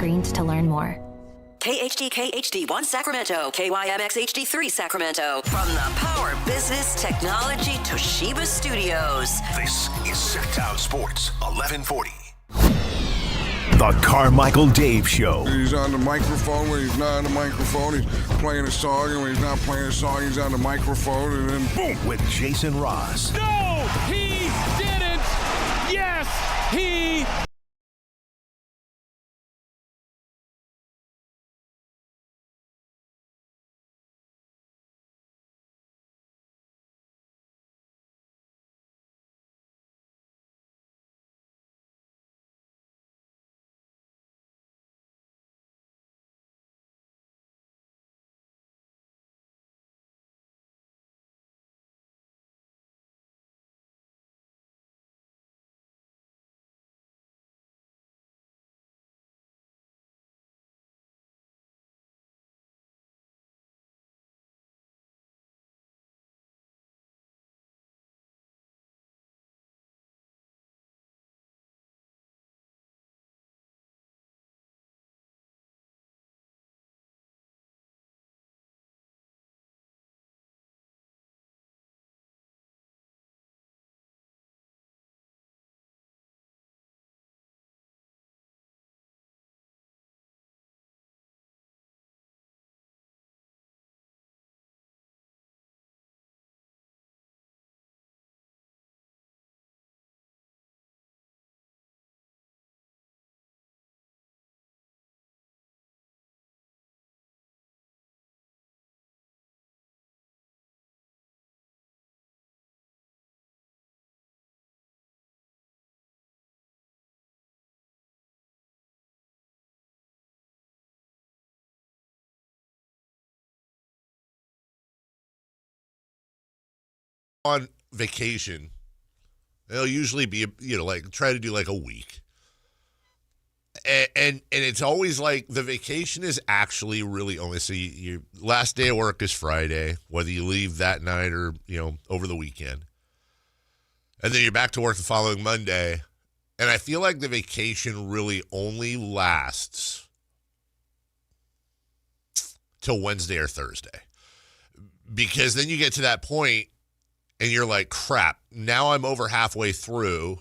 screens to learn more. KHDK HD1 Sacramento, KYMX HD3 Sacramento. From the Power Business Technology Toshiba Studios. This is Sactown Sports 1140. The Carmichael Dave Show. He's on the microphone when he's not on the microphone. He's playing a song, and when he's not playing a song, he's on the microphone, and then boom. With Jason Ross. No, he didn't. Yes, he. On vacation, they'll usually be, like try to do like a week. And it's always like the vacation is actually really only, so your last day of work is Friday, whether you leave that night or, over the weekend. And then you're back to work the following Monday. And I feel like the vacation really only lasts till Wednesday or Thursday. Because then you get to that point and you're like, crap, now I'm over halfway through.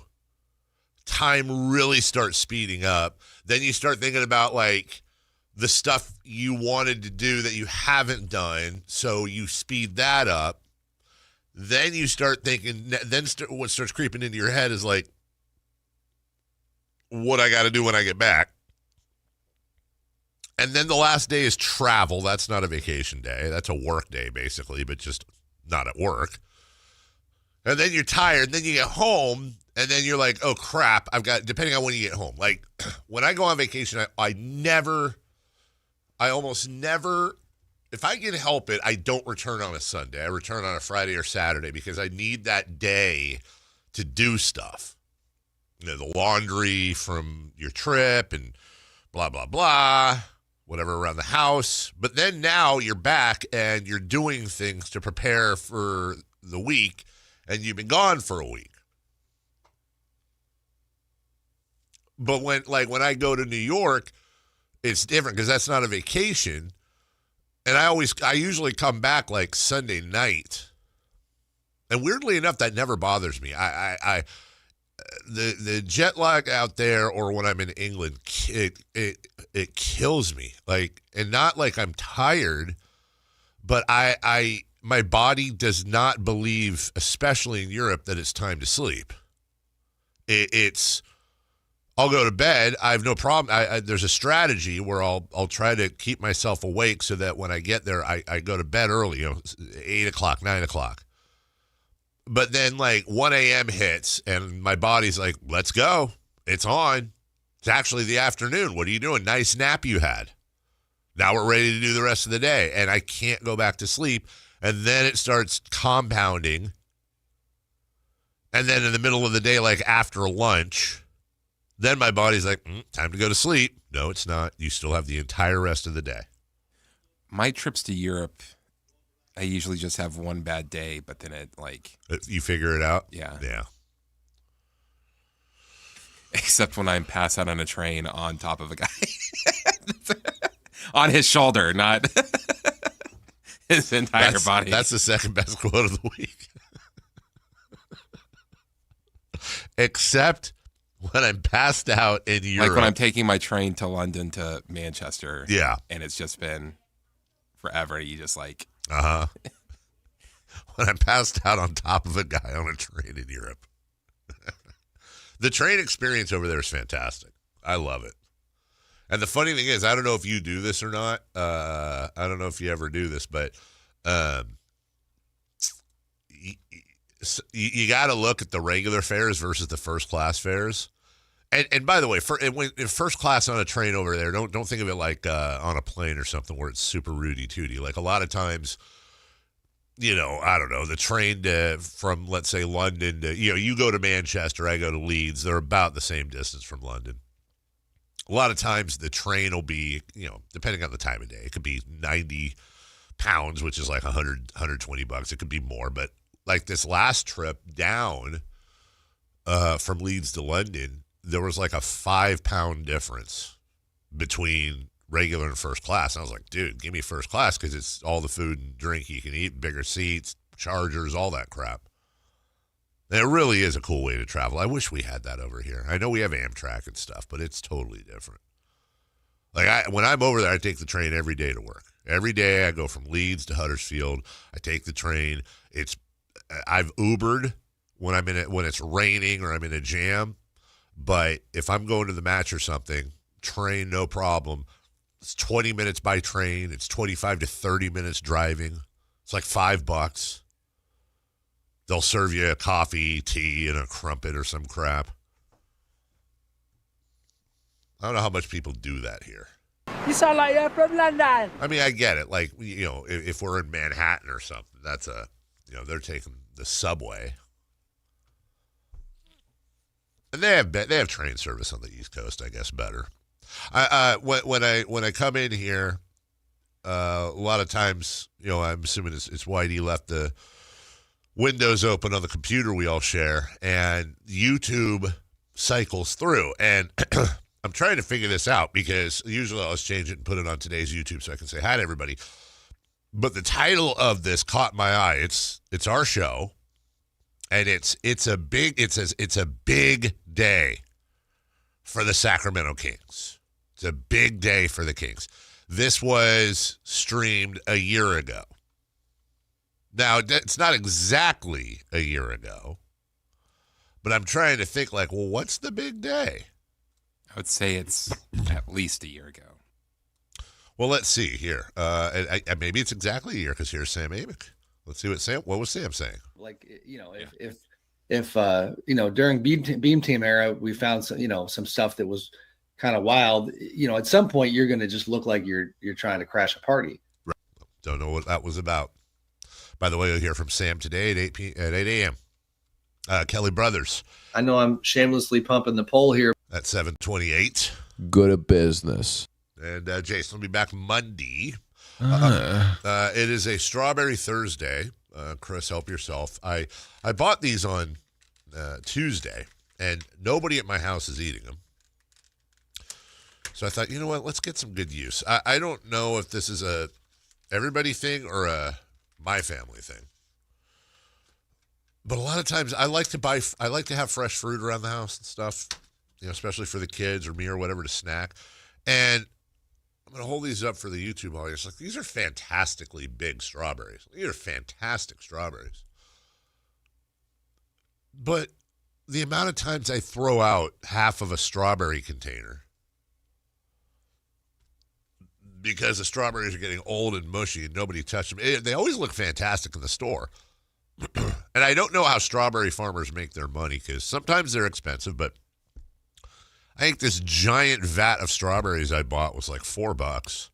Time really starts speeding up. Then you start thinking about like the stuff you wanted to do that you haven't done. So you speed that up. Then you start thinking, what starts creeping into your head is like, what I got to do when I get back. And then the last day is travel. That's not a vacation day. That's a work day basically, but just not at work. And then you're tired. And then you get home, and then you're like, oh, crap. Depending on when you get home. Like, when I go on vacation, I almost never, if I can help it, I don't return on a Sunday. I return on a Friday or Saturday because I need that day to do stuff. The laundry from your trip and blah, blah, blah, whatever around the house. But then now you're back, and you're doing things to prepare for the week. And you've been gone for a week. But when I go to New York, it's different because that's not a vacation. And I usually come back like Sunday night. And weirdly enough, that never bothers me. The jet lag out there, or when I'm in England, it kills me. Like, and not like I'm tired, but my body does not believe, especially in Europe, that it's time to sleep. I'll go to bed. I have no problem. There's a strategy where I'll try to keep myself awake so that when I get there, I go to bed early, 8 o'clock, 9 o'clock. But then like 1 a.m. hits and my body's like, let's go. It's on. It's actually the afternoon. What are you doing? Nice nap you had. Now we're ready to do the rest of the day. And I can't go back to sleep. And then it starts compounding. And then in the middle of the day, like after lunch, then my body's like, time to go to sleep. No, it's not. You still have the entire rest of the day. My trips to Europe, I usually just have one bad day, but then it like... You figure it out? Yeah. Yeah. Except when I pass out on a train on top of a guy. on his shoulder, not his entire body. That's the second best quote of the week. Except when I'm passed out in Europe. Like when I'm taking my train to London to Manchester. Yeah. And it's just been forever. You just like. Uh-huh. When I'm passed out on top of a guy on a train in Europe. The train experience over there is fantastic. I love it. And the funny thing is, I don't know if you do this or not. I don't know if you ever do this, but you got to look at the regular fares versus the first class fares. And by the way, in first class on a train over there, don't think of it like on a plane or something where it's super rooty tooty. Like a lot of times, I don't know, the train from, let's say, London to, you go to Manchester, I go to Leeds. They're about the same distance from London. A lot of times the train will be, depending on the time of day, it could be 90 pounds, which is like 120 bucks. It could be more. But like this last trip down from Leeds to London, there was like a 5-pound difference between regular and first class. And I was like, dude, give me first class because it's all the food and drink you can eat, bigger seats, chargers, all that crap. And it really is a cool way to travel. I wish we had that over here. I know we have Amtrak and stuff, but it's totally different. Like when I'm over there, I take the train every day to work. Every day I go from Leeds to Huddersfield. I take the train. I've Ubered when it's raining or I'm in a jam. But if I'm going to the match or something, train, no problem. It's 20 minutes by train. It's 25 to 30 minutes driving. It's like $5. They'll serve you a coffee, tea, and a crumpet or some crap. I don't know how much people do that here. You sound like you're from London. I mean, I get it. Like, if we're in Manhattan or something, that's they're taking the subway. And they have train service on the East Coast, I guess, better. When I come in here, a lot of times, I'm assuming it's Whitey left the windows open on the computer we all share, and YouTube cycles through. And I'm trying to figure this out because usually I'll just change it and put it on today's YouTube so I can say hi to everybody. But the title of this caught my eye. It's our show, and it's a big day for the Sacramento Kings. It's a big day for the Kings. This was streamed a year ago. Now, it's not exactly a year ago, but I'm trying to think like, well, what's the big day? I would say it's at least a year ago. Well, let's see here. Maybe it's exactly a year because here's Sam Amick. Let's see what was Sam saying? Like, if during Beam Team era, we found some stuff that was kind of wild. At some point you're going to just look like you're trying to crash a party. Right. Don't know what that was about. By the way, you'll hear from Sam today at 8 a.m. Kelly Brothers. I know I'm shamelessly pumping the poll here. At 7:28. Good at business. And Jason will be back Monday. It is a Strawberry Thursday. Chris, help yourself. I bought these on Tuesday, and nobody at my house is eating them. So I thought, you know what? Let's get some good use. I don't know if this is a everybody thing or a my family thing. But a lot of times I like to have fresh fruit around the house and stuff, especially for the kids or me or whatever to snack. And I'm going to hold these up for the YouTube audience. Like, these are fantastically big strawberries. These are fantastic strawberries. But the amount of times I throw out half of a strawberry container because the strawberries are getting old and mushy and nobody touched them. They always look fantastic in the store. And I don't know how strawberry farmers make their money because sometimes they're expensive, but I think this giant vat of strawberries I bought was like $4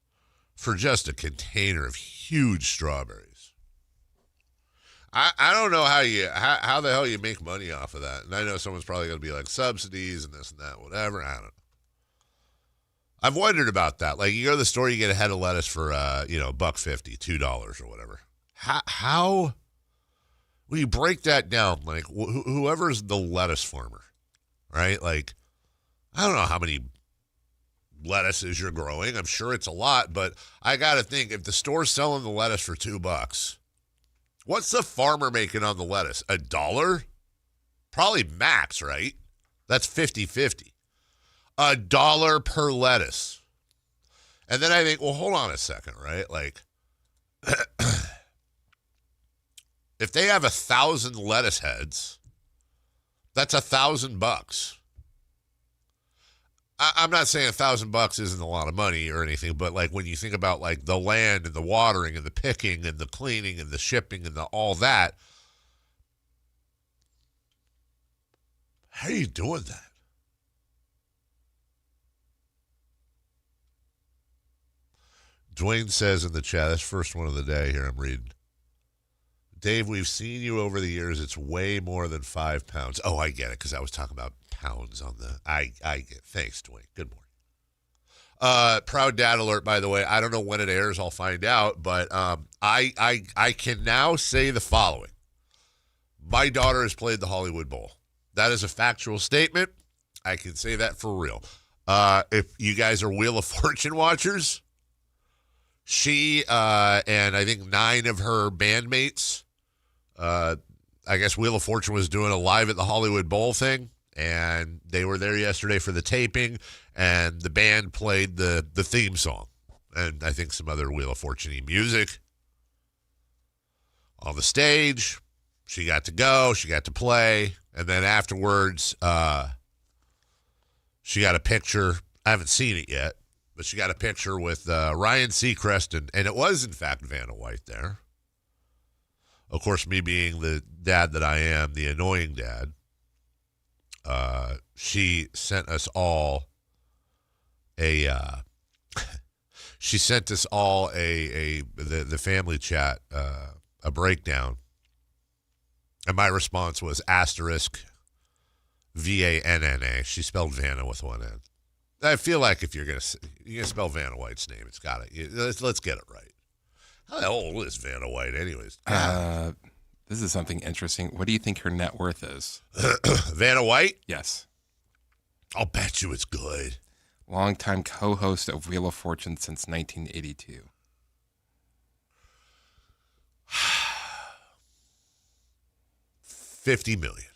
for just a container of huge strawberries. I don't know how the hell you make money off of that. And I know someone's probably going to be like subsidies and this and that, whatever. I don't know. I've wondered about that. Like, you go to the store, you get a head of lettuce for $1.50, $2 or whatever. How when you break that down, like whoever's the lettuce farmer, right? Like, I don't know how many lettuces you're growing. I'm sure it's a lot, but I got to think, if the store's selling the lettuce for $2, what's the farmer making on the lettuce? $1? Probably max, right? That's 50-50. $1 per lettuce. And then I think, well, hold on a second, right? Like, if they have 1,000 lettuce heads, that's $1,000. I'm not saying $1,000 isn't a lot of money or anything, but like when you think about like the land and the watering and the picking and the cleaning and the shipping and all that, how are you doing that? Dwayne says in the chat, that's first one of the day here I'm reading. Dave, we've seen you over the years. It's way more than 5 pounds. Oh, I get it, because I was talking about pounds on the. I get it. Thanks, Dwayne. Good morning. Proud dad alert, by the way. I don't know when it airs. I'll find out. But I can now say the following. My daughter has played the Hollywood Bowl. That is a factual statement. I can say that for real. If you guys are Wheel of Fortune watchers, she and I think 9 of her bandmates, I guess Wheel of Fortune was doing a live at the Hollywood Bowl thing, and they were there yesterday for the taping, and the band played the theme song, and I think some other Wheel of Fortune-y music on the stage. She got to go, she got to play, and then afterwards, she got a picture. I haven't seen it yet, but she got a picture with Ryan Seacrest, and it was, in fact, Vanna White there. Of course, me being the dad that I am, the annoying dad, she sent us all the family chat, a breakdown. And my response was asterisk Vanna. She spelled Vanna with one N. I feel like if you're gonna spell Vanna White's name, it's got to. Let's get it right. How old is Vanna White, anyways? This is something interesting. What do you think her net worth is? Vanna White? Yes. I'll bet you it's good. Longtime co-host of Wheel of Fortune since 1982. $50 million.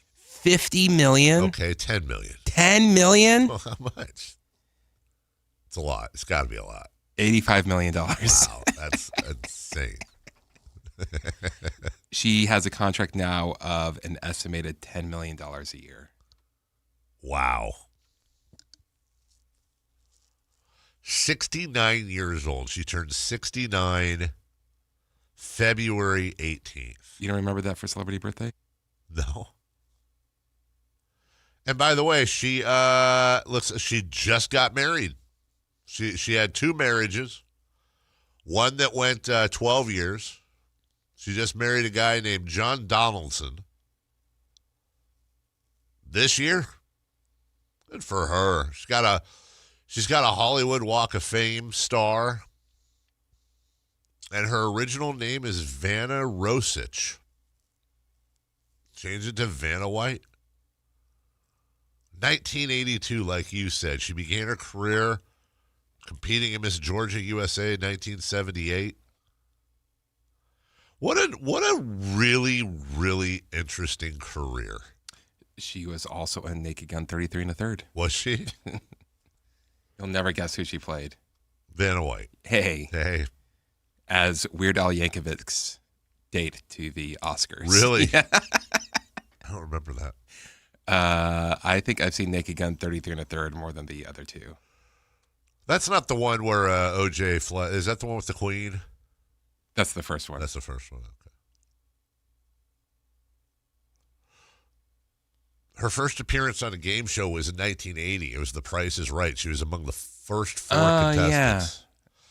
$50 million? Okay, $10 million. $10 million? Well, how much? It's a lot. It's got to be a lot. $85 million. Wow, that's insane. She has a contract now of an estimated $10 million a year. Wow. 69 years old. She turned 69 February 18th. You don't remember that for celebrity birthday? No. And by the way, she just got married. She had 2 marriages. One that went 12 years. She just married a guy named John Donaldson. This year? Good for her. She's got a Hollywood Walk of Fame star. And her original name is Vanna Rosich. Change it to Vanna White. 1982, like you said. She began her career competing in Miss Georgia USA in 1978. What a really, really interesting career. She was also in Naked Gun 33 1/3. Was she? You'll never guess who she played. Vanna White. Hey. As Weird Al Yankovic's date to the Oscars. Really? Yeah. I don't remember that. I think I've seen Naked Gun 33 1/3 more than the other 2. That's not the one where OJ fled. Is that the one with the Queen? That's the first one. That's the first one. Okay. Her first appearance on a game show was in 1980. It was The Price is Right. She was among the first 4 contestants. Yeah.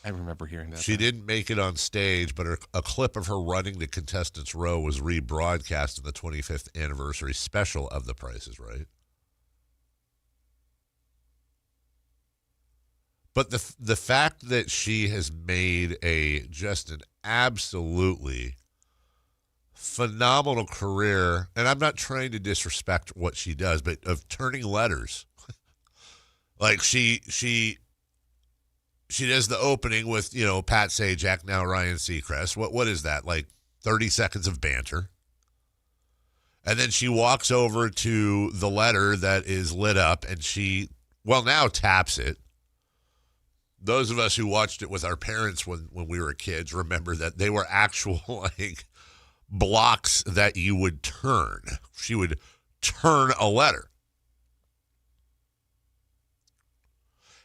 I remember hearing that. She didn't make it on stage, but a clip of her running the contestants' row was rebroadcast in the 25th anniversary special of The Price is Right. But the fact that she has made just an absolutely phenomenal career, and I'm not trying to disrespect what she does, but of turning letters. Like she she does the opening with, Pat Sajak, now Ryan Seacrest. What is that? Like 30 seconds of banter. And then she walks over to the letter that is lit up and she, now taps it. Those of us who watched it with our parents when we were kids remember that they were actual like blocks that you would turn. She would turn a letter.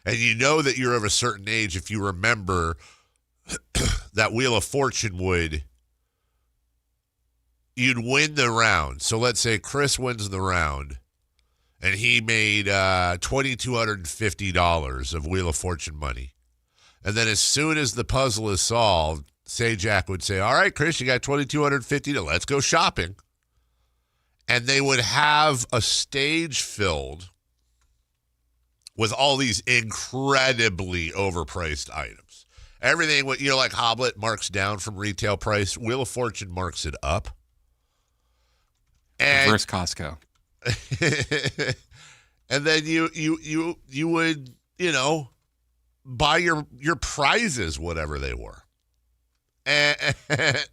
And you know that you're of a certain age if you remember that Wheel of Fortune you'd win the round. So let's say Chris wins the round and he made $2,250 of Wheel of Fortune money. And then as soon as the puzzle is solved, Sajak would say, all right, Chris, you got $2,250. Let's go shopping. And they would have a stage filled with all these incredibly overpriced items. Everything, like Hoblet marks down from retail price, Wheel of Fortune marks it up. And reverse Costco. And then you would, buy your prizes, whatever they were. And it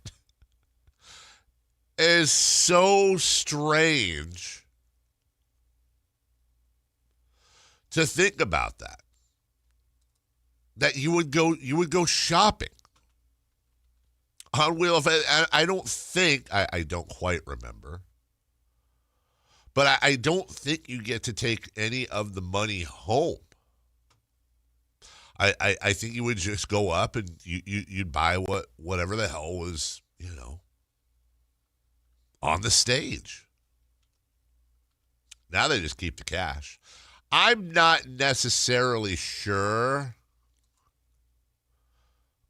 is so strange to think about that you would go shopping on Wheel of I don't think I don't quite remember. But I don't think you get to take any of the money home. I think you would just go up and you'd buy whatever the hell was, on the stage. Now they just keep the cash. I'm not necessarily sure.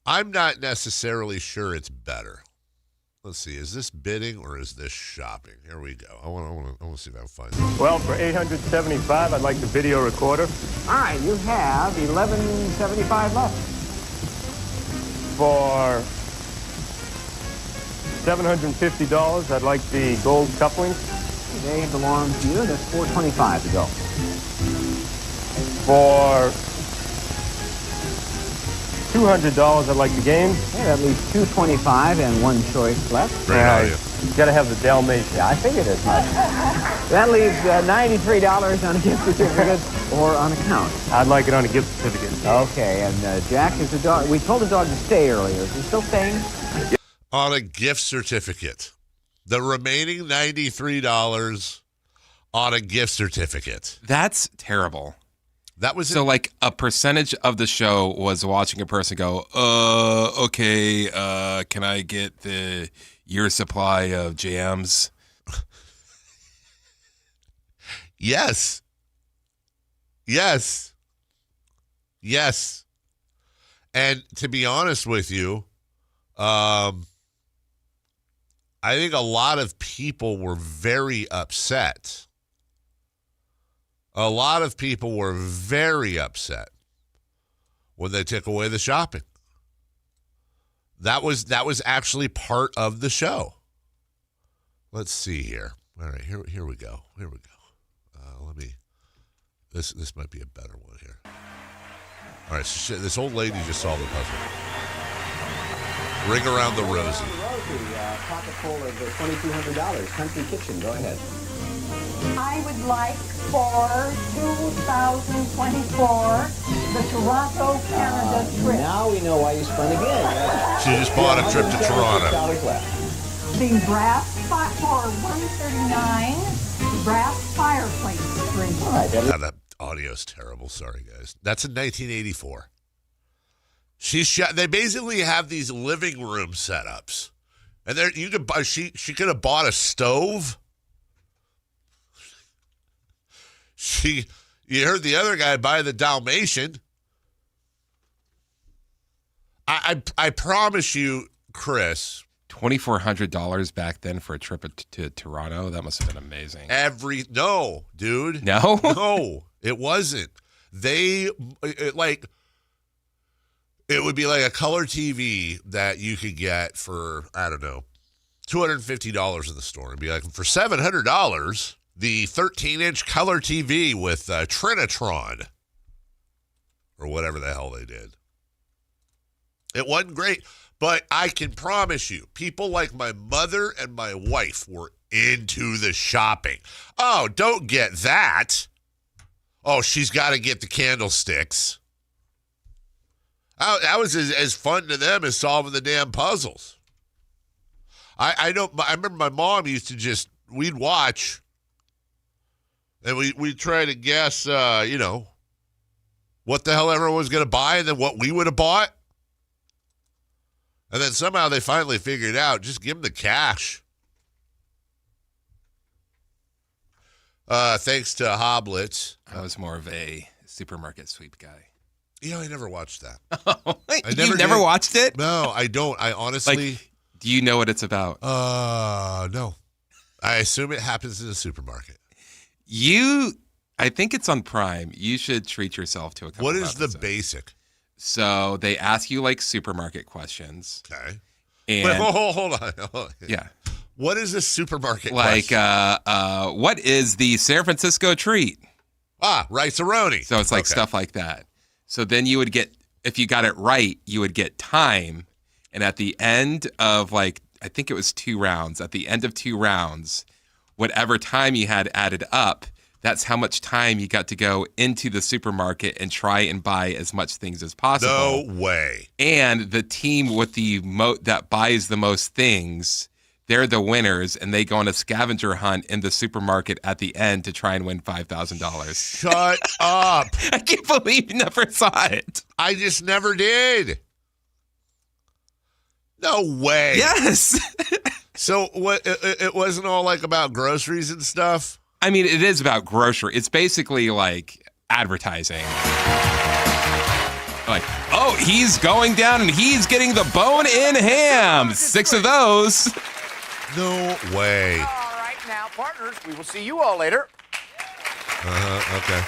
It's better. Let's see. Is this bidding or is this shopping? Here we go. I want to see if I can find it. Well, for $875, I'd like the video recorder. All right, you have $1175 left. For $750, I'd like the gold couplings. They belong to you. That's $425 to go. For $200, I'd like the game. Okay, that leaves $225 and one choice left. Great audio. Got to have the Dalmatian. Yeah, I figured as much. That leaves $93 on a gift certificate or on account. I'd like it on a gift certificate. Okay, and Jack is the dog. We told the dog to stay earlier. Is he still staying? On a gift certificate. The remaining $93 on a gift certificate. That's terrible. That was so like a percentage of the show was watching a person go, okay, can I get the year supply of jams? Yes. And to be honest with you, I think a lot of people were very upset. A lot of people were very upset when they took away the shopping. That was actually part of the show. Let's see here. All right, here we go. This might be a better one here. All right, so this old lady just solved the puzzle. Ring around the rosy. Pocket full of $2,200. Country Kitchen. Go ahead. I would like for 2024 the Toronto, Canada trip. Now we know why you spun again. She just bought a trip to Toronto. The brass for $139 brass fireplace screen. All right, That audio's terrible. Sorry, guys. That's in 1984. They basically have these living room setups, and there you could buy. She could have bought a stove. You heard the other guy buy the Dalmatian. I promise you, Chris. $2,400 back then for a trip to Toronto. That must have been amazing. No, dude. No? No, it wasn't. It would be like a color TV that you could get for, I don't know, $250 in the store. It'd be like, for $700, the 13-inch color TV with Trinitron, or whatever the hell they did. It wasn't great, but I can promise you, people like my mother and my wife were into the shopping. Oh, don't get that. Oh, she's got to get the candlesticks. That was as fun to them as solving the damn puzzles. I remember my mom used to we'd watch, and we'd try to guess, what the hell everyone was going to buy and then what we would have bought. And then somehow they finally figured out, just give them the cash. Thanks to Hoblitz. I was more of a supermarket sweep guy. I never watched that. You never watched it? No, I don't. I honestly... do you know what it's about? No. I assume it happens in a supermarket. I think it's on Prime. You should treat yourself to a couple What of is episodes. the basic? So they ask you supermarket questions. Okay. And wait, hold on. Yeah. What is a supermarket question? What is the San Francisco treat? Rice-A-Roni. So it's stuff like that. So then you would get, if you got it right, you would get time. And at the end of I think it was 2 rounds, at the end of 2 rounds, whatever time you had added up, that's how much time you got to go into the supermarket and try and buy as much things as possible. No way. And the team with that buys the most things, they're the winners, and they go on a scavenger hunt in the supermarket at the end to try and win $5,000. Shut up. I can't believe you never saw it. I just never did. No way. Yes. So what? It wasn't all about groceries and stuff? I mean, it is about grocery. It's basically advertising. He's going down and he's getting the bone-in ham. 6 of those. No way. All right, now, partners, we will see you all later. Okay.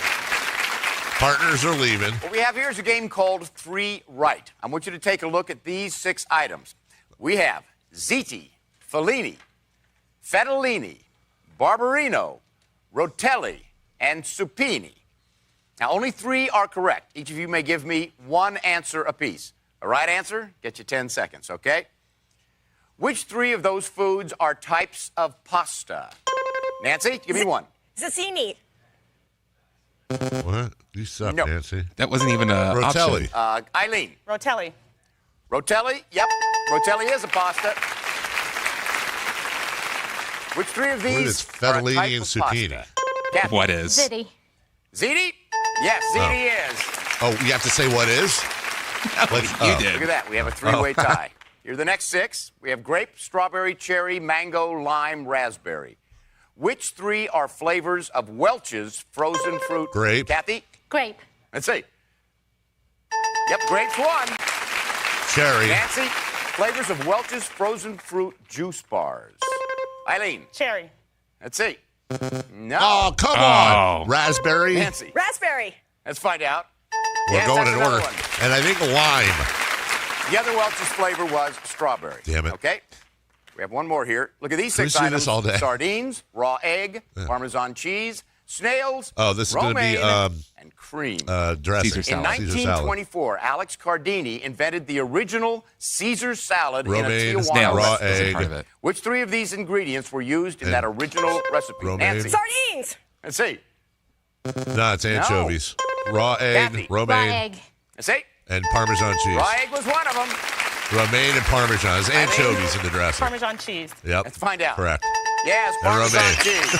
Partners are leaving. What we have here is a game called 3 Right. I want you to take a look at these 6 items. We have ziti, fellini, fettuccine, barbarino, rotelli, and zucchini. Now, only 3 are correct. Each of you may give me 1 answer apiece. A right answer, get you 10 seconds, okay? Which 3 of those foods are types of pasta? Nancy, give me 1. Zucchini. What? You suck, Nope. Nancy. That wasn't even a Rotelli. option. Eileen. Rotelli. Rotelli? Yep. Rotelli is a pasta. Which 3 of What these is are a fettuccine type and of zucchini? pasta? Kathy. What is? Ziti. Ziti? Yes, ziti is. Oh, you have to say what is? You did. Look at that. We have a 3-way tie. Here are the next 6. We have grape, strawberry, cherry, mango, lime, raspberry. Which 3 are flavors of Welch's frozen fruit? Grape. Kathy? Grape. Let's see. Yep, grape's 1. Cherry. Nancy? Flavors of Welch's frozen fruit juice bars. Eileen? Cherry. Let's see. No. Oh, come on. Raspberry. Nancy? Raspberry. Let's find out. We're Yes, going that's in another order. one. And I think lime. The other Welch's flavor was strawberry. Damn it. Okay. We have one more here. Look at these Can we 6 see items. this all day? Sardines, raw egg, Parmesan cheese, snails, Oh, this is going to be romaine, and cream. dressing. Caesar In salad. Caesar salad. 1924, Alex Cardini invented the original Caesar salad Romaine, in a Tijuana Snails. raw restaurant. Isn't egg. part of it. Which 3 of these ingredients were used in And that original recipe? romaine. Nancy. Sardines. Let's see. No, it's anchovies. Raw egg, Kathy. romaine, Raw egg. Let's see. and Parmesan cheese. Raw egg was one of them. Romaine and Parmesan. It's anchovies in the dressing. Parmesan cheese. Yep. Let's find out. Correct. Yes, And Parmesan romaine. cheese. The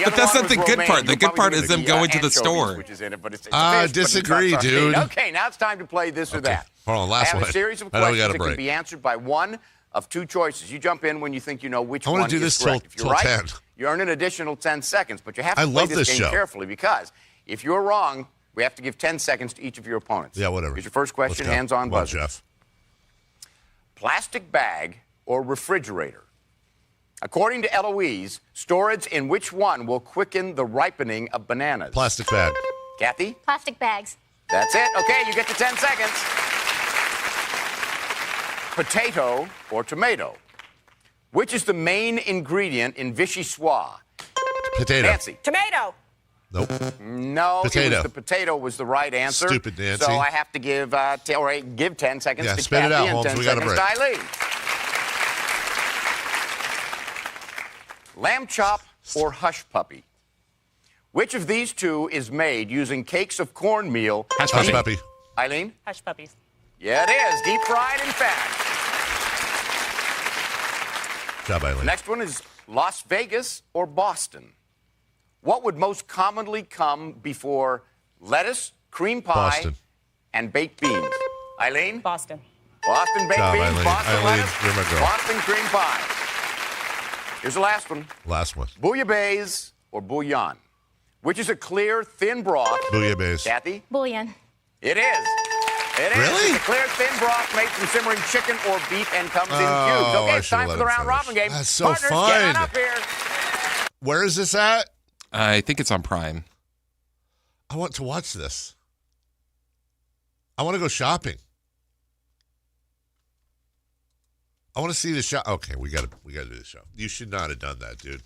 But other that's one not the was good romaine. part. The You'll good probably part think is them the, going to the anchovies, store. Which is in it, but it's I fish, but it's disagree, not sardine. dude. Okay, now it's time to play this or that. Hold on, I last have one. a series of I know we questions got a that can break. be answered by one of 2 choices. You jump in when you think you know which I one wanna do is this correct. If till you're right, 10. you earn an additional 10 seconds, but you have to I play love this this game show. carefully because if you're wrong, we have to give 10 seconds to each of your opponents. Yeah, whatever. Here's your first question, Let's go. hands on Come on, buzzer. Jeff. Plastic bag or refrigerator? According to Eloise, storage in which one will quicken the ripening of bananas? Plastic bag. Kathy? Plastic bags. That's it. Okay, you get to 10 seconds. Potato or tomato? Which is the main ingredient in vichyssoise? Potato. Nancy? Tomato. Nope. No, Potato. the potato was the right answer. Stupid Nancy. So I have to give 10 seconds to spit it Kathy out, and Holmes. 10 We got a seconds break. to Eileen. Lamb chop or hush puppy? Which of these two is made using cakes of cornmeal? Hush puppy. Eileen? Hush puppies. Yeah, it is. Deep fried and fat. Job, Eileen. Next one is Las Vegas or Boston? What would most commonly come before lettuce, cream pie, Boston. and baked beans? Eileen? Boston. Boston baked Job, beans, Eileen. Boston Eileen, lettuce, you're my girl. Boston cream pie. Here's the last one. Last one. Bouillabaisse or bouillon? Which is a clear, thin broth. Bouillabaisse. Kathy? Bouillon. It is. It is. Really? It's a clear, thin broth made from simmering chicken or beef and comes in cubes. Oh, Okay, I it's should've time for let the him round finish. robin game. That's so Partners, get on fun. up here. Where is this at? I think it's on Prime. I want to watch this. I want to go shopping. I want to see the show. Okay, we got to do the show. You should not have done that, dude.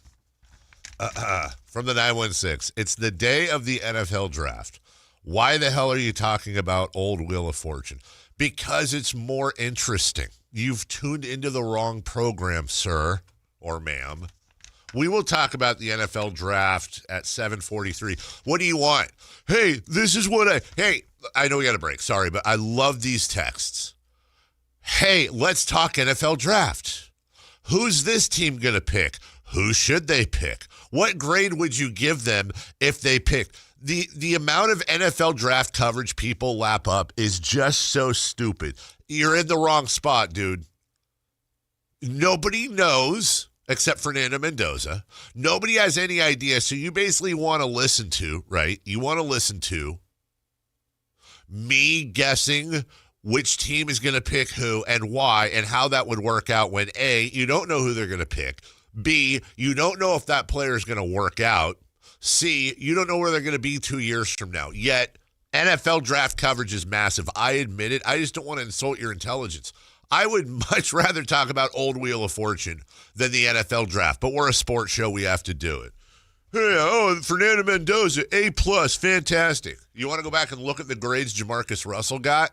From the 916, it's the day of the NFL draft. Why the hell are you talking about Old Wheel of Fortune? Because it's more interesting. You've tuned into the wrong program, sir or ma'am. We will talk about the NFL draft at 7:43. What do you want? Hey, this is what I know we got a break. Sorry, but I love these texts. Hey, let's talk NFL draft. Who's this team going to pick? Who should they pick? What grade would you give them if they picked? The amount of NFL draft coverage people lap up is just so stupid. You're in the wrong spot, dude. Nobody knows except Fernando Mendoza. Nobody has any idea. So you basically want to listen to, right? You want to listen to me guessing which team is going to pick who and why and how that would work out when A, you don't know who they're going to pick. B, you don't know if that player is going to work out. C, you don't know where they're going to be 2 years from now. Yet, NFL draft coverage is massive. I admit it. I just don't want to insult your intelligence. I would much rather talk about Old Wheel of Fortune than the NFL draft, but we're a sports show. We have to do it. Hey, Fernando Mendoza, A+, fantastic. You want to go back and look at the grades Jamarcus Russell got?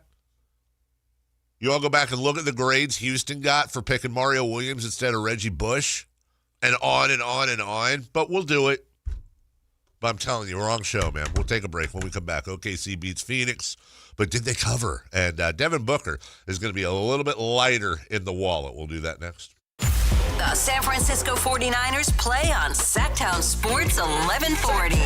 You want to go back and look at the grades Houston got for picking Mario Williams instead of Reggie Bush? And on and on and on. But we'll do it. But I'm telling you, wrong show, man. We'll take a break when we come back. OKC beats Phoenix. But did they cover? And Devin Booker is going to be a little bit lighter in the wallet. We'll do that next. The San Francisco 49ers play on Sactown Sports 1140.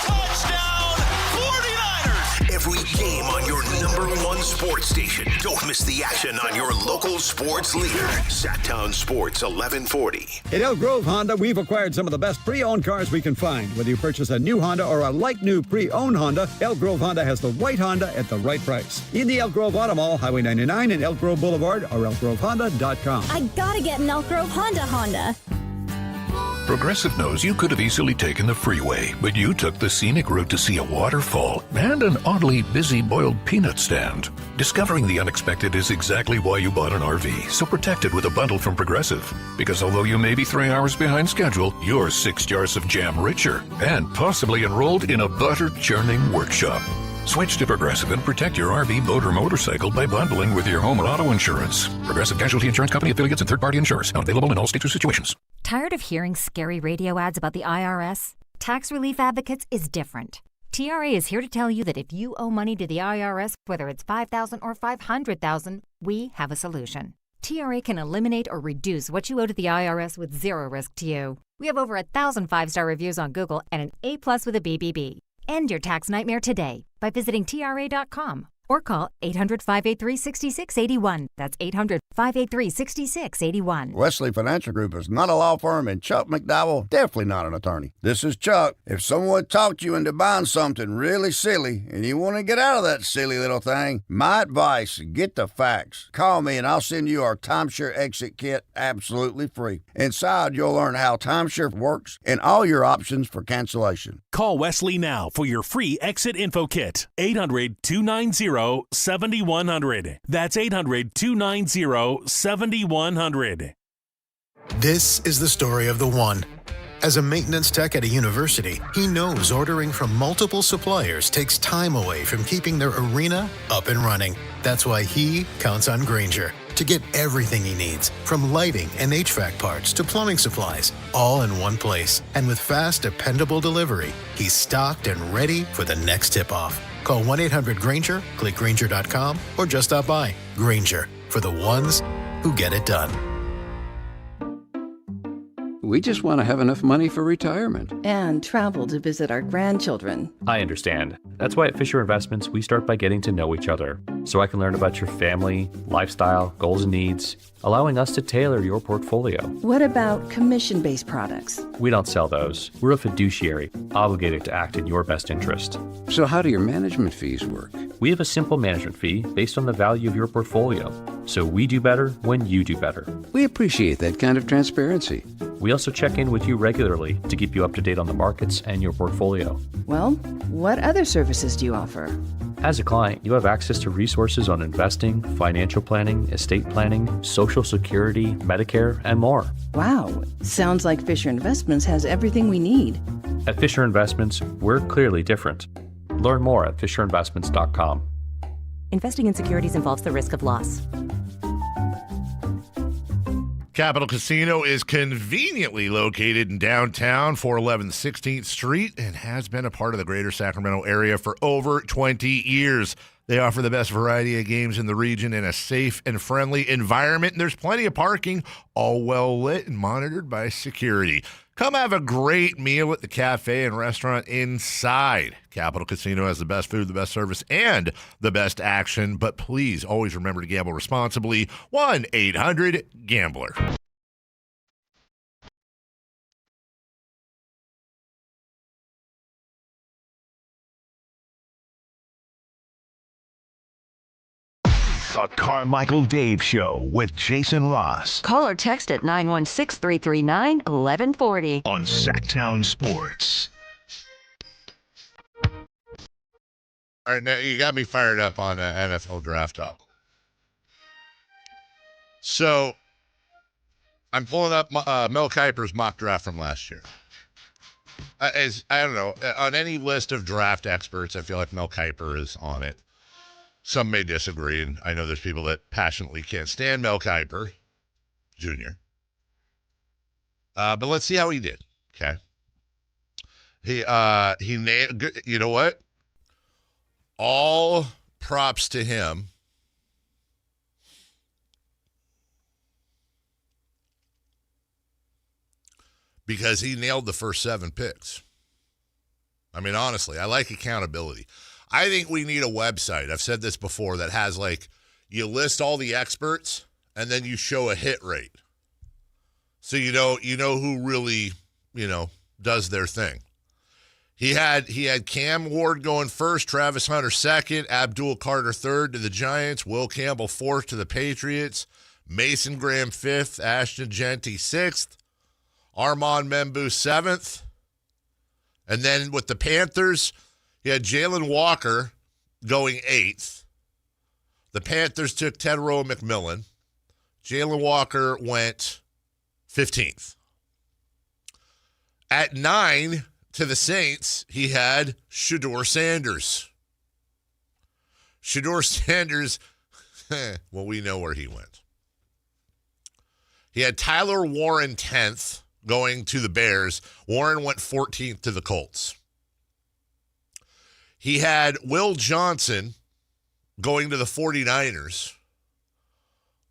Touchdown 49ers! Every game on your #1 sports station. Don't miss the action on your local sports leader. Sactown Sports 1140. At Elk Grove Honda, we've acquired some of the best pre-owned cars we can find. Whether you purchase a new Honda or a like-new pre-owned Honda, Elk Grove Honda has the right Honda at the right price. In the Elk Grove Auto Mall, Highway 99 and Elk Grove Boulevard, or elkgrovehonda.com. I gotta get an Elk Grove Honda. Progressive knows you could have easily taken the freeway, but you took the scenic route to see a waterfall and an oddly busy boiled peanut stand. Discovering the unexpected is exactly why you bought an RV, so protect it with a bundle from Progressive. Because although you may be 3 hours behind schedule, you're 6 jars of jam richer and possibly enrolled in a butter-churning workshop. Switch to Progressive and protect your RV, boat, or motorcycle by bundling with your home and auto insurance. Progressive Casualty Insurance Company affiliates and third-party insurers. Not available in all states or situations. Tired of hearing scary radio ads about the IRS? Tax Relief Advocates is different. TRA is here to tell you that if you owe money to the IRS, whether it's $5,000 or $500,000, we have a solution. TRA can eliminate or reduce what you owe to the IRS with zero risk to you. We have over 1,000 5-star reviews on Google and an A+ with a BBB. End your tax nightmare today by visiting TRA.com or call 800-583-6681. That's 800-583-6681. Wesley Financial Group is not a law firm, and Chuck McDowell definitely not an attorney. This is Chuck. If someone talked you into buying something really silly and you want to get out of that silly little thing, my advice, get the facts. Call me and I'll send you our timeshare exit kit absolutely free. Inside, you'll learn how timeshare works and all your options for cancellation. Call Wesley now for your free exit info kit. 800-290-7100. That's 800-290-7100. This is the story of the one. As a maintenance tech at a university, he knows ordering from multiple suppliers takes time away from keeping their arena up and running. That's why he counts on Grainger to get everything he needs, from lighting and HVAC parts to plumbing supplies, all in one place. And with fast, dependable delivery, he's stocked and ready for the next tip-off. Call 1-800-GRAINGER, click Grainger.com, or just stop by. Grainger, for the ones who get it done. We just want to have enough money for retirement. And travel to visit our grandchildren. I understand. That's why at Fisher Investments, we start by getting to know each other, so I can learn about your family, lifestyle, goals and needs, allowing us to tailor your portfolio. What about commission-based products? We don't sell those. We're a fiduciary, obligated to act in your best interest. So how do your management fees work? We have a simple management fee based on the value of your portfolio. So we do better when you do better. We appreciate that kind of transparency. We also check in with you regularly to keep you up to date on the markets and your portfolio. Well, what other services do you offer? As a client, you have access to resources on investing, financial planning, estate planning, Social Security, Medicare, and more. Wow, sounds like Fisher Investments has everything we need. At Fisher Investments, we're clearly different. Learn more at fisherinvestments.com. Investing in securities involves the risk of loss. Capital Casino is conveniently located in downtown, 411 16th Street, and has been a part of the greater Sacramento area for over 20 years. They offer the best variety of games in the region in a safe and friendly environment, and there's plenty of parking, all well lit and monitored by security. Come have a great meal at the cafe and restaurant inside. Capital Casino has the best food, the best service, and the best action. But please always remember to gamble responsibly. 1-800-GAMBLER. The Carmichael Dave Show with Jason Ross. Call or text at 916-339-1140. On Sactown Sports. All right, now you got me fired up on NFL draft talk. So I'm pulling up Mel Kiper's mock draft from last year. I don't know, on any list of draft experts, I feel like Mel Kiper is on it. Some may disagree, and I know there's people that passionately can't stand Mel Kiper Jr. But let's see how he did. Okay. He named, you know what? All props to him. Because he nailed the first 7 picks. I mean, honestly, I like accountability. I think we need a website, I've said this before, that has like, you list all the experts and then you show a hit rate. So you know who really, does their thing. He had Cam Ward going first, Travis Hunter second, Abdul Carter third to the Giants, Will Campbell fourth to the Patriots, Mason Graham fifth, Ashton Genty sixth, Armand Membu seventh. And then with the Panthers, he had Jalen Walker going 8th. The Panthers took Tedrow McMillan. Jalen Walker went 15th. At 9 to the Saints, he had Shedeur Sanders. Shedeur Sanders, well, we know where he went. He had Tyler Warren 10th going to the Bears. Warren went 14th to the Colts. He had Will Johnson going to the 49ers.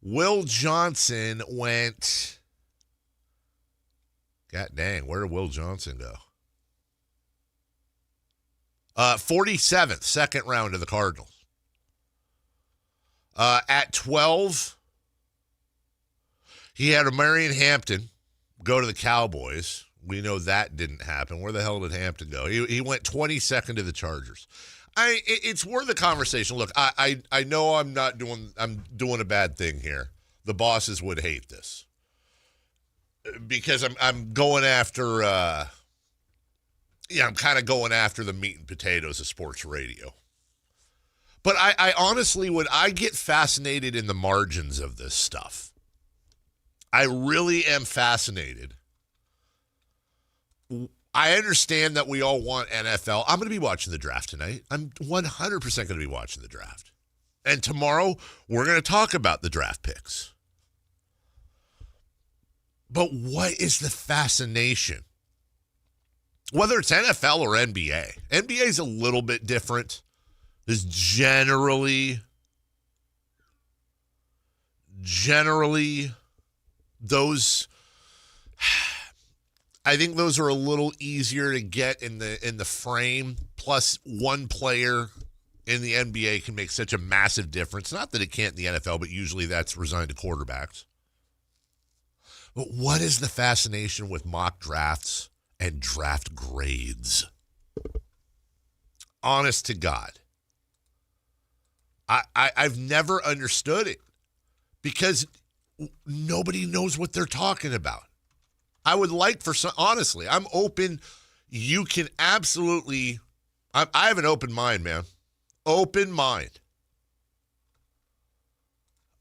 Will Johnson went, God dang, where did Will Johnson go? 47th, second round to the Cardinals. At 12, he had Marion Hampton go to the Cowboys. We know that didn't happen. Where the hell did Hampton go? He went 22nd to the Chargers. It's worth a conversation. Look, I know I'm doing a bad thing here. The bosses would hate this because I'm going after. I'm kind of going after the meat and potatoes of sports radio. But I honestly I get fascinated in the margins of this stuff. I really am fascinated I understand that we all want NFL. I'm going to be watching the draft tonight. I'm 100% going to be watching the draft. And tomorrow, we're going to talk about the draft picks. But what is the fascination? Whether it's NFL or NBA. NBA is a little bit different. Is generally those, I think those are a little easier to get in the frame. Plus, one player in the NBA can make such a massive difference. Not that it can't in the NFL, but usually that's resigned to quarterbacks. But what is the fascination with mock drafts and draft grades? Honest to God. I've never understood it because nobody knows what they're talking about. I would like for some, honestly, I'm open. You can absolutely, I have an open mind, man. Open mind.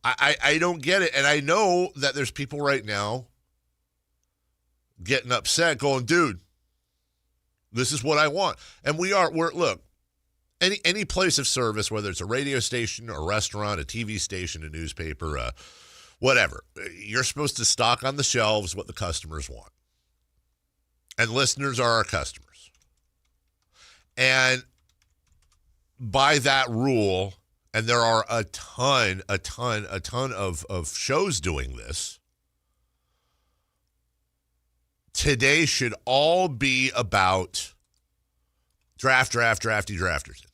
I don't get it. And I know that there's people right now getting upset going, dude, this is what I want. And look, any place of service, whether it's a radio station, a restaurant, a TV station, a newspaper, whatever, you're supposed to stock on the shelves what the customers want. And listeners are our customers. And by that rule, and there are a ton of shows doing this, today should all be about drafters.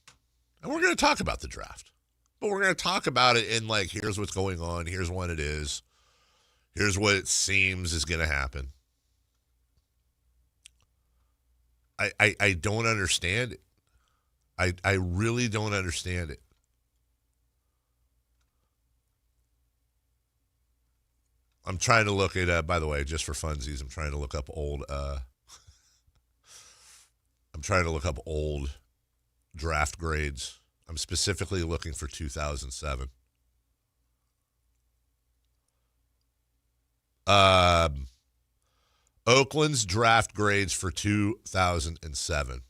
And we're going to talk about the draft. But we're going to talk about it in like, here's what's going on, here's when it is, here's what it seems is going to happen. I don't understand it. I really don't understand it. I'm trying to look at, by the way, just for funsies, I'm trying to look up old draft grades. I'm specifically looking for 2007. Oakland's draft grades for 2007.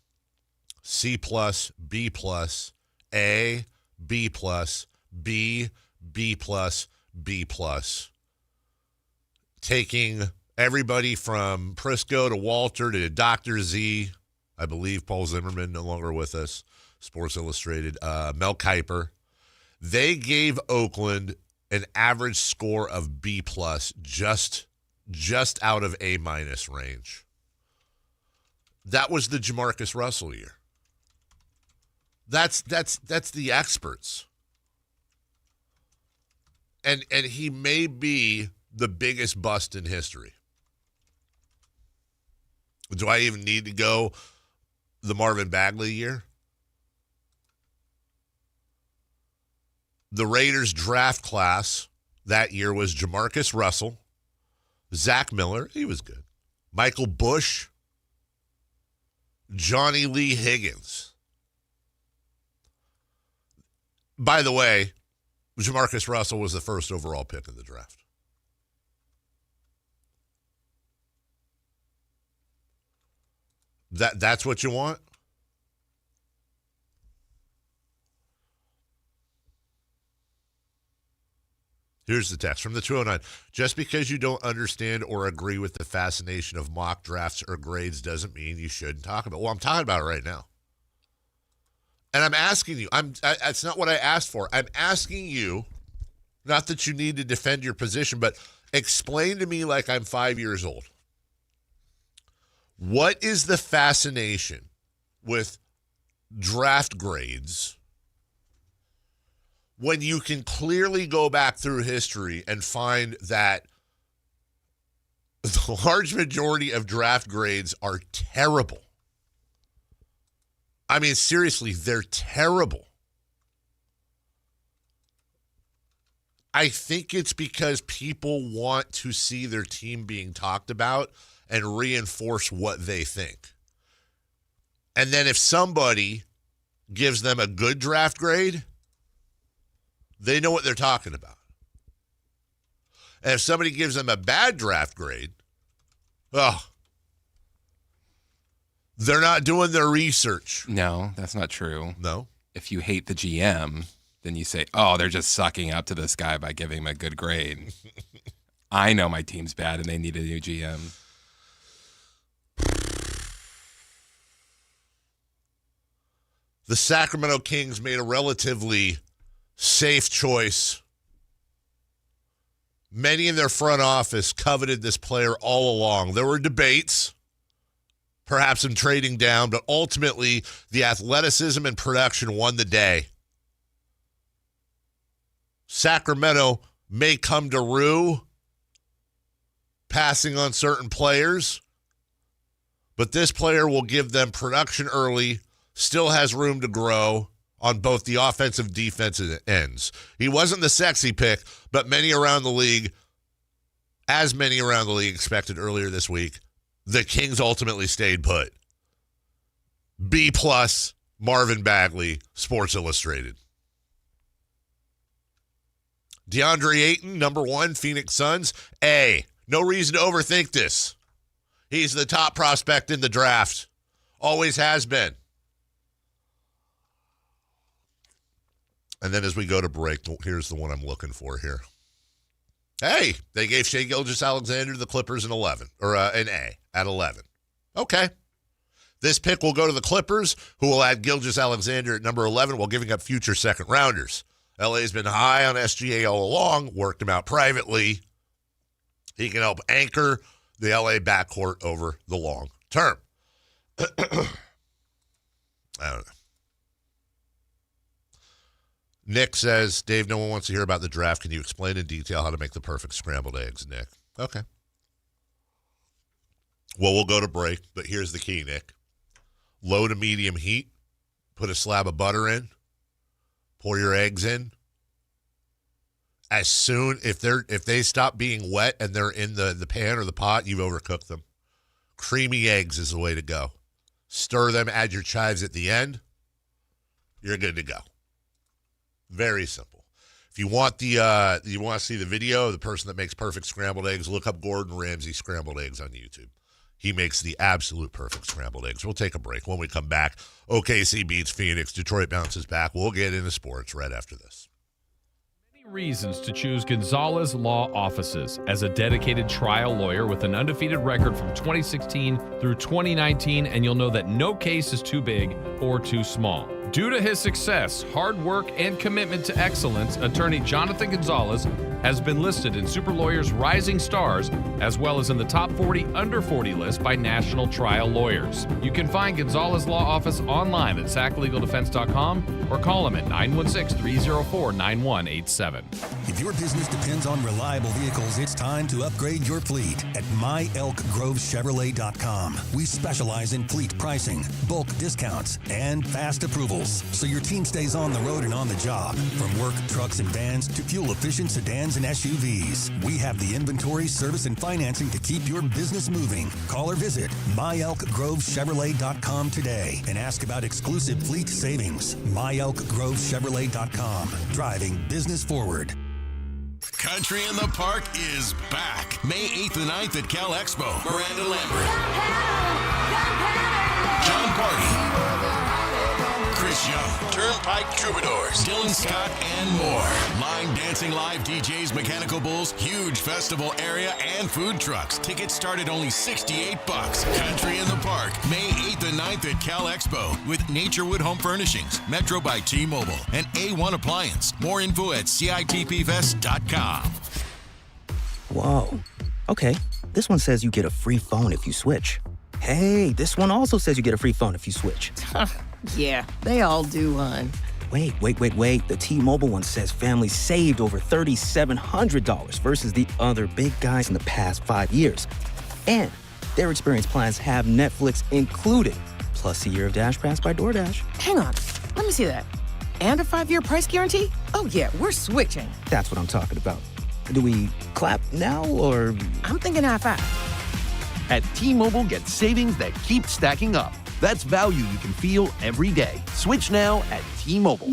C+, B+, A, B+, B, B+, B+. Taking everybody from Prisco to Walter to Dr. Z. I believe Paul Zimmerman no longer with us. Sports Illustrated. Mel Kiper. They gave Oakland an average score of B+, just out of A- range. That was the Jamarcus Russell year. That's the experts. And he may be the biggest bust in history. Do I even need to go the Marvin Bagley year? The Raiders draft class that year was Jamarcus Russell, Zach Miller, he was good, Michael Bush, Johnny Lee Higgins. By the way, Jamarcus Russell was the first overall pick in the draft. That's what you want? Here's the text from the 209. Just because you don't understand or agree with the fascination of mock drafts or grades doesn't mean you shouldn't talk about it. Well, I'm talking about it right now. And I'm asking you, that's not what I asked for. I'm asking you, not that you need to defend your position, but explain to me like I'm 5 years old. What is the fascination with draft grades when you can clearly go back through history and find that the large majority of draft grades are terrible? I mean, seriously, they're terrible. I think it's because people want to see their team being talked about and reinforce what they think. And then if somebody gives them a good draft grade, they know what they're talking about. And if somebody gives them a bad draft grade, They're not doing their research. No, that's not true. No. If you hate the GM, then you say, oh, they're just sucking up to this guy by giving him a good grade. I know my team's bad and they need a new GM. The Sacramento Kings made a relatively safe choice. Many in their front office coveted this player all along. There were debates, perhaps in trading down, but ultimately the athleticism and production won the day. Sacramento may come to rue passing on certain players, but this player will give them production early, still has room to grow on both the offensive defensive ends. He wasn't the sexy pick, but many around the league expected earlier this week, the Kings ultimately stayed put. B+, Marvin Bagley, Sports Illustrated. DeAndre Ayton, number 1, Phoenix Suns. A. No reason to overthink this. He's the top prospect in the draft. Always has been. And then as we go to break, here's the one I'm looking for here. Hey, they gave Shai Gilgeous-Alexander to the Clippers in 11, or an A at 11. Okay. This pick will go to the Clippers, who will add Gilgeous-Alexander at number 11 while giving up future second-rounders. LA's been high on SGA all along, worked him out privately. He can help anchor the LA backcourt over the long term. I don't know. Nick says, Dave, no one wants to hear about the draft. Can you explain in detail how to make the perfect scrambled eggs, Nick? Okay. Well, we'll go to break, but here's the key, Nick. Low to medium heat. Put a slab of butter in. Pour your eggs in. As soon, if they stop being wet and they're in the pan or the pot, you've overcooked them. Creamy eggs is the way to go. Stir them, add your chives at the end. You're good to go. Very simple. If you want you want to see the video of the person that makes perfect scrambled eggs, look up Gordon Ramsay scrambled eggs on YouTube. He makes the absolute perfect scrambled eggs. We'll take a break. When we come back, OKC beats Phoenix. Detroit bounces back. We'll get into sports right after this. Reasons to choose Gonzalez Law Offices as a dedicated trial lawyer with an undefeated record from 2016 through 2019, and you'll know that no case is too big or too small. Due to his success, hard work, and commitment to excellence, attorney Jonathan Gonzalez has been listed in Super Lawyer's Rising Stars, as well as in the top 40 under 40 list by national trial lawyers. You can find Gonzalez Law Office online at saclegaldefense.com or call him at 916-304-9187. If your business depends on reliable vehicles, it's time to upgrade your fleet at myelkgrovechevrolet.com. We specialize in fleet pricing, bulk discounts, and fast approvals, so your team stays on the road and on the job. From work trucks and vans to fuel-efficient sedans and SUVs, we have the inventory, service, and financing to keep your business moving. Call or visit myelkgrovechevrolet.com today and ask about exclusive fleet savings. myelkgrovechevrolet.com, driving business forward. Country in the Park is back. May 8th and 9th at Cal Expo. Miranda Lambert, John Party, Chris Young, Turnpike Troubadours, Dylan Scott, and more. Line dancing, live DJs, mechanical bulls, huge festival area, and food trucks. Tickets start at only $68. Country in the Park, May 8th and 9th at Cal Expo with Naturewood Home Furnishings, Metro by T-Mobile, and A1 Appliance. More info at CITPFest.com. Whoa. Okay, this one says you get a free phone if you switch. Hey, this one also says you get a free phone if you switch. Yeah, they all do, hon. Wait. The T-Mobile one says families saved over $3,700 versus the other big guys in the past 5 years. And their experience plans have Netflix included, plus a year of Dash Pass by DoorDash. Hang on, let me see that. And a 5-year price guarantee? Oh yeah, we're switching. That's what I'm talking about. Do we clap now, or...? I'm thinking high-five. At T-Mobile, get savings that keep stacking up. That's value you can feel every day. Switch now at T-Mobile.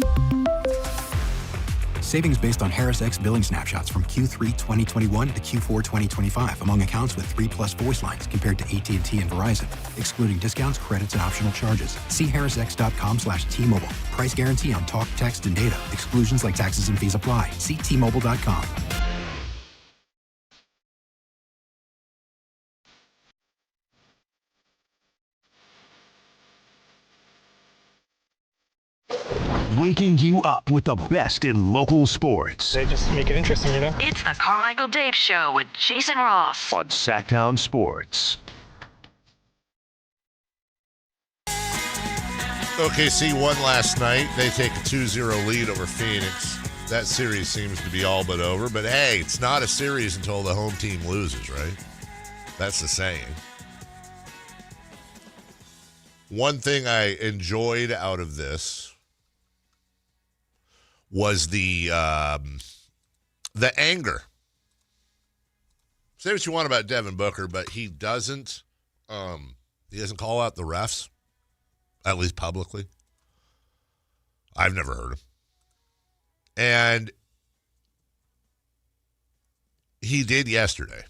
Savings based on Harris X billing snapshots from Q3 2021 to Q4 2025 among accounts with 3+ voice lines compared to AT&T and Verizon, excluding discounts, credits, and optional charges. See harrisx.com/T-Mobile. Price guarantee on talk, text, and data. Exclusions like taxes and fees apply. See T-Mobile.com. Waking you up with the best in local sports. They just make it interesting, you know? It's the Carmichael Dave Show with Jason Ross on Sactown Sports. OKC won last night. They take a 2-0 lead over Phoenix. That series seems to be all but over. But hey, it's not a series until the home team loses, right? That's the saying. One thing I enjoyed out of this was the anger. Say what you want about Devin Booker, but he doesn't call out the refs, at least publicly. I've never heard him. And he did yesterday.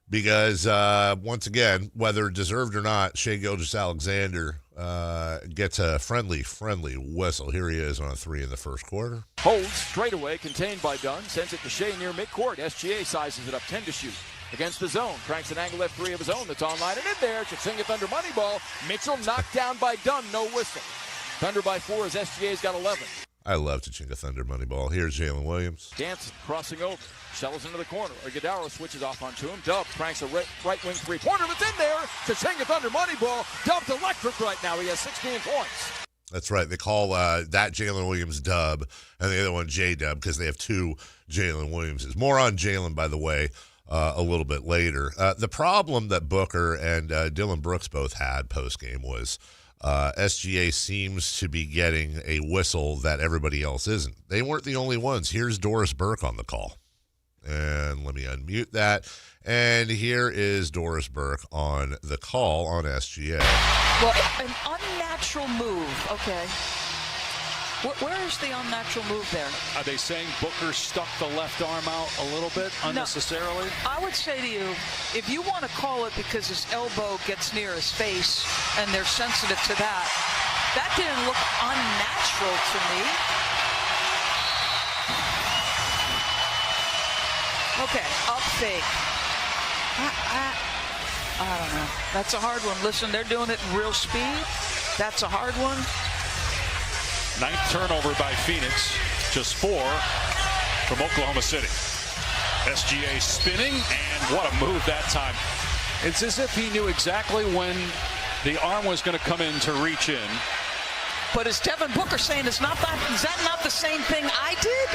Because, once again, whether deserved or not, Shai Gilgeous-Alexander gets a friendly whistle. Here he is on a 3 in the first quarter. Holds straightaway, contained by Dunn, sends it to Shai near midcourt. SGA sizes it up 10 to shoot. Against the zone, cranks an angle at 3 of his own that's online and in there. Chitsing Thunder money ball. Mitchell knocked down by Dunn, no whistle. Thunder by 4 as SGA's got 11. I love Chichinga Thunder money ball. Here's Jalen Williams. Danson crossing over. Shells into the corner. Iguodala switches off onto him. Dub cranks a right wing three-pointer that's in there. Chichinga Thunder money ball. Dub's electric right now. He has 16 points. That's right. They call that Jalen Williams Dub and the other one J-Dub because they have 2 Jalen Williamses. More on Jalen, by the way, a little bit later. The problem that Booker and Dylan Brooks both had post-game was SGA seems to be getting a whistle that everybody else isn't. They weren't the only ones. Here's Doris Burke on the call. And let me unmute that. And here is Doris Burke on the call on SGA. Well, an unnatural move. Okay. Where is the unnatural move there? Are they saying Booker stuck the left arm out a little bit unnecessarily? No, I would say to you, if you want to call it because his elbow gets near his face and they're sensitive to that, that didn't look unnatural to me. Okay, up fake. I don't know. That's a hard one. Listen, they're doing it in real speed. That's a hard one. 9th turnover by Phoenix, just 4 from Oklahoma City. SGA spinning, and what a move that time. It's as if he knew exactly when the arm was going to come in to reach in. But is Devin Booker saying is that not the same thing I did?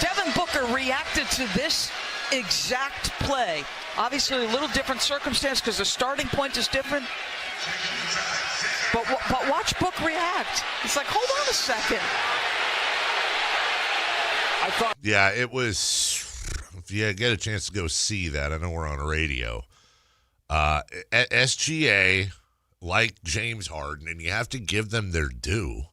Devin Booker reacted to this exact play. Obviously a little different circumstance because the starting point is different. But watch Book react. It's like, hold on a second. I thought. Yeah, it was. If you get a chance to go see that, I know we're on radio. SGA, like James Harden, and you have to give them their due.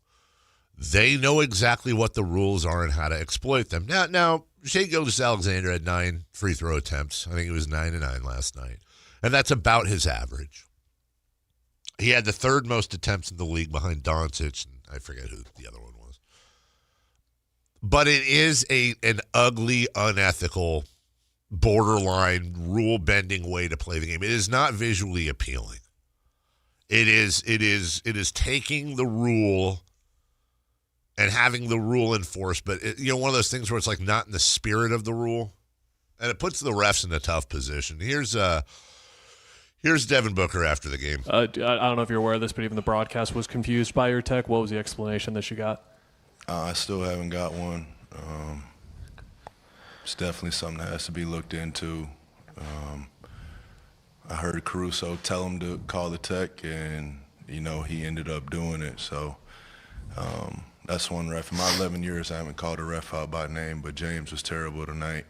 They know exactly what the rules are and how to exploit them. Now Shai Gilgeous-Alexander had 9 free throw attempts. I think it was 9-9 last night, and that's about his average. He had the 3rd most attempts in the league behind Doncic, and I forget who the other one was. But it is an ugly, unethical, borderline, rule-bending way to play the game. It is not visually appealing. It is taking the rule and having the rule enforced, but one of those things where it's like not in the spirit of the rule, and it puts the refs in a tough position. Here's Devin Booker after the game. I don't know if you're aware of this, but even the broadcast was confused by your tech. What was the explanation that you got? I still haven't got one. It's definitely something that has to be looked into. I heard Caruso tell him to call the tech, and, he ended up doing it. So that's one ref. In my 11 years, I haven't called a ref out by name, but James was terrible tonight,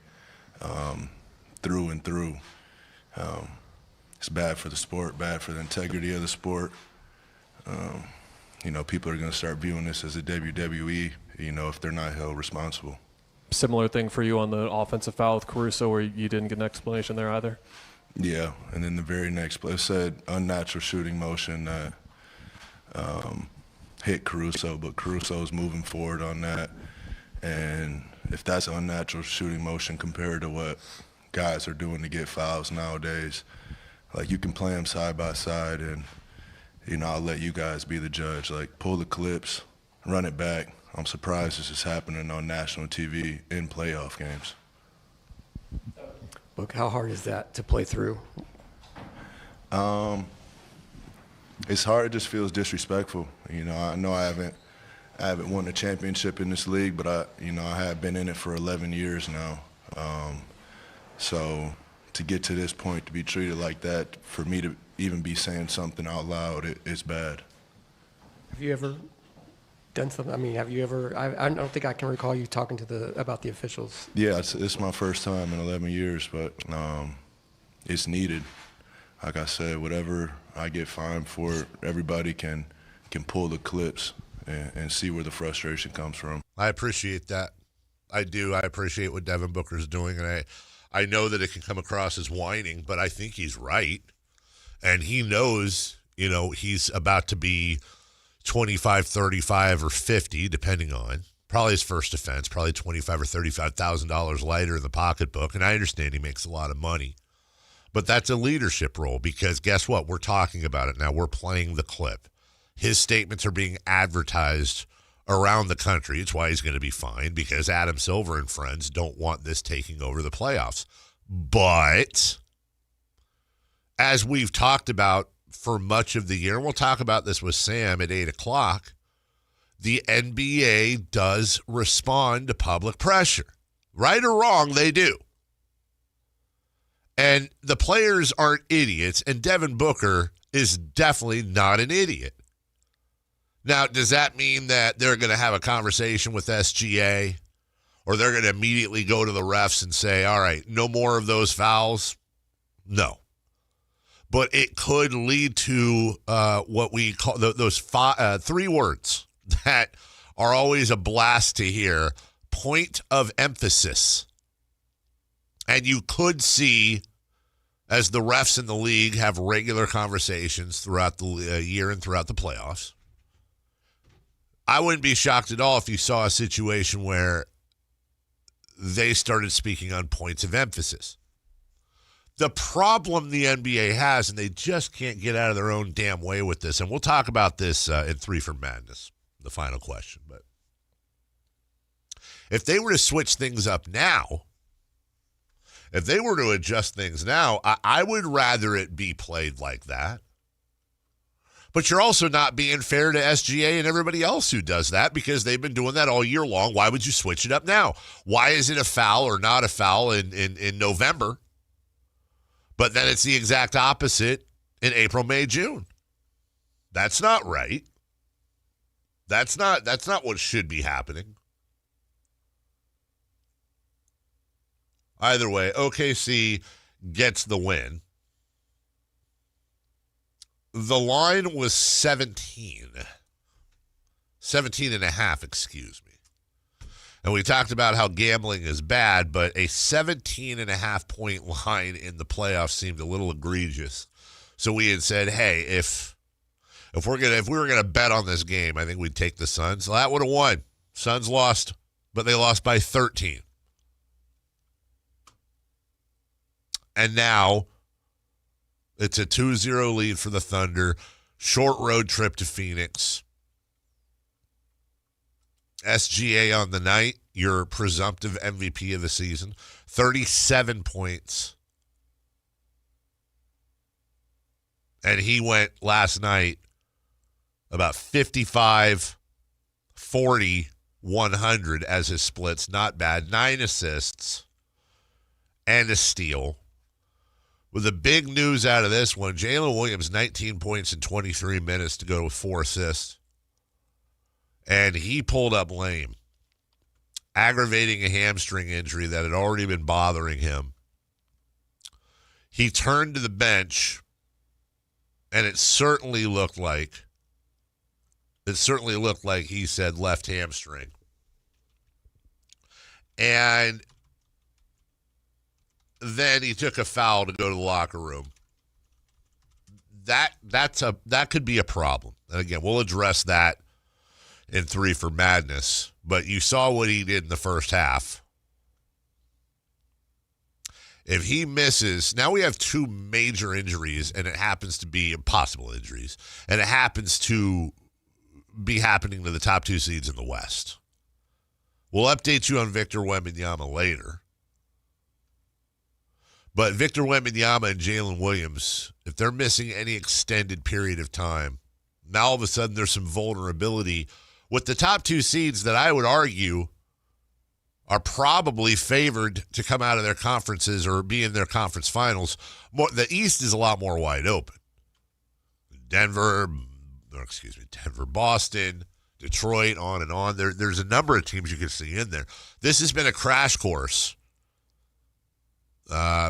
through and through. It's bad for the sport, bad for the integrity of the sport. People are going to start viewing this as a WWE if they're not held responsible. Similar thing for you on the offensive foul with Caruso, where you didn't get an explanation there either? Yeah, and then the very next play, it said unnatural shooting motion that hit Caruso, but Caruso's moving forward on that. And if that's unnatural shooting motion compared to what guys are doing to get fouls nowadays, like, you can play them side by side, and, I'll let you guys be the judge. Like, pull the clips, run it back. I'm surprised this is happening on national TV in playoff games. Look, how hard is that to play through? It's hard. It just feels disrespectful. I know I haven't won a championship in this league, but I have been in it for 11 years now. So to get to this point, to be treated like that, for me to even be saying something out loud, it's bad. Have you ever done something? I mean, have you ever? I don't think I can recall you talking about the officials. Yeah, it's my first time in 11 years, but it's needed. Like I said, whatever I get fined for, everybody can pull the clips and see where the frustration comes from. I appreciate that. I do. I appreciate what Devin Booker's doing, and I know that it can come across as whining, but I think he's right. And he knows, he's about to be 25, 35, or 50, depending on probably his first offense, probably $25,000 or $35,000 lighter in the pocketbook. And I understand he makes a lot of money, but that's a leadership role, because guess what? We're talking about it now. We're playing the clip. His statements are being advertised around the country. It's why he's going to be fined, because Adam Silver and friends don't want this taking over the playoffs. But as we've talked about for much of the year, and we'll talk about this with Sam at 8 o'clock, the NBA does respond to public pressure. Right or wrong, they do. And the players aren't idiots, and Devin Booker is definitely not an idiot. Now, does that mean that they're going to have a conversation with SGA, or they're going to immediately go to the refs and say, all right, no more of those fouls? No. But it could lead to what we call those three words that are always a blast to hear: point of emphasis. And you could see, as the refs in the league have regular conversations throughout the year and throughout the playoffs, I wouldn't be shocked at all if you saw a situation where they started speaking on points of emphasis. The problem the NBA has, and they just can't get out of their own damn way with this, and we'll talk about this in 3 for Madness, the final question, but if they were to switch things up now, if they were to adjust things now, I would rather it be played like that. But you're also not being fair to SGA and everybody else who does that, because they've been doing that all year long. Why would you switch it up now? Why is it a foul or not a foul in November? But then it's the exact opposite in April, May, June. That's not right. That's not what should be happening. Either way, OKC gets the win. The line was 17 and a half, excuse me. And we talked about how gambling is bad, but a 17.5-point line in the playoffs seemed a little egregious. So we had said, hey, if we were gonna bet on this game, I think we'd take the Suns. So that would have won. Suns lost, but they lost by 13. And now it's a 2-0 lead for the Thunder. Short road trip to Phoenix. SGA on the night, your presumptive MVP of the season, 37 points. And he went last night about 55, 40, 100 as his splits. Not bad. 9 assists and a steal. With the big news out of this one, Jalen Williams, 19 points in 23 minutes to go with 4 assists. And he pulled up lame, aggravating a hamstring injury that had already been bothering him. He turned to the bench, and it certainly looked like he said left hamstring. And then he took a foul to go to the locker room. That could be a problem. And again, we'll address that in 3 for Madness. But you saw what he did in the first half. If he misses, now we have 2 major injuries, and it happens to be impossible injuries, and it happens to be happening to the top 2 seeds in the West. We'll update you on Victor Wembanyama later. But Victor Wembanyama and Jalen Williams, if they're missing any extended period of time, now all of a sudden there's some vulnerability with the top 2 seeds that I would argue are probably favored to come out of their conferences or be in their conference finals. The East is a lot more wide open. Denver, Boston, Detroit, on and on. There's a number of teams you can see in there. This has been a crash course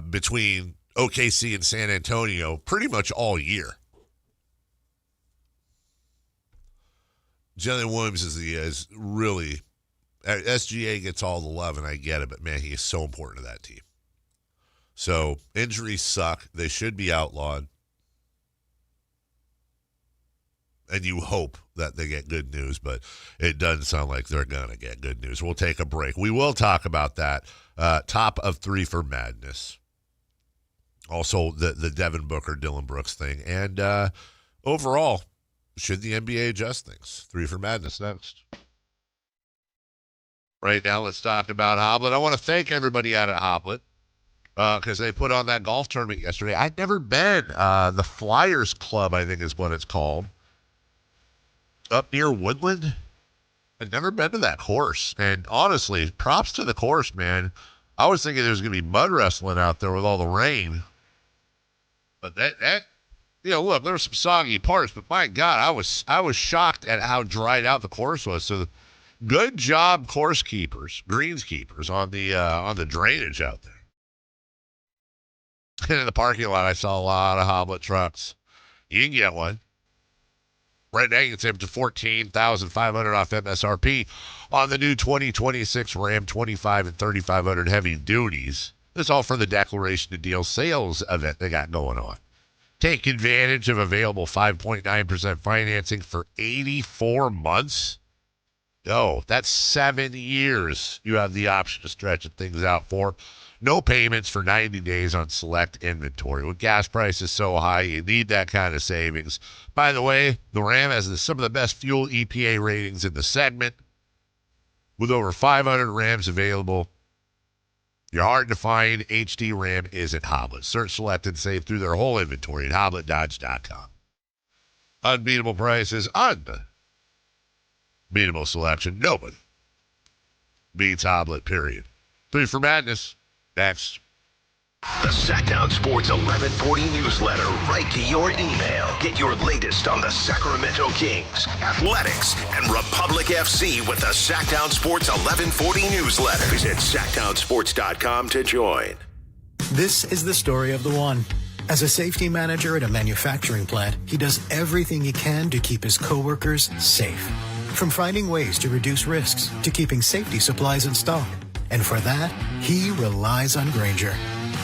between OKC and San Antonio pretty much all year. Jalen Williams is really, SGA gets all the love, and I get it, but man, he is so important to that team. So injuries suck. They should be outlawed. And you hope that they get good news, but it doesn't sound like they're going to get good news. We'll take a break. We will talk about that. Top of 3 for Madness. Also, the Devin Booker, Dylan Brooks thing. And overall, should the NBA adjust things? 3 for Madness next. Right now, let's talk about Hoblet. I want to thank everybody out at Hoblet because they put on that golf tournament yesterday. I'd never been. The Flyers Club, I think is what it's called. Up near Woodland. I'd never been to that course. And honestly, props to the course, man. I was thinking there was going to be mud wrestling out there with all the rain. But that look, there were some soggy parts, but my God, I was shocked at how dried out the course was. So good job, course keepers, greenskeepers on the drainage out there. And in the parking lot, I saw a lot of Hoblet trucks. You can get one. Right now, you can save up to $14,500 off MSRP on the new 2026 Ram 25 and 3500 heavy duties. This is all for the Declaration of Deal sales event they got going on. Take advantage of available 5.9% financing for 84 months. Oh, that's 7 years you have the option to stretch things out for. No payments for 90 days on select inventory. With gas prices so high, you need that kind of savings. By the way, the Ram has some of the best fuel EPA ratings in the segment. With over 500 Rams available, your hard-to-find HD Ram is at Hoblet. Search, select, and save through their whole inventory at HobletDodge.com. Unbeatable prices, unbeatable selection. Nobody beats Hoblet, period. 3 for Madness. Next. The Sactown Sports 1140 newsletter right to your email. Get your latest on the Sacramento Kings, athletics, and Republic FC with the Sactown Sports 1140 newsletter. Visit SactownSports.com to join. This is the story of the one. As a safety manager at a manufacturing plant, he does everything he can to keep his coworkers safe. From finding ways to reduce risks to keeping safety supplies in stock. And for that, he relies on Grainger.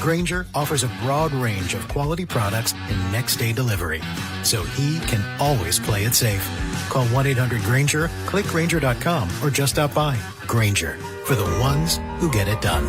Grainger offers a broad range of quality products and next-day delivery, so he can always play it safe. Call 1-800-GRAINGER, click Grainger.com, or just stop by. Grainger, for the ones who get it done.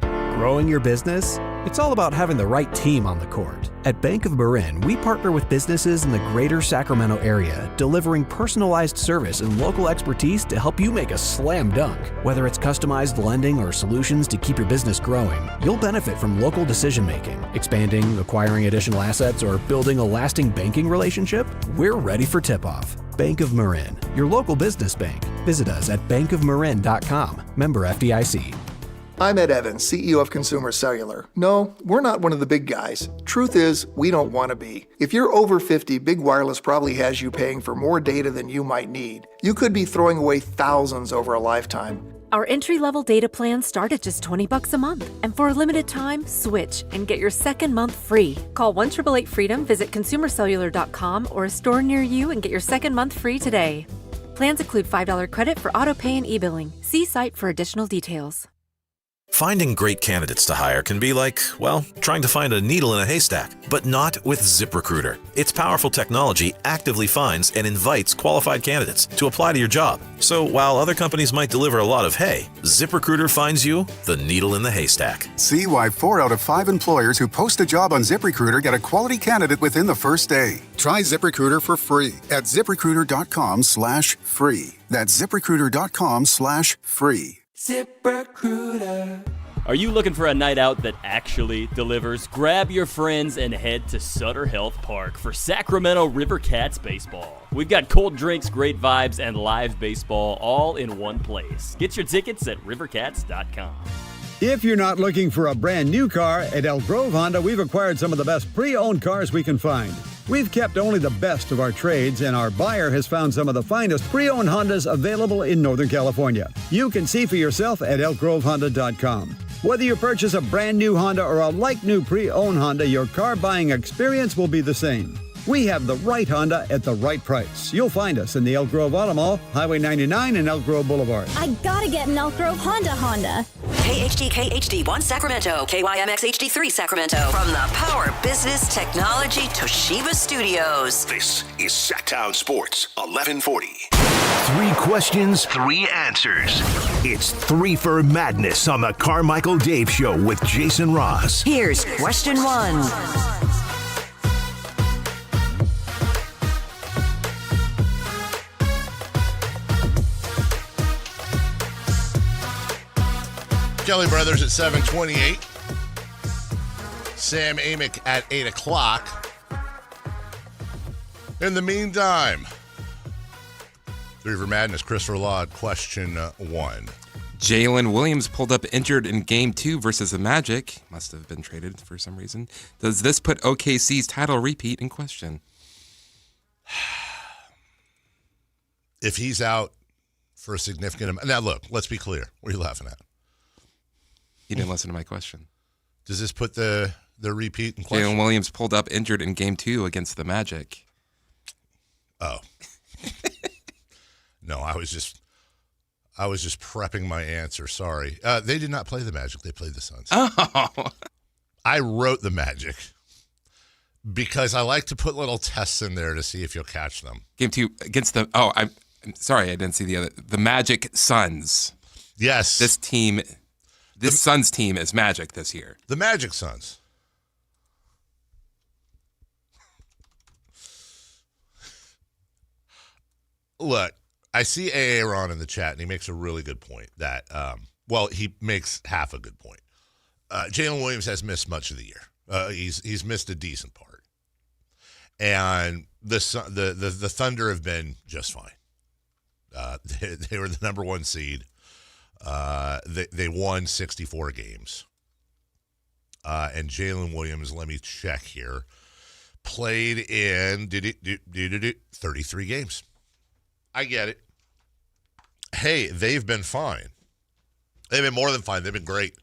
Growing your business? It's all about having the right team on the court. At Bank of Marin, we partner with businesses in the greater Sacramento area, delivering personalized service and local expertise to help you make a slam dunk. Whether it's customized lending or solutions to keep your business growing, you'll benefit from local decision-making, expanding, acquiring additional assets, or building a lasting banking relationship. We're ready for tip-off. Bank of Marin, your local business bank. Visit us at bankofmarin.com. Member FDIC. I'm Ed Evans, CEO of Consumer Cellular. No, we're not one of the big guys. Truth is, we don't want to be. If you're over 50, Big Wireless probably has you paying for more data than you might need. You could be throwing away thousands over a lifetime. Our entry-level data plans start at just $20 a month. And for a limited time, switch and get your second month free. Call 1-888-FREEDOM, visit consumercellular.com or a store near you and get your second month free today. Plans include $5 credit for auto pay and e-billing. See site for additional details. Finding great candidates to hire can be like, well, trying to find a needle in a haystack, but not with ZipRecruiter. Its powerful technology actively finds and invites qualified candidates to apply to your job. So while other companies might deliver a lot of hay, ZipRecruiter finds you the needle in the haystack. See why 4 out of 5 employers who post a job on ZipRecruiter get a quality candidate within the first day. Try ZipRecruiter for free at ZipRecruiter.com/free. That's ZipRecruiter.com/free. ZipRecruiter. Are you looking for a night out that actually delivers? Grab your friends and head to Sutter Health Park for Sacramento River Cats baseball. We've got cold drinks, great vibes, and live baseball all in one place. Get your tickets at rivercats.com. If you're not looking for a brand new car, at Elk Grove Honda, we've acquired some of the best pre-owned cars we can find. We've kept only the best of our trades, and our buyer has found some of the finest pre-owned Hondas available in Northern California. You can see for yourself at elkgrovehonda.com. Whether you purchase a brand new Honda or a like-new pre-owned Honda, your car buying experience will be the same. We have the right Honda at the right price. You'll find us in the Elk Grove Auto Mall, Highway 99 and Elk Grove Boulevard. I gotta get an Elk Grove Honda. KHD HD1 Sacramento, KYMX HD3 Sacramento. From the Power Business Technology Toshiba Studios. This is Sactown Sports 1140. 3 questions, 3 answers. It's 3 for Madness on the Carmichael Dave Show with Jason Ross. Here's question 1. Kelly Brothers at 7:28. Sam Amick at 8 o'clock. In the meantime, 3 for Madness, Christopher Laud, question 1. Jalen Williams pulled up injured in Game 2 versus the Magic. Must have been traded for some reason. Does this put OKC's title repeat in question? If he's out for a significant amount. Now, look, let's be clear. What are you laughing at? You didn't listen to my question. Does this put the repeat in question? Jalen Williams pulled up injured in Game 2 against the Magic. Oh. No, I was just prepping my answer. Sorry. They did not play the Magic. They played the Suns. Oh. I wrote the Magic because I like to put little tests in there to see if you'll catch them. Game 2 against the... Oh, I'm sorry. I didn't see the other... The Magic Suns. Yes. This Suns team is Magic this year. The Magic Suns. Look, I see Aaron in the chat, and he makes a really good point that, he makes half a good point. Jalen Williams has missed much of the year. He's missed a decent part. And the Thunder have been just fine. They were the number 1 seed. They won 64 games. And Jalen Williams, let me check here, played in 33 games. I get it. Hey, they've been fine. They've been more than fine. They've been great.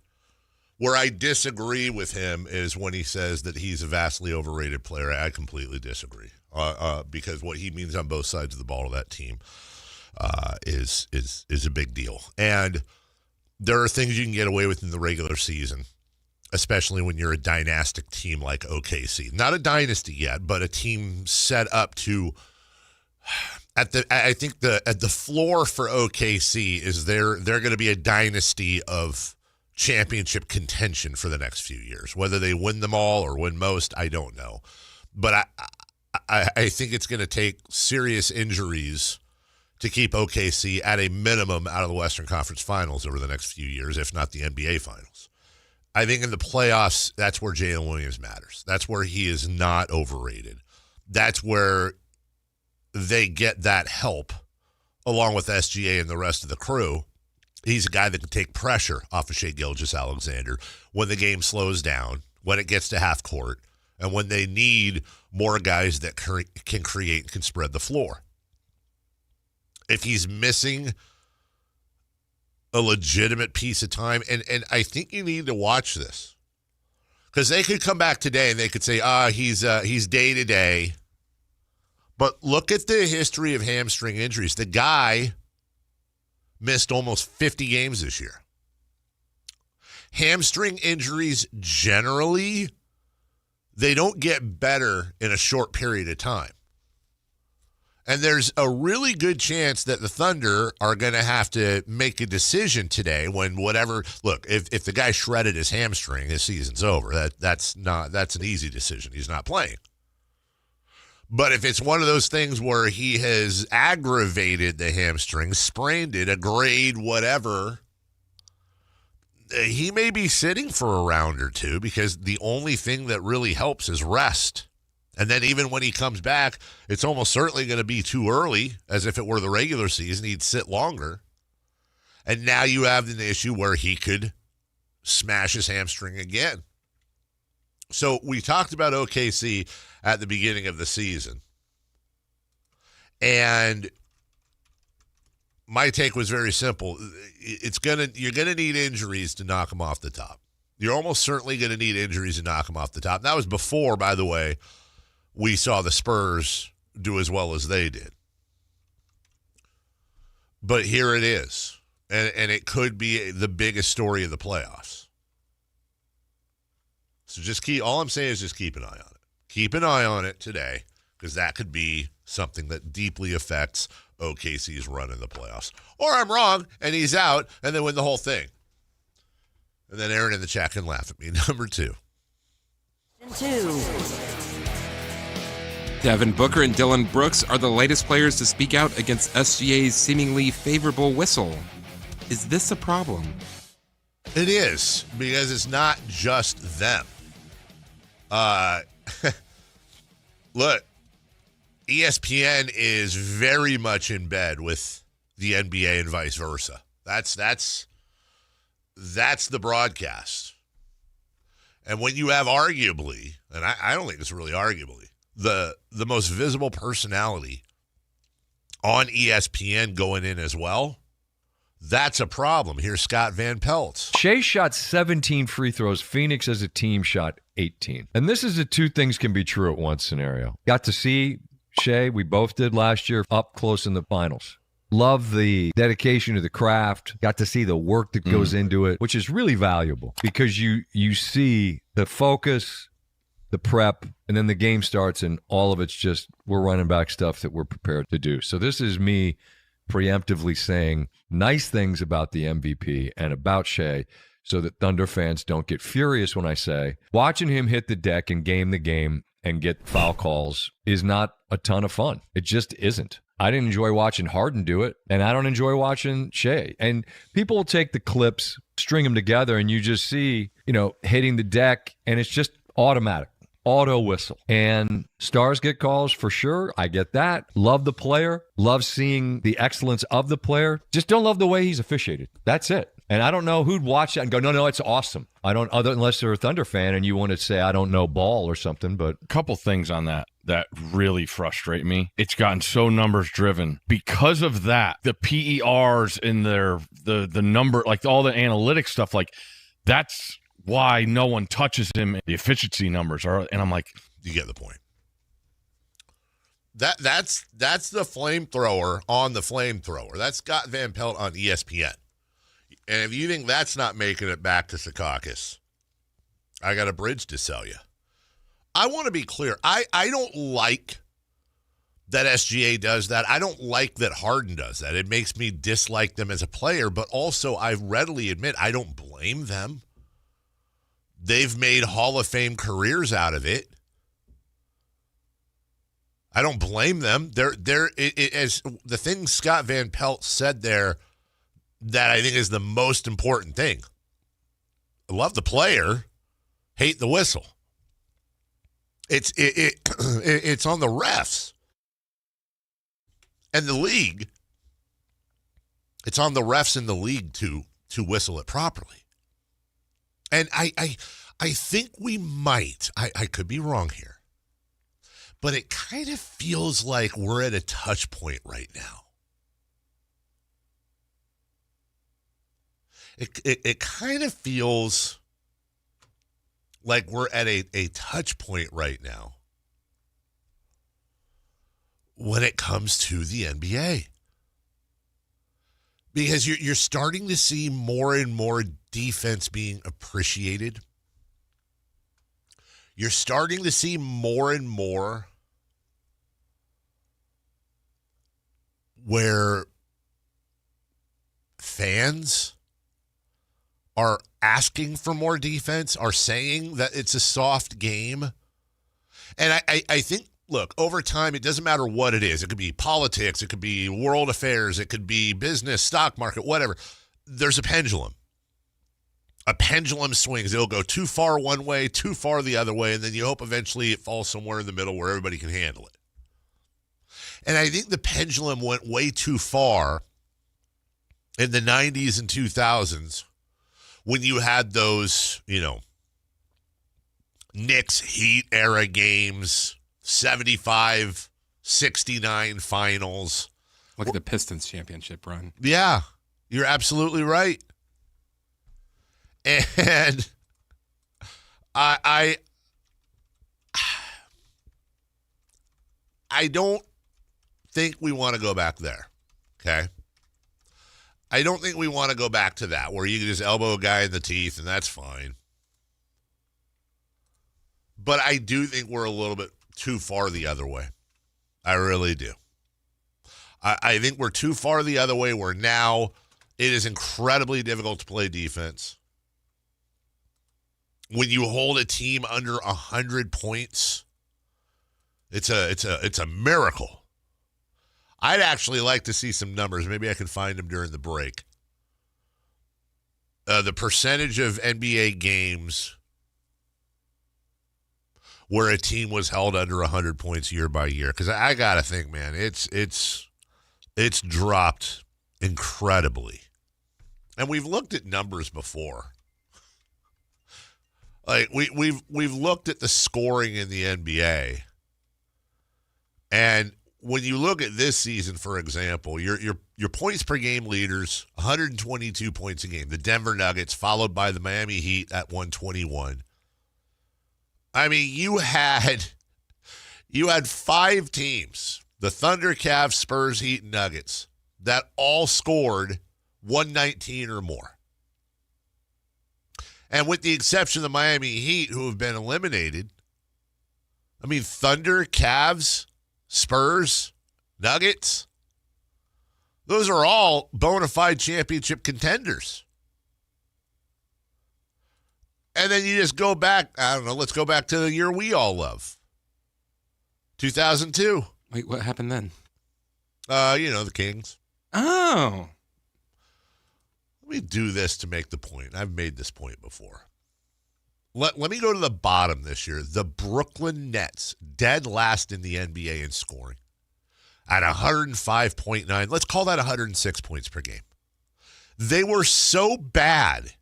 Where I disagree with him is when he says that he's a vastly overrated player. I completely disagree. Because what he means on both sides of the ball to that team is a big deal. And there are things you can get away with in the regular season, especially when you're a dynastic team like OKC. Not a dynasty yet, but a team set up to at the floor for OKC is they're going to be a dynasty of championship contention for the next few years. Whether they win them all or win most, I don't know. But I think it's going to take serious injuries to keep OKC at a minimum out of the Western Conference Finals over the next few years, if not the NBA Finals. I think in the playoffs, that's where Jalen Williams matters. That's where he is not overrated. That's where they get that help along with SGA and the rest of the crew. He's a guy that can take pressure off of Shai Gilgeous-Alexander when the game slows down, when it gets to half court, and when they need more guys that can create and can spread the floor. If he's missing a legitimate piece of time, and I think you need to watch this, because they could come back today and they could say, he's day-to-day, But look at the history of hamstring injuries. The guy missed almost 50 games this year. Hamstring injuries generally, they don't get better in a short period of time. And there's a really good chance that the Thunder are going to have to make a decision today when whatever, look, if the guy shredded his hamstring, his season's over. That's an easy decision. He's not playing. But if it's one of those things where he has aggravated the hamstring, sprained it, a grade, whatever, he may be sitting for a round or two because the only thing that really helps is rest. And then even when he comes back, it's almost certainly going to be too early, as if it were the regular season. He'd sit longer. And now you have an issue where he could smash his hamstring again. So we talked about OKC at the beginning of the season. And my take was very simple. You're going to need injuries to knock him off the top. You're almost certainly going to need injuries to knock him off the top. And that was before, by the way, we saw the Spurs do as well as they did. But here it is. And it could be the biggest story of the playoffs. So all I'm saying is just keep an eye on it. Keep an eye on it today, because that could be something that deeply affects OKC's run in the playoffs. Or I'm wrong, and he's out, and they win the whole thing. And then Aaron in the chat can laugh at me. Number 2. Devin Booker and Dylan Brooks are the latest players to speak out against SGA's seemingly favorable whistle. Is this a problem? It is, because it's not just them. Look, ESPN is very much in bed with the NBA and vice versa. That's the broadcast. And when you have arguably, and I don't think it's really arguably, the most visible personality on ESPN going in as well, that's a problem. Here's Scott Van Pelt. Shea shot 17 free throws. Phoenix as a team shot 18. And this is a two things can be true at once scenario. Got to see Shea, we both did last year, up close in the finals. Love the dedication to the craft. Got to see the work that goes into it, which is really valuable because you see the focus, the prep, and then the game starts and all of it's just we're running back stuff that we're prepared to do. So this is me preemptively saying nice things about the MVP and about Shea so that Thunder fans don't get furious when I say watching him hit the deck and game the game and get foul calls is not a ton of fun. It just isn't. I didn't enjoy watching Harden do it, and I don't enjoy watching Shea. And people will take the clips, string them together, and you just see, hitting the deck, and it's just automatic. Auto whistle. And stars get calls for sure. I get that. Love the player. Love seeing the excellence of the player. Just don't love the way he's officiated. That's it. And I don't know who'd watch that and go, no, it's awesome. I don't, unless they're a Thunder fan and you want to say, I don't know ball or something, but. Couple things on that really frustrate me. It's gotten so numbers driven. Because of that, the PERs in the number, like all the analytics stuff, like that's why no one touches him. The efficiency numbers are, and I'm like, you get the point. That's the flamethrower on the flamethrower. That's Scott Van Pelt on ESPN. And if you think that's not making it back to Secaucus, I got a bridge to sell you. I want to be clear. I don't like that SGA does that. I don't like that Harden does that. It makes me dislike them as a player, but also I readily admit I don't blame them. They've made Hall of Fame careers out of it. I don't blame them. As the thing Scott Van Pelt said there that I think is the most important thing. I love the player, hate the whistle. It's on the refs and the league. It's on the refs in the league to whistle it properly. And I think we might, I could be wrong here, but it kind of feels like we're at a touch point right now. It kind of feels like we're at a touch point right now when it comes to the NBA. Because you're starting to see more and more defense being appreciated. You're starting to see more and more where fans are asking for more defense, are saying that it's a soft game. And I think, look, over time, it doesn't matter what it is. It could be politics. It could be world affairs. It could be business, stock market, whatever. There's a pendulum. A pendulum swings. It'll go too far one way, too far the other way, and then you hope eventually it falls somewhere in the middle where everybody can handle it. And I think the pendulum went way too far in the 90s and 2000s when you had those, Knicks Heat era games, 75-69 finals. Look at the Pistons championship run. Yeah, you're absolutely right. And I don't think we want to go back there, okay? I don't think we want to go back to that where you can just elbow a guy in the teeth and that's fine. But I do think we're a little bit too far the other way. I really do. I think we're too far the other way where now it is incredibly difficult to play defense. When you hold a team under 100 points, it's a miracle. I'd actually like to see some numbers. Maybe I can find them during the break. The percentage of NBA games where a team was held under 100 points year by year. Because I got to think, man, it's dropped incredibly. And we've looked at numbers before. Like we've looked at the scoring in the NBA, and when you look at this season, for example, your points per game leaders, 122 points a game. The Denver Nuggets, followed by the Miami Heat at 121. I mean, you had 5 teams, the Thunder, Cavs, Spurs, Heat, and Nuggets, that all scored 119 or more. And with the exception of the Miami Heat, who have been eliminated, I mean, Thunder, Cavs, Spurs, Nuggets, those are all bona fide championship contenders. And then you just go back, I don't know, let's go back to the year we all love, 2002. Wait, what happened then? The Kings. Oh. Let me do this to make the point. I've made this point before. Let me go to the bottom this year. The Brooklyn Nets, dead last in the NBA in scoring, at 105.9. Let's call that 106 points per game. They were so bad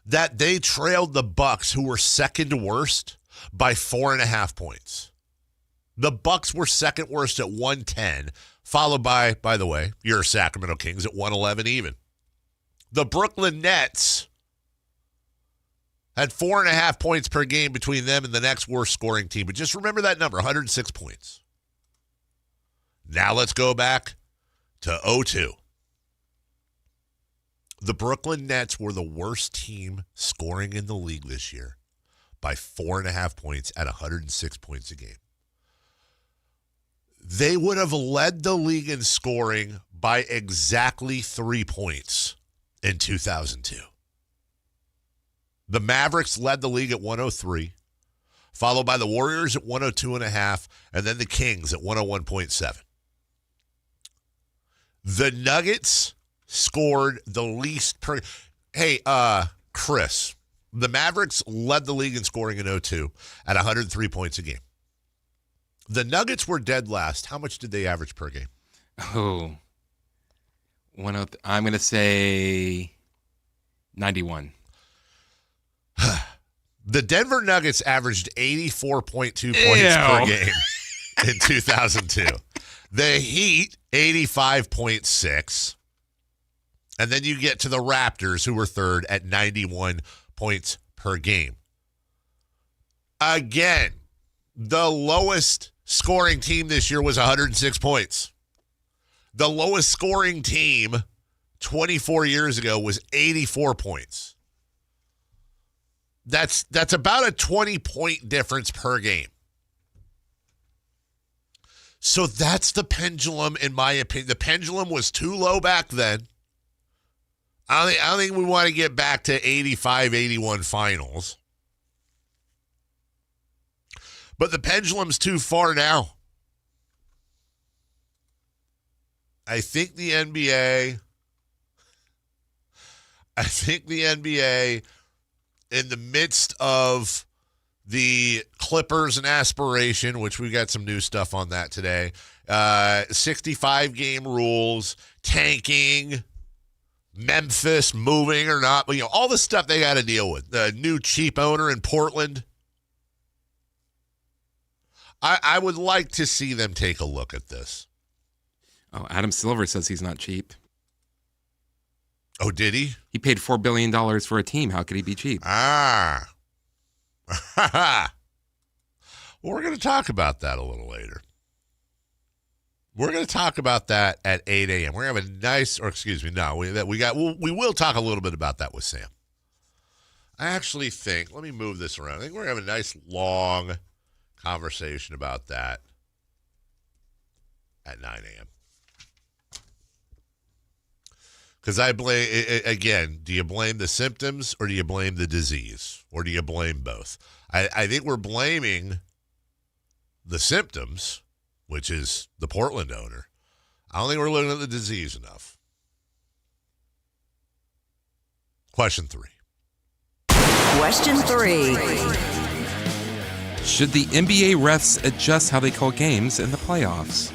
that they trailed the Bucks, who were second worst, by 4.5 points. The Bucks were second worst at 110. Followed by the way, your Sacramento Kings at 111 even. The Brooklyn Nets had 4.5 points per game between them and the next worst scoring team. But just remember that number, 106 points. Now let's go back to 2002. The Brooklyn Nets were the worst team scoring in the league this year by 4.5 points at 106 points a game. They would have led the league in scoring by exactly 3 points in 2002. The Mavericks led the league at 103, followed by the Warriors at 102.5, and then the Kings at 101.7. The Nuggets scored the least per... Hey, Chris, the Mavericks led the league in scoring in 2002 at 103 points a game. The Nuggets were dead last. How much did they average per game? Oh, I'm going to say 91. The Denver Nuggets averaged 84.2 points per game in 2002. The Heat, 85.6. And then you get to the Raptors, who were third at 91 points per game. Again, the lowest scoring team this year was 106 points. The lowest scoring team 24 years ago was 84 points. That's about a 20-point difference per game. So that's the pendulum, in my opinion. The pendulum was too low back then. I don't think we want to get back to 85, 81 finals. But the pendulum's too far now. I think the NBA, in the midst of the Clippers and aspiration, which we got some new stuff on that today, 65-game rules, tanking, Memphis moving or not, all the stuff they got to deal with. The new cheap owner in Portland. I would like to see them take a look at this. Oh, Adam Silver says he's not cheap. Oh, did he? He paid $4 billion for a team. How could he be cheap? Well, we're going to talk about that a little later. We're going to talk about that at 8 a.m. We're going to have a nice, we will talk a little bit about that with Sam. I actually think, let me move this around. I think we're going to have a nice long conversation about that at 9 a.m. Because I blame, again, do you blame the symptoms or do you blame the disease? Or do you blame both? I think we're blaming the symptoms, which is the Portland owner. I don't think we're looking at the disease enough. Question 3. Question 3. Should the NBA refs adjust how they call games in the playoffs?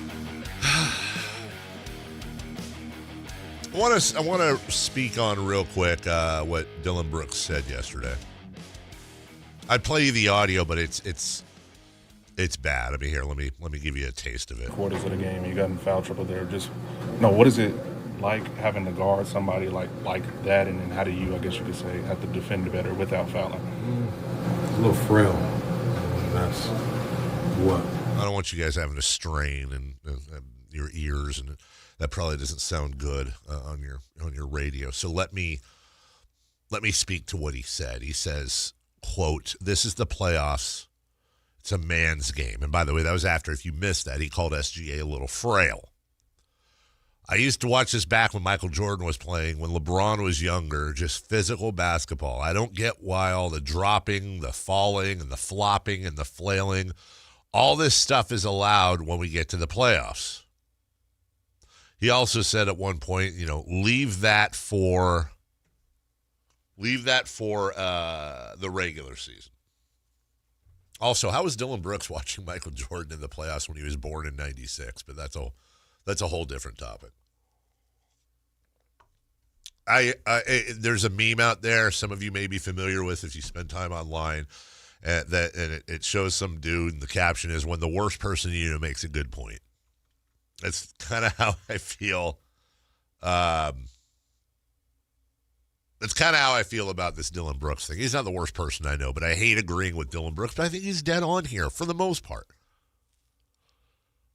I want to speak on real quick what Dylan Brooks said yesterday. I'd play you the audio, but it's bad. I mean, here, let me give you a taste of it. Quarters of the game, you got in foul trouble there. What is it like having to guard somebody like that, and then how do you, I guess you could say, have to defend better without fouling? It's a little frail. That's what. I don't want you guys having to strain and your ears, and that probably doesn't sound good on your radio. So let me speak to what he said. He says, quote, "This is the playoffs. It's a man's game." And by the way, that was after, if you missed that, he called SGA a little frail. I used to watch this back when Michael Jordan was playing, when LeBron was younger, just physical basketball. I don't get why all the dropping, the falling, and the flopping, and the flailing, all this stuff is allowed when we get to the playoffs. He also said at one point, leave that for the regular season. Also, how was Dylan Brooks watching Michael Jordan in the playoffs when he was born in '96? But that's a whole different topic. There's a meme out there some of you may be familiar with if you spend time online, and it shows some dude, and the caption is, "When the worst person you know makes a good point." That's kind of how I feel. That's kind of how I feel about this Dylan Brooks thing. He's not the worst person I know, but I hate agreeing with Dylan Brooks, but I think he's dead on here for the most part.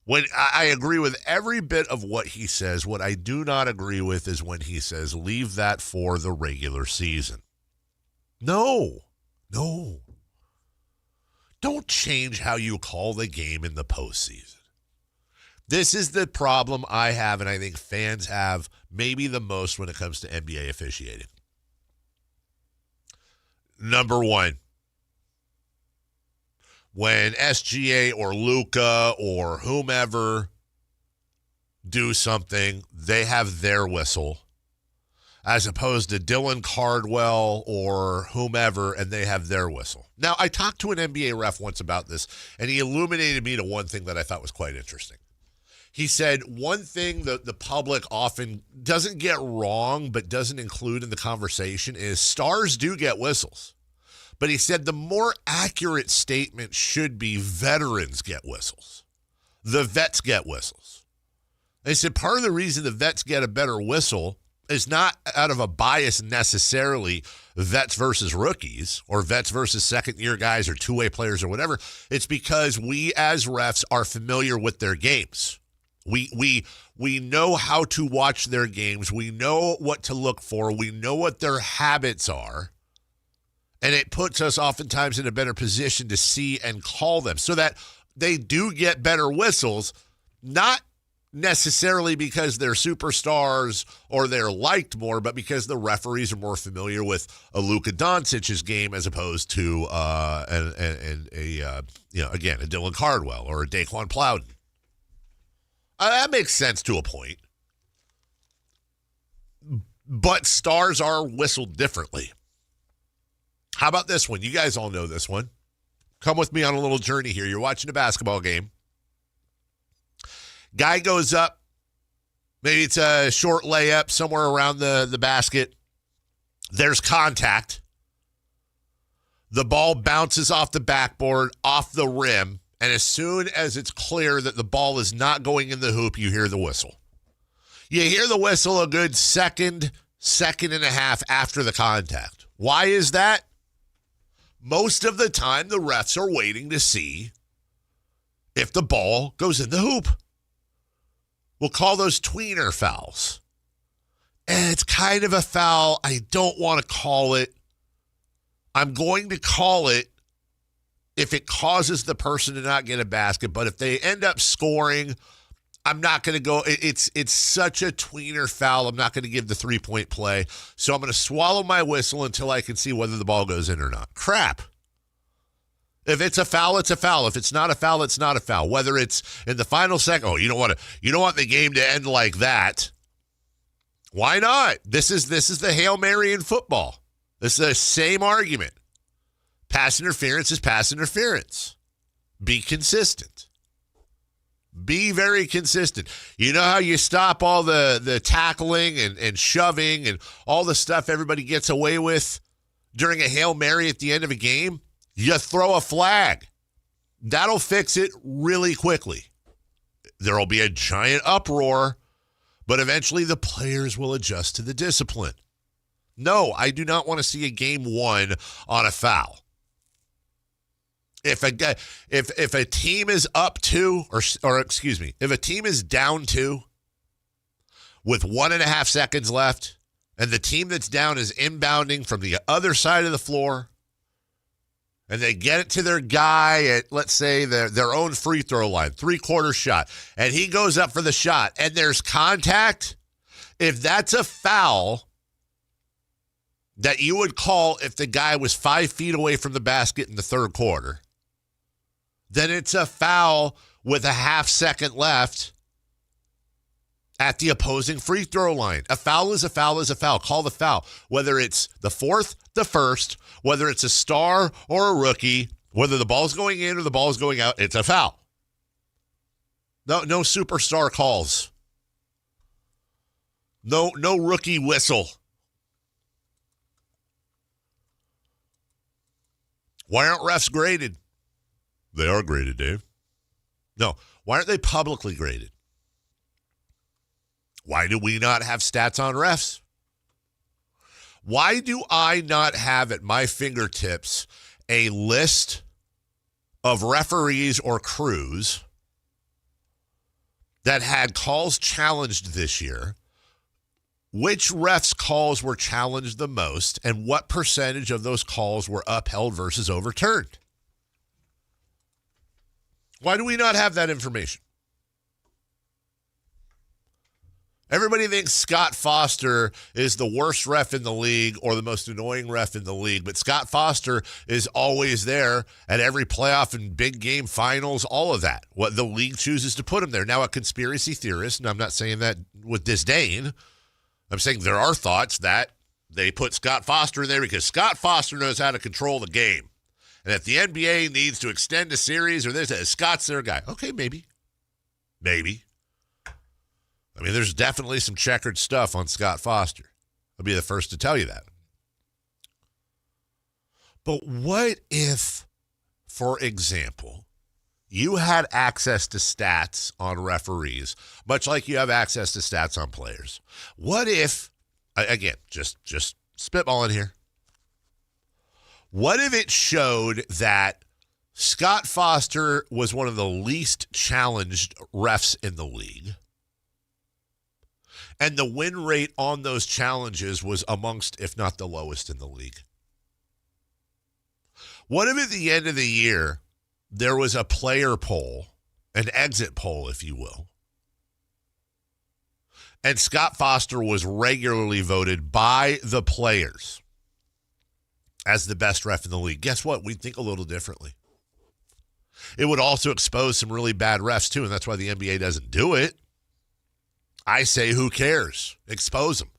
When I agree with every bit of what he says, what I do not agree with is when he says, leave that for the regular season. No. Don't change how you call the game in the postseason. This is the problem I have, and I think fans have maybe the most when it comes to NBA officiating. Number one, when SGA or Luka or whomever do something, they have their whistle, as opposed to Dylan Cardwell or whomever, and they have their whistle. Now, I talked to an NBA ref once about this, and he illuminated me to one thing that I thought was quite interesting. He said one thing that the public often doesn't get wrong but doesn't include in the conversation is stars do get whistles. But he said the more accurate statement should be veterans get whistles. The vets get whistles. They said part of the reason the vets get a better whistle is not out of a bias necessarily vets versus rookies or vets versus second-year guys or two-way players or whatever. It's because we as refs are familiar with their games. We know how to watch their games. We know what to look for. We know what their habits are. And it puts us oftentimes in a better position to see and call them so that they do get better whistles, not necessarily because they're superstars or they're liked more, but because the referees are more familiar with a Luka Doncic's game as opposed to a Dylan Cardwell or a Daquan Plowden. That makes sense to a point. But stars are whistled differently. How about this one? You guys all know this one. Come with me on a little journey here. You're watching a basketball game. Guy goes up. Maybe it's a short layup somewhere around the basket. There's contact. The ball bounces off the backboard, off the rim. And as soon as it's clear that the ball is not going in the hoop, you hear the whistle. You hear the whistle a good second and a half after the contact. Why is that? Most of the time, the refs are waiting to see if the ball goes in the hoop. We'll call those tweener fouls. And it's kind of a foul. I don't want to call it. I'm going to call it if it causes the person to not get a basket. But if they end up scoring, I'm not going to go. It's such a tweener foul. I'm not going to give the 3-point play. So I'm going to swallow my whistle until I can see whether the ball goes in or not. Crap. If it's a foul, it's a foul. If it's not a foul, it's not a foul. Whether it's in the final second, you don't want the game to end like that. Why not? This is the Hail Mary in football. This is the same argument. Pass interference is pass interference. Be consistent. Be very consistent. You know how you stop all the tackling and shoving and all the stuff everybody gets away with during a Hail Mary at the end of a game? You throw a flag. That'll fix it really quickly. There will be a giant uproar, but eventually the players will adjust to the discipline. No, I do not want to see a game won on a foul. If a team is up 2, if a team is down 2 with 1.5 seconds left, and the team that's down is inbounding from the other side of the floor, and they get it to their guy at, let's say, their own free throw line, 3-quarter shot, and he goes up for the shot, and there's contact, if that's a foul that you would call if the guy was 5 feet away from the basket in the third quarter, then it's a foul with a half second left at the opposing free throw line. A foul is a foul is a foul. Call the foul. Whether it's the fourth, the first, whether it's a star or a rookie, whether the ball's going in or the ball's going out, it's a foul. No superstar calls. No rookie whistle. Why aren't refs graded? They are graded, Dave. No. Why aren't they publicly graded? Why do we not have stats on refs? Why do I not have at my fingertips a list of referees or crews that had calls challenged this year? Which refs' calls were challenged the most, and what percentage of those calls were upheld versus overturned? Why do we not have that information? Everybody thinks Scott Foster is the worst ref in the league or the most annoying ref in the league, but Scott Foster is always there at every playoff and big game finals, all of that. What the league chooses to put him there. Now, a conspiracy theorist, and I'm not saying that with disdain, I'm saying there are thoughts that they put Scott Foster in there because Scott Foster knows how to control the game. And if the NBA needs to extend a series or there's Scott's their guy. Okay, maybe. Maybe. I mean, there's definitely some checkered stuff on Scott Foster. I'll be the first to tell you that. But what if, for example, you had access to stats on referees, much like you have access to stats on players? What if again, just spitballing here. What if it showed that Scott Foster was one of the least challenged refs in the league, and the win rate on those challenges was amongst, if not the lowest in the league? What if at the end of the year there was a player poll, an exit poll, if you will, and Scott Foster was regularly voted by the players as the best ref in the league? Guess what? We'd think a little differently. It would also expose some really bad refs, too, and that's why the NBA doesn't do it. I say, who cares? Expose them.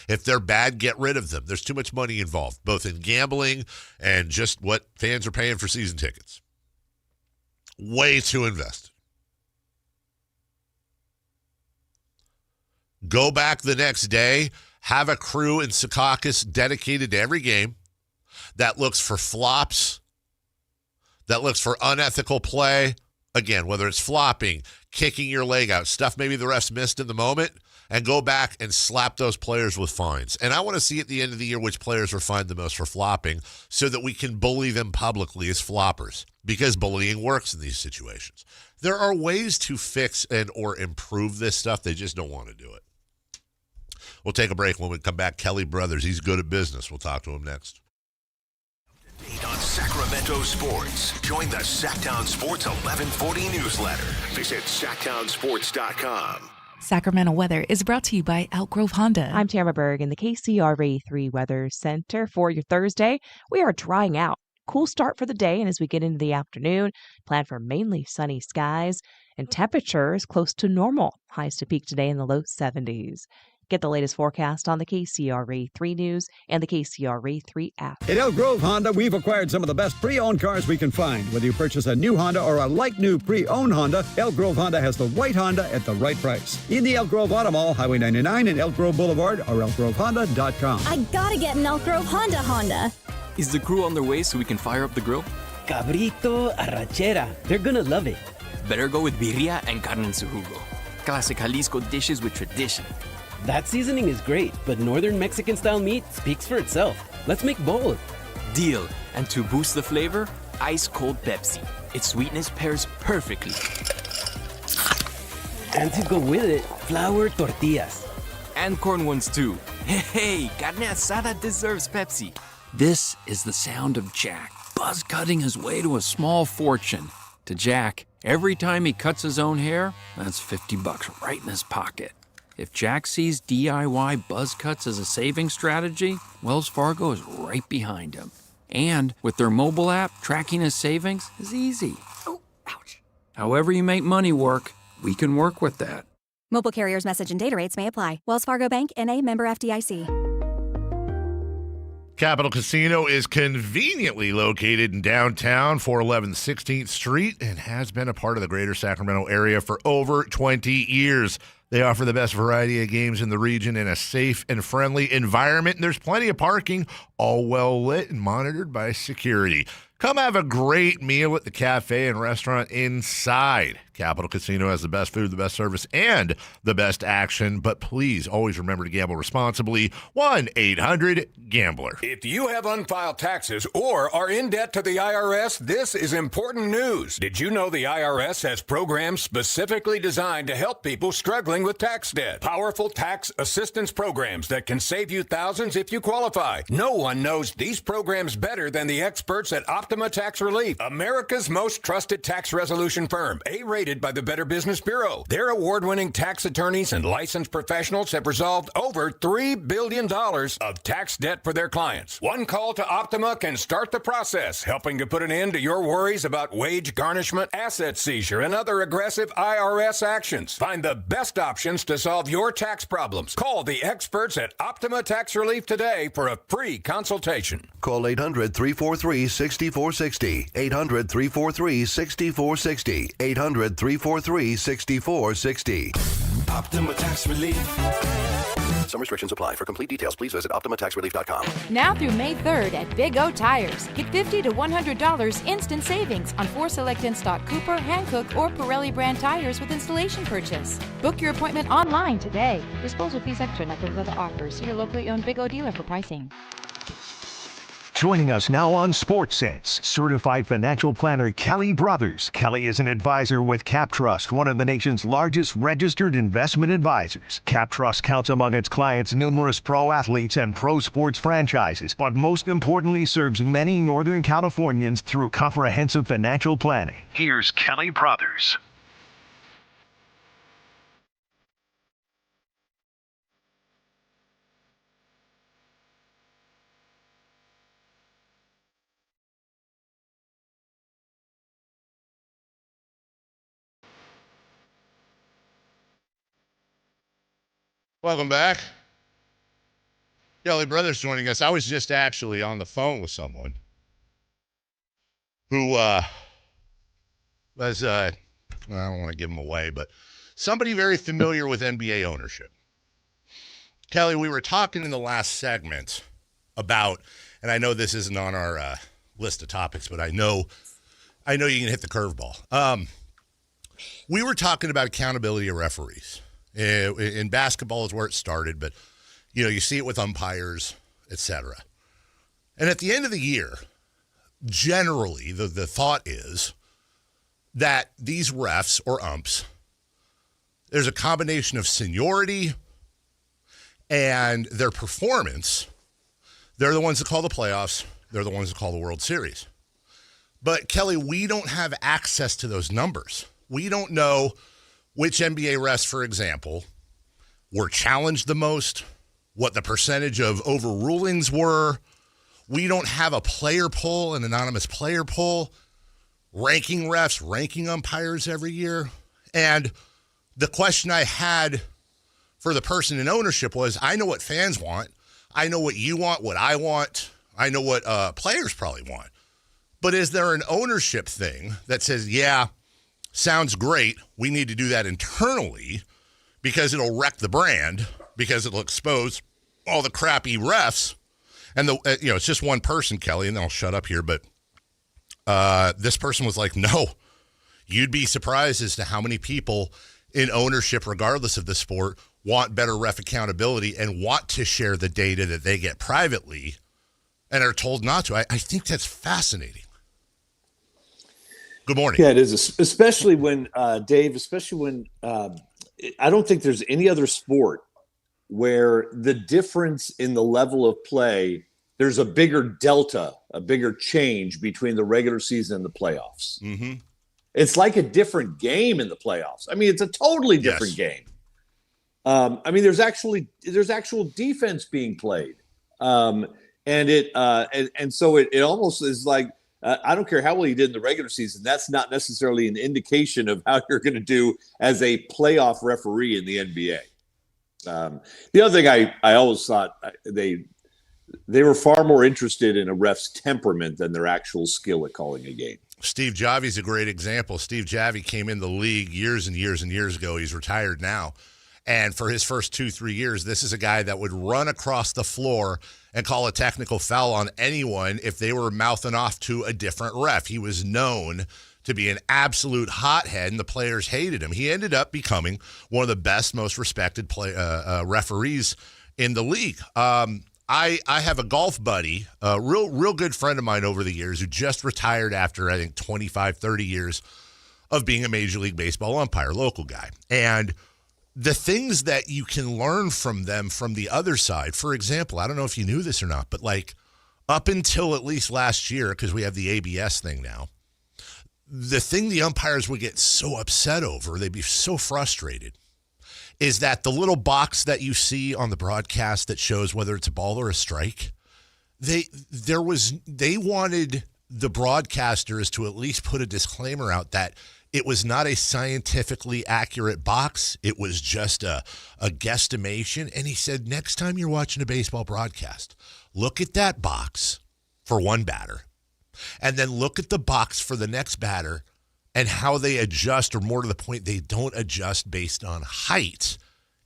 If they're bad, get rid of them. There's too much money involved, both in gambling and just what fans are paying for season tickets. Way too invested. Go back the next day, have a crew in Secaucus dedicated to every game that looks for flops, that looks for unethical play. Again, whether it's flopping, kicking your leg out, stuff maybe the refs missed in the moment, and go back and slap those players with fines. And I want to see at the end of the year which players are fined the most for flopping so that we can bully them publicly as floppers, because bullying works in these situations. There are ways to fix and or improve this stuff. They just don't want to do it. We'll take a break. When we come back, Kelly Brothers, he's good at business. We'll talk to him next. On Sacramento sports, join the Sactown Sports 1140 newsletter. Visit SactownSports.com. Sacramento weather is brought to you by Elk Grove Honda. I'm Tamara Berg in the KCRA 3 Weather Center for your Thursday. We are drying out. Cool start for the day, and as we get into the afternoon, plan for mainly sunny skies and temperatures close to normal. Highs to peak today in the low 70s. Get the latest forecast on the KCRA 3 News and the KCRA 3 app. At Elk Grove Honda, we've acquired some of the best pre-owned cars we can find. Whether you purchase a new Honda or a like-new pre-owned Honda, Elk Grove Honda has the right Honda at the right price. In the Elk Grove Auto Mall, Highway 99 and Elk Grove Boulevard, or elkgrovehonda.com. I gotta get an Elk Grove Honda. Is the crew on their way so we can fire up the grill? Cabrito, arrachera. They're gonna love it. Better go with birria and carne en su jugo. Classic Jalisco dishes with tradition. That seasoning is great, but Northern Mexican-style meat speaks for itself. Let's make both. Deal. And to boost the flavor, ice-cold Pepsi. Its sweetness pairs perfectly. And to go with it, flour tortillas. And corn ones too. Hey, carne asada deserves Pepsi. This is the sound of Jack, buzz-cutting his way to a small fortune. To Jack, every time he cuts his own hair, that's $50 right in his pocket. If Jack sees DIY buzz cuts as a saving strategy, Wells Fargo is right behind him. And with their mobile app, tracking his savings is easy. Oh, ouch. However you make money work, we can work with that. Mobile carriers' message and data rates may apply. Wells Fargo Bank, N.A., member FDIC. Capital Casino is conveniently located in downtown, 411 16th Street, and has been a part of the greater Sacramento area for over 20 years. They offer the best variety of games in the region in a safe and friendly environment. And there's plenty of parking, all well lit and monitored by security. Come have a great meal at the cafe and restaurant inside. Capital Casino has the best food, the best service, and the best action. But please always remember to gamble responsibly. 1-800-GAMBLER. If you have unfiled taxes or are in debt to the IRS, this is important news. Did you know the IRS has programs specifically designed to help people struggling with tax debt? Powerful tax assistance programs that can save you thousands if you qualify. No one knows these programs better than the experts at Optima Tax Relief, America's most trusted tax resolution firm, A-rated by the Better Business Bureau. Their award-winning tax attorneys and licensed professionals have resolved over $3 billion of tax debt for their clients. One call to Optima can start the process, helping to put an end to your worries about wage garnishment, asset seizure, and other aggressive IRS actions. Find the best options to solve your tax problems. Call the experts at Optima Tax Relief today for a free consultation. Call 800-343-6460. 800-343-6460. 800-343-6460. Optima Tax Relief. Some restrictions apply. For complete details, please visit OptimaTaxRelief.com. Now through May 3rd at Big O Tires. Get $50 to $100 instant savings on 4 select in-stock Cooper, Hankook, or Pirelli brand tires with installation purchase. Book your appointment online today. Disposal fees extra, not covered by the offer. See your locally owned Big O dealer for pricing. Joining us now on Sports Sense, certified financial planner Kelly Brothers. Kelly is an advisor with CapTrust, one of the nation's largest registered investment advisors. CapTrust counts among its clients numerous pro athletes and pro sports franchises, but most importantly serves many Northern Californians through comprehensive financial planning. Here's Kelly Brothers. Welcome back. Kelly Brothers joining us. I was just actually on the phone with someone who was, I don't want to give him away, but somebody very familiar with NBA ownership. Kelly, we were talking in the last segment about, and I know this isn't on our list of topics, but I know you can hit the curveball. We were talking about accountability of referees. In basketball is where it started, but you see it with umpires, etc. And at the end of the year, generally the thought is that these refs or umps, there's a combination of seniority and their performance. They're the ones that call the playoffs. They're the ones that call the World Series. But Kelly, we don't have access to those numbers. We don't know which NBA refs, for example, were challenged the most, what the percentage of overrulings were. We don't have a player poll, an anonymous player poll, ranking refs, ranking umpires every year. And the question I had for the person in ownership was, I know what fans want. I know what you want, what I want. I know what players probably want. But is there an ownership thing that says, yeah, sounds great, we need to do that internally because it'll wreck the brand, because it'll expose all the crappy refs? And it's just one person, Kelly, and then I'll shut up here, but this person was like, no, you'd be surprised as to how many people in ownership, regardless of the sport, want better ref accountability and want to share the data that they get privately and are told not to. I think that's fascinating. Good morning. Yeah, it is, especially when, Dave, I don't think there's any other sport where the difference in the level of play, there's a bigger delta, a bigger change between the regular season and the playoffs. Mm-hmm. It's like a different game in the playoffs. I mean, it's a totally different game. There's actual defense being played. So it almost is like, I don't care how well you did in the regular season. That's not necessarily an indication of how you're going to do as a playoff referee in the NBA. The other thing I always thought they were far more interested in a ref's temperament than their actual skill at calling a game. Steve Javi's a great example. Steve Javi came in the league years and years and years ago. He's retired now. And for his first 2-3 years, this is a guy that would run across the floor and call a technical foul on anyone if they were mouthing off to a different ref. He was known to be an absolute hothead, and the players hated him. He ended up becoming one of the best, most respected referees in the league. I have a golf buddy, a real good friend of mine over the years, who just retired after, I think, 25, 30 years of being a Major League Baseball umpire, local guy. And the things that you can learn from them from the other side, for example, I don't know if you knew this or not, but like up until at least last year, because we have the ABS thing now, the thing the umpires would get so upset over, they'd be so frustrated, is that the little box that you see on the broadcast that shows whether it's a ball or a strike, they wanted the broadcasters to at least put a disclaimer out that it was not a scientifically accurate box. It was just a guesstimation. And he said, next time you're watching a baseball broadcast, look at that box for one batter, and then look at the box for the next batter and how they adjust, or more to the point, they don't adjust based on height.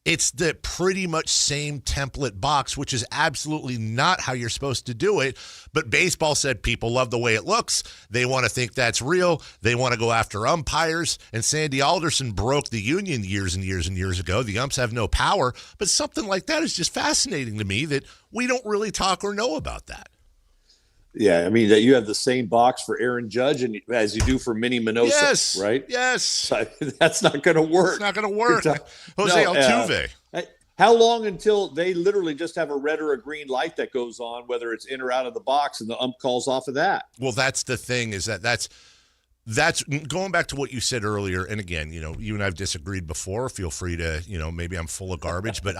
It's the pretty much same template box, which is absolutely not how you're supposed to do it. But baseball said people love the way it looks. They want to think that's real. They want to go after umpires. And Sandy Alderson broke the union years and years and years ago. The umps have no power. But something like that is just fascinating to me that we don't really talk or know about that. Yeah, I mean, that you have the same box for Aaron Judge and as you do for Minnie Minoso, yes, right? Yes. That's not going to work. It's not going to work. Jose Altuve. How long until they literally just have a red or a green light that goes on, whether it's in or out of the box, and the ump calls off of that? Well, that's the thing, is that's going back to what you said earlier. And again, you and I've disagreed before. Feel free to, maybe I'm full of garbage, but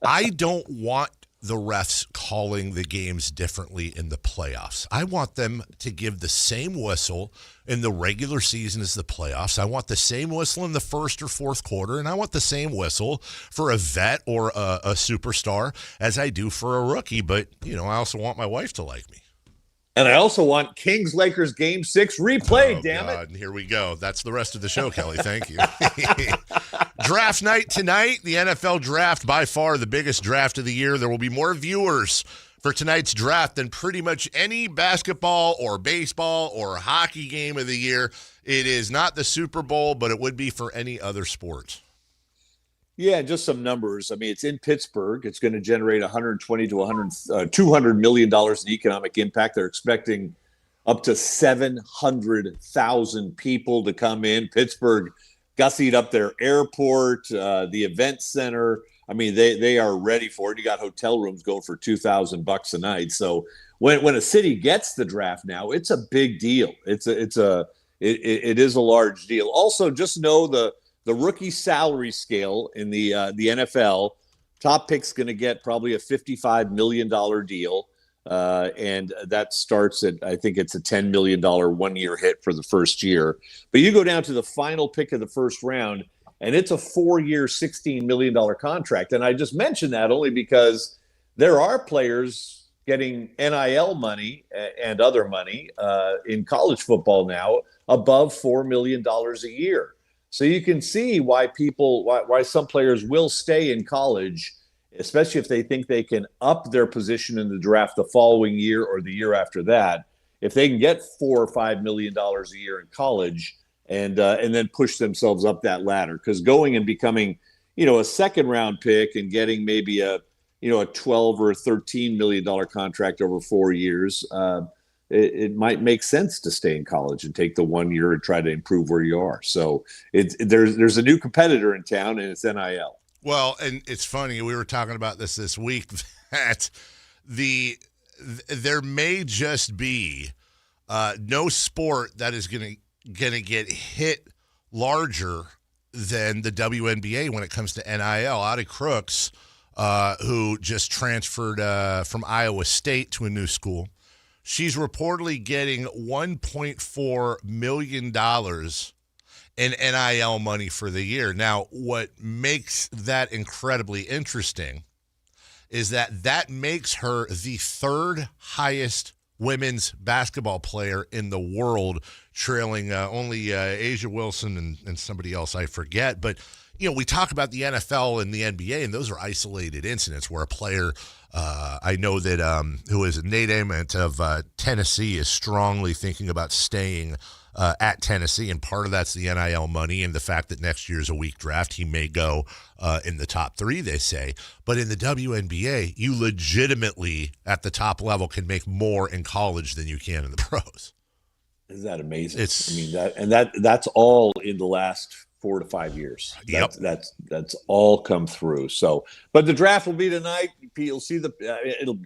I don't want the refs calling the games differently in the playoffs. I want them to give the same whistle in the regular season as the playoffs. I want the same whistle in the first or fourth quarter, and I want the same whistle for a vet or a superstar as I do for a rookie. But, I also want my wife to like me. And I also want Kings-Lakers Game 6 replayed, damn it. And here we go. That's the rest of the show, Kelly. Thank you. Draft night tonight. The NFL draft, by far the biggest draft of the year. There will be more viewers for tonight's draft than pretty much any basketball or baseball or hockey game of the year. It is not the Super Bowl, but it would be for any other sport. Yeah, just some numbers. I mean, it's in Pittsburgh. It's going to generate $120 to $200 million in economic impact. They're expecting up to 700,000 people to come in. Pittsburgh gussied up their airport, the event center. I mean, they are ready for it. You got hotel rooms going for $2,000 a night. So when a city gets the draft now, it's a big deal. It is a large deal. Also, just know the rookie salary scale in the NFL. Top pick's going to get probably a $55 million deal. And that starts at, I think it's a $10 million 1 year hit for the first year. But you go down to the final pick of the first round, and it's a 4-year, $16 million contract. And I just mentioned that only because there are players getting NIL money and other money in college football now above $4 million a year. So you can see why some players will stay in college, especially if they think they can up their position in the draft the following year or the year after that. If they can get $4 or $5 million a year in college and then push themselves up that ladder, because going and becoming, a second round pick and getting maybe a 12 or $13 million contract over 4 years, it might make sense to stay in college and take the 1 year and try to improve where you are. So there's a new competitor in town, and it's NIL. Well, and it's funny, we were talking about this week, that there may just be no sport that is going to get hit larger than the WNBA when it comes to NIL. Audie Crooks, who just transferred from Iowa State to a new school, she's reportedly getting $1.4 million in NIL money for the year. Now, what makes that incredibly interesting is that makes her the third highest women's basketball player in the world, trailing only Asia Wilson and somebody else I forget. But, we talk about the NFL and the NBA, and those are isolated incidents where a player, I know that who is a native of Tennessee, is strongly thinking about staying at Tennessee, and part of that's the NIL money and the fact that next year's a weak draft. He may go in the top 3, they say. But in the WNBA, you legitimately, at the top level, can make more in college than you can in the pros. Isn't that amazing? That's all in the last 4 to 5 years. That's all come through. So, but the draft will be tonight. You'll see it'll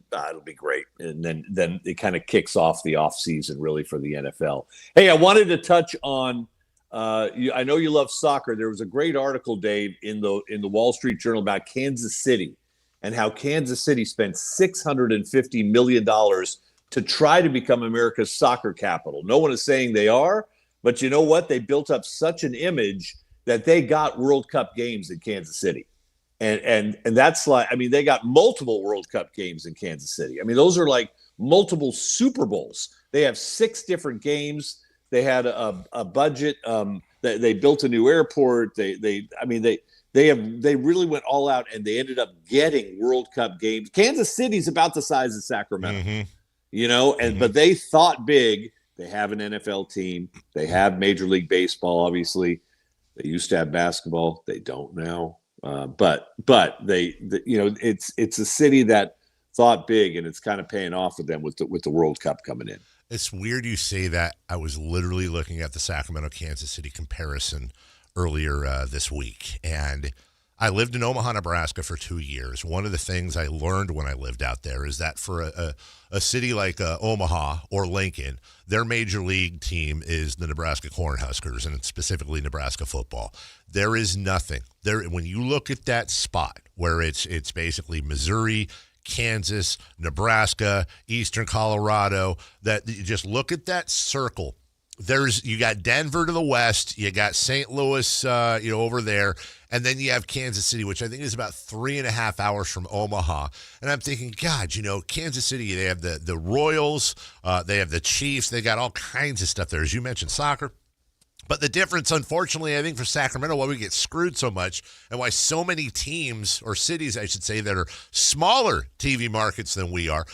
be great, and then it kind of kicks off the offseason really for the NFL. Hey, I wanted to touch on. I know you love soccer. There was a great article, Dave, in the Wall Street Journal about Kansas City and how Kansas City spent $650 million to try to become America's soccer capital. No one is saying they are, but you know what? They built up such an image that they got World Cup games in Kansas City. And that's like, I mean, they got multiple World Cup games in Kansas City. I mean, those are like multiple Super Bowls. They have 6 different games. They had a budget. They built a new airport. They really went all out, and they ended up getting World Cup games. Kansas City's about the size of Sacramento, but they thought big. They have an NFL team. They have Major League Baseball. Obviously, they used to have basketball. They don't now. But it's a city that thought big, and it's kind of paying off with them with the World Cup coming in. It's weird you say that. I was literally looking at the Sacramento-Kansas City comparison earlier this week, and I lived in Omaha, Nebraska for 2 years. One of the things I learned when I lived out there is that for a city like Omaha or Lincoln, their major league team is the Nebraska Cornhuskers, and specifically Nebraska football. There is nothing there when you look at that spot where it's basically Missouri, Kansas, Nebraska, Eastern Colorado. That you just look at that circle. You got Denver to the west, you got St. Louis, over there, and then you have Kansas City, which I think is about 3.5 hours from Omaha. And I'm thinking, God, Kansas City, they have the Royals, they have the Chiefs, they got all kinds of stuff there. As you mentioned, soccer. But the difference, unfortunately, I think for Sacramento, why we get screwed so much and why so many teams, or cities, I should say, that are smaller TV markets than we are,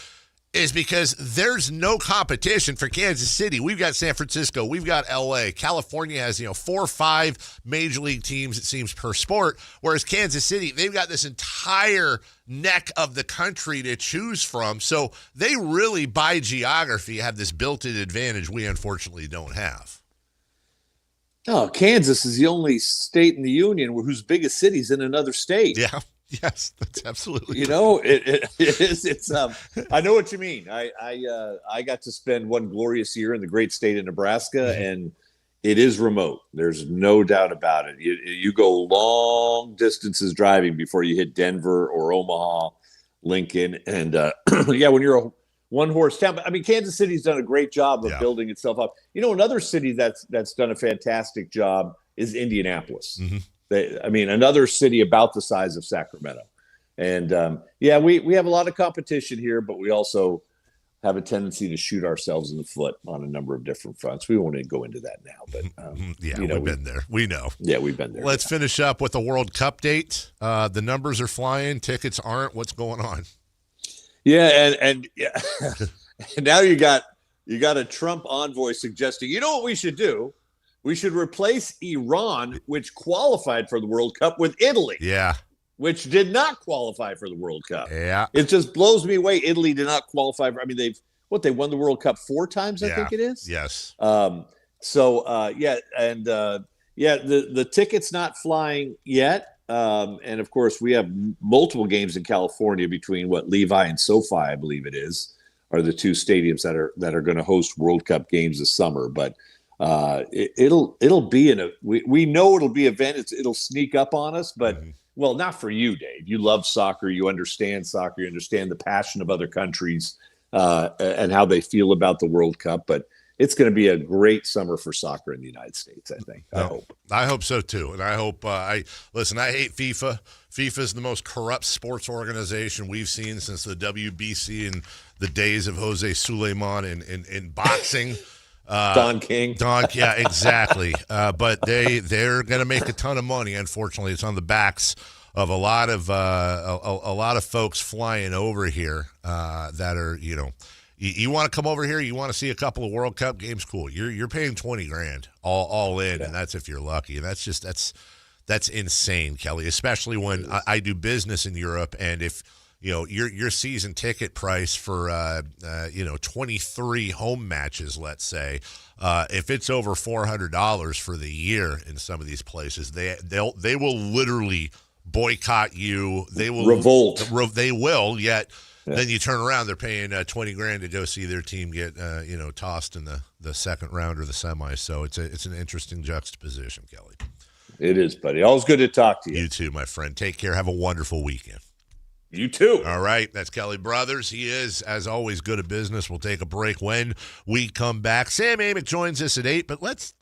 is because there's no competition for Kansas City. We've got San Francisco. We've got L.A. California has, 4 or 5 major league teams, it seems, per sport, whereas Kansas City, they've got this entire neck of the country to choose from. So they really, by geography, have this built-in advantage we unfortunately don't have. Oh, Kansas is the only state in the union whose biggest city's in another state. Yeah. Yes, that's absolutely. It is. It's. I know what you mean. I got to spend one glorious year in the great state of Nebraska, and it is remote. There's no doubt about it. You go long distances driving before you hit Denver or Omaha, Lincoln, and when you're a one-horse town. But I mean, Kansas City's done a great job of building itself up. Another city that's done a fantastic job is Indianapolis. Mm-hmm. Another city about the size of Sacramento. And, we have a lot of competition here, but we also have a tendency to shoot ourselves in the foot on a number of different fronts. We won't go into that now, but, we've been there. We know. Yeah, we've been there. Let's finish up with the World Cup date. The numbers are flying. Tickets aren't. What's going on? Yeah. And now you got a Trump envoy suggesting, what we should do? We should replace Iran, which qualified for the World Cup, with Italy. Yeah. Which did not qualify for the World Cup. Yeah. It just blows me away. Italy did not qualify. They won the World Cup 4 times, I think it is. Yes. The ticket's not flying yet. And of course, we have multiple games in California between Levi and SoFi, I believe it is, are the 2 stadiums that are going to host World Cup games this summer. But it'll be we know it'll be an event. It'll sneak up on us, but not for you, Dave. You love soccer. You understand soccer. You understand the passion of other countries and how they feel about the World Cup. But it's going to be a great summer for soccer in the United States, I think. I hope so too. And I hope I hate FIFA. FIFA is the most corrupt sports organization we've seen since the WBC and the days of Jose Suleiman in boxing. Don King. Yeah, exactly. But they're going to make a ton of money. Unfortunately, it's on the backs of a lot of folks flying over here that are you want to come over here, you want to see a couple of World Cup games, cool. You're paying $20,000 all in, and that's if you're lucky. And that's insane, Kelly. Especially when I do business in Europe, and if your season ticket price for 23 home matches, let's say, if it's over $400 for the year in some of these places, they will literally boycott you. They will revolt. They will. Yet then you turn around, they're paying $20,000 to go see their team get tossed in the second round or the semis. So it's an interesting juxtaposition, Kelly. It is, buddy. Always good to talk to you. You too, my friend. Take care. Have a wonderful weekend. You too. All right. That's Kelly Brothers. He is, as always, good at business. We'll take a break when we come back. Sam Amick joins us at 8, but let's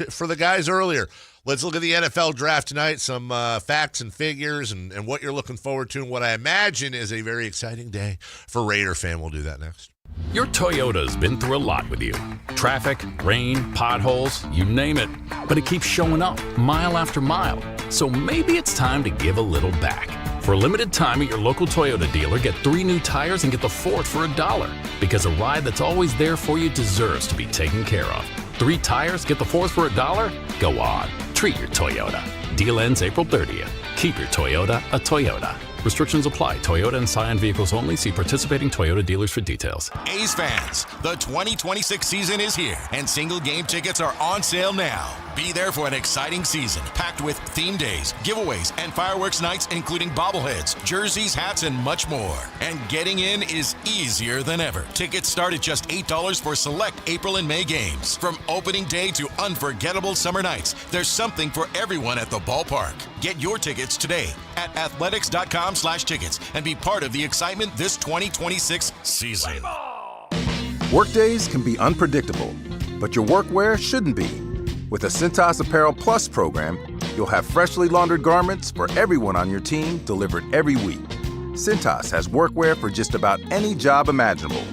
for the guys earlier, Let's look at the NFL draft tonight, some facts and figures and what you're looking forward to and what I imagine is a very exciting day for Raider fan. We'll do that next. Your Toyota's been through a lot with you. Traffic, rain, potholes, you name it. But it keeps showing up mile after mile. So maybe it's time to give a little back. For a limited time at your local Toyota dealer, get 3 new tires and get the 4th for $1. Because a ride that's always there for you deserves to be taken care of. 3 tires, get the 4th for $1? Go on. Treat your Toyota. Deal ends April 30th. Keep your Toyota a Toyota. Restrictions apply. Toyota and Scion vehicles only. See participating Toyota dealers for details. A's fans, the 2026 season is here, and single game tickets are on sale now. Be there for an exciting season, packed with theme days, giveaways, and fireworks nights, including bobbleheads, jerseys, hats, and much more. And getting in is easier than ever. Tickets start at just $8 for select April and May games. From opening day to unforgettable summer nights, there's something for everyone at the ballpark. Get your tickets today at athletics.com/tickets and be part of the excitement this 2026 season. Workdays can be unpredictable, but your workwear shouldn't be. With the Cintas Apparel Plus program, you'll have freshly laundered garments for everyone on your team delivered every week. Cintas has workwear for just about any job imaginable,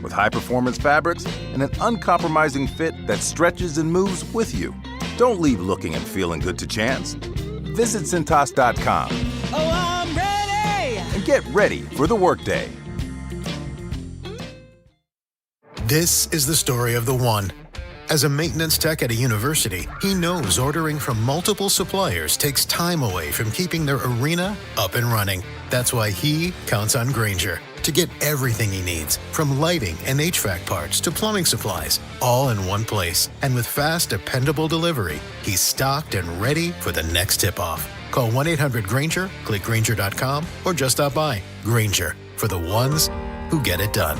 with high-performance fabrics and an uncompromising fit that stretches and moves with you. Don't leave looking and feeling good to chance. Visit Cintas.com. Oh, I'm ready! And get ready for the workday. This is the story of the one. As a maintenance tech at a university, he knows ordering from multiple suppliers takes time away from keeping their arena up and running. That's why he counts on Grainger to get everything he needs, from lighting and HVAC parts to plumbing supplies, all in one place. And with fast, dependable delivery, he's stocked and ready for the next tip-off. Call 1-800-GRAINGER, click Grainger.com, or just stop by. Grainger, for the ones who get it done.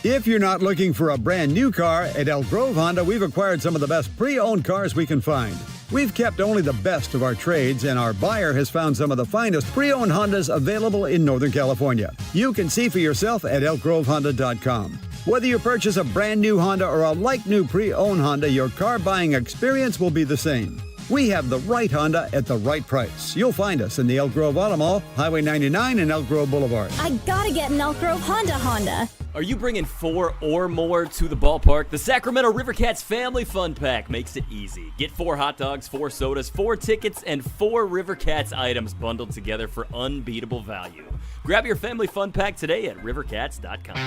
If you're not looking for a brand new car, at Elk Grove Honda, we've acquired some of the best pre-owned cars we can find. We've kept only the best of our trades, and our buyer has found some of the finest pre-owned Hondas available in Northern California. You can see for yourself at elkgrovehonda.com. Whether you purchase a brand new Honda or a like-new pre-owned Honda, your car buying experience will be the same. We have the right Honda at the right price. You'll find us in the Elk Grove Auto Mall, Highway 99 and Elk Grove Boulevard. I gotta get an Elk Grove Honda. Are you bringing 4 or more to the ballpark? The Sacramento Rivercats Family Fun Pack makes it easy. Get 4 hot dogs, 4 sodas, 4 tickets, and 4 Rivercats items bundled together for unbeatable value. Grab your Family Fun Pack today at rivercats.com.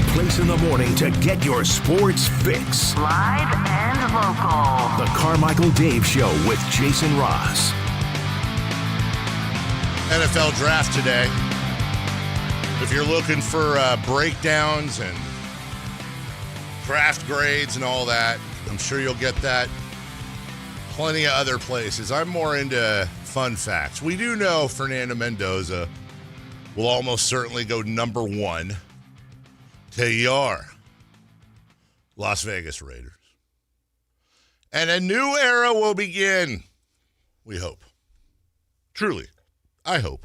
Place in the morning to get your sports fix. Live and local. The Carmichael Dave Show with Jason Ross. NFL draft today. If you're looking for breakdowns and draft grades and all that, I'm sure you'll get that plenty of other places. I'm more into fun facts. We do know Fernando Mendoza will almost certainly go number 1 to your Las Vegas Raiders. And a new era will begin, we hope. Truly, I hope.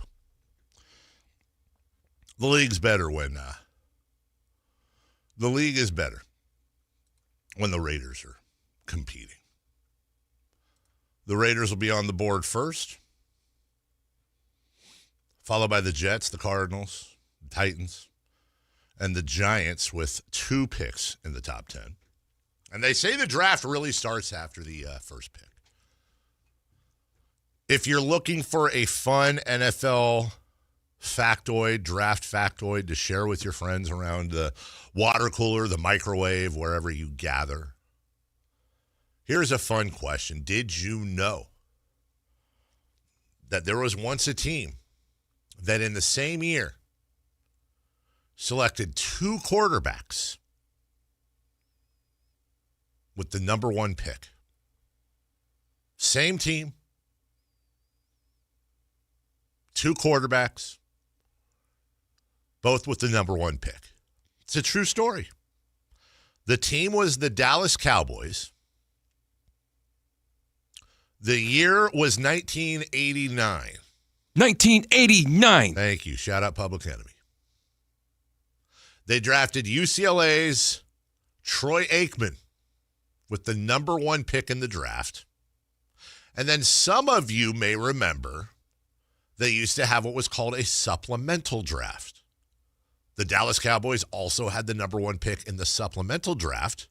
The league's better when the league is better when the Raiders are competing. The Raiders will be on the board first, followed by the Jets, the Cardinals, the Titans, and the Giants with 2 picks in the top 10. And they say the draft really starts after the first pick. If you're looking for a fun NFL factoid, draft factoid to share with your friends around the water cooler, the microwave, wherever you gather, here's a fun question. Did you know that there was once a team that in the same year selected 2 quarterbacks with the number 1 pick? Same team, 2 quarterbacks, both with the number 1 pick. It's a true story. The team was the Dallas Cowboys. The year was 1989. 1989. Thank you. Shout out Public Enemy. They drafted UCLA's Troy Aikman with the number 1 pick in the draft. And then some of you may remember they used to have what was called a supplemental draft. The Dallas Cowboys also had the number 1 pick in the supplemental draft.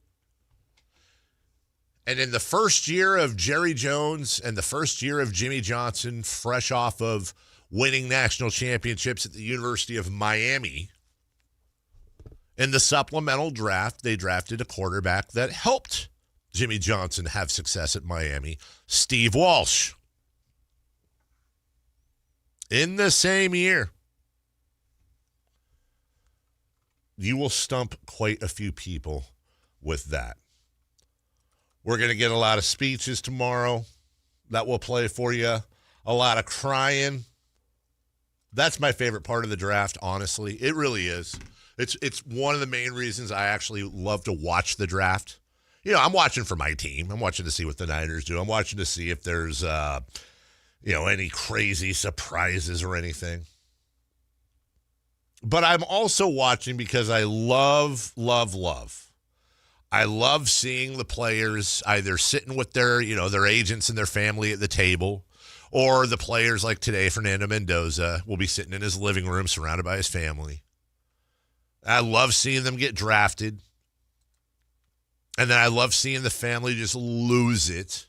And in the first year of Jerry Jones and the first year of Jimmy Johnson, fresh off of winning national championships at the University of Miami, in the supplemental draft, they drafted a quarterback that helped Jimmy Johnson have success at Miami, Steve Walsh. In the same year, you will stump quite a few people with that. We're going to get a lot of speeches tomorrow that we'll play for you. A lot of crying. That's my favorite part of the draft, honestly. It really is. It's one of the main reasons I actually love to watch the draft. You know, I'm watching for my team. I'm watching to see what the Niners do. I'm watching to see if there's, any crazy surprises or anything. But I'm also watching because I love I love seeing the players either sitting with their agents and their family at the table, or the players like today, Fernando Mendoza, will be sitting in his living room surrounded by his family. I love seeing them get drafted. And then I love seeing the family just lose it.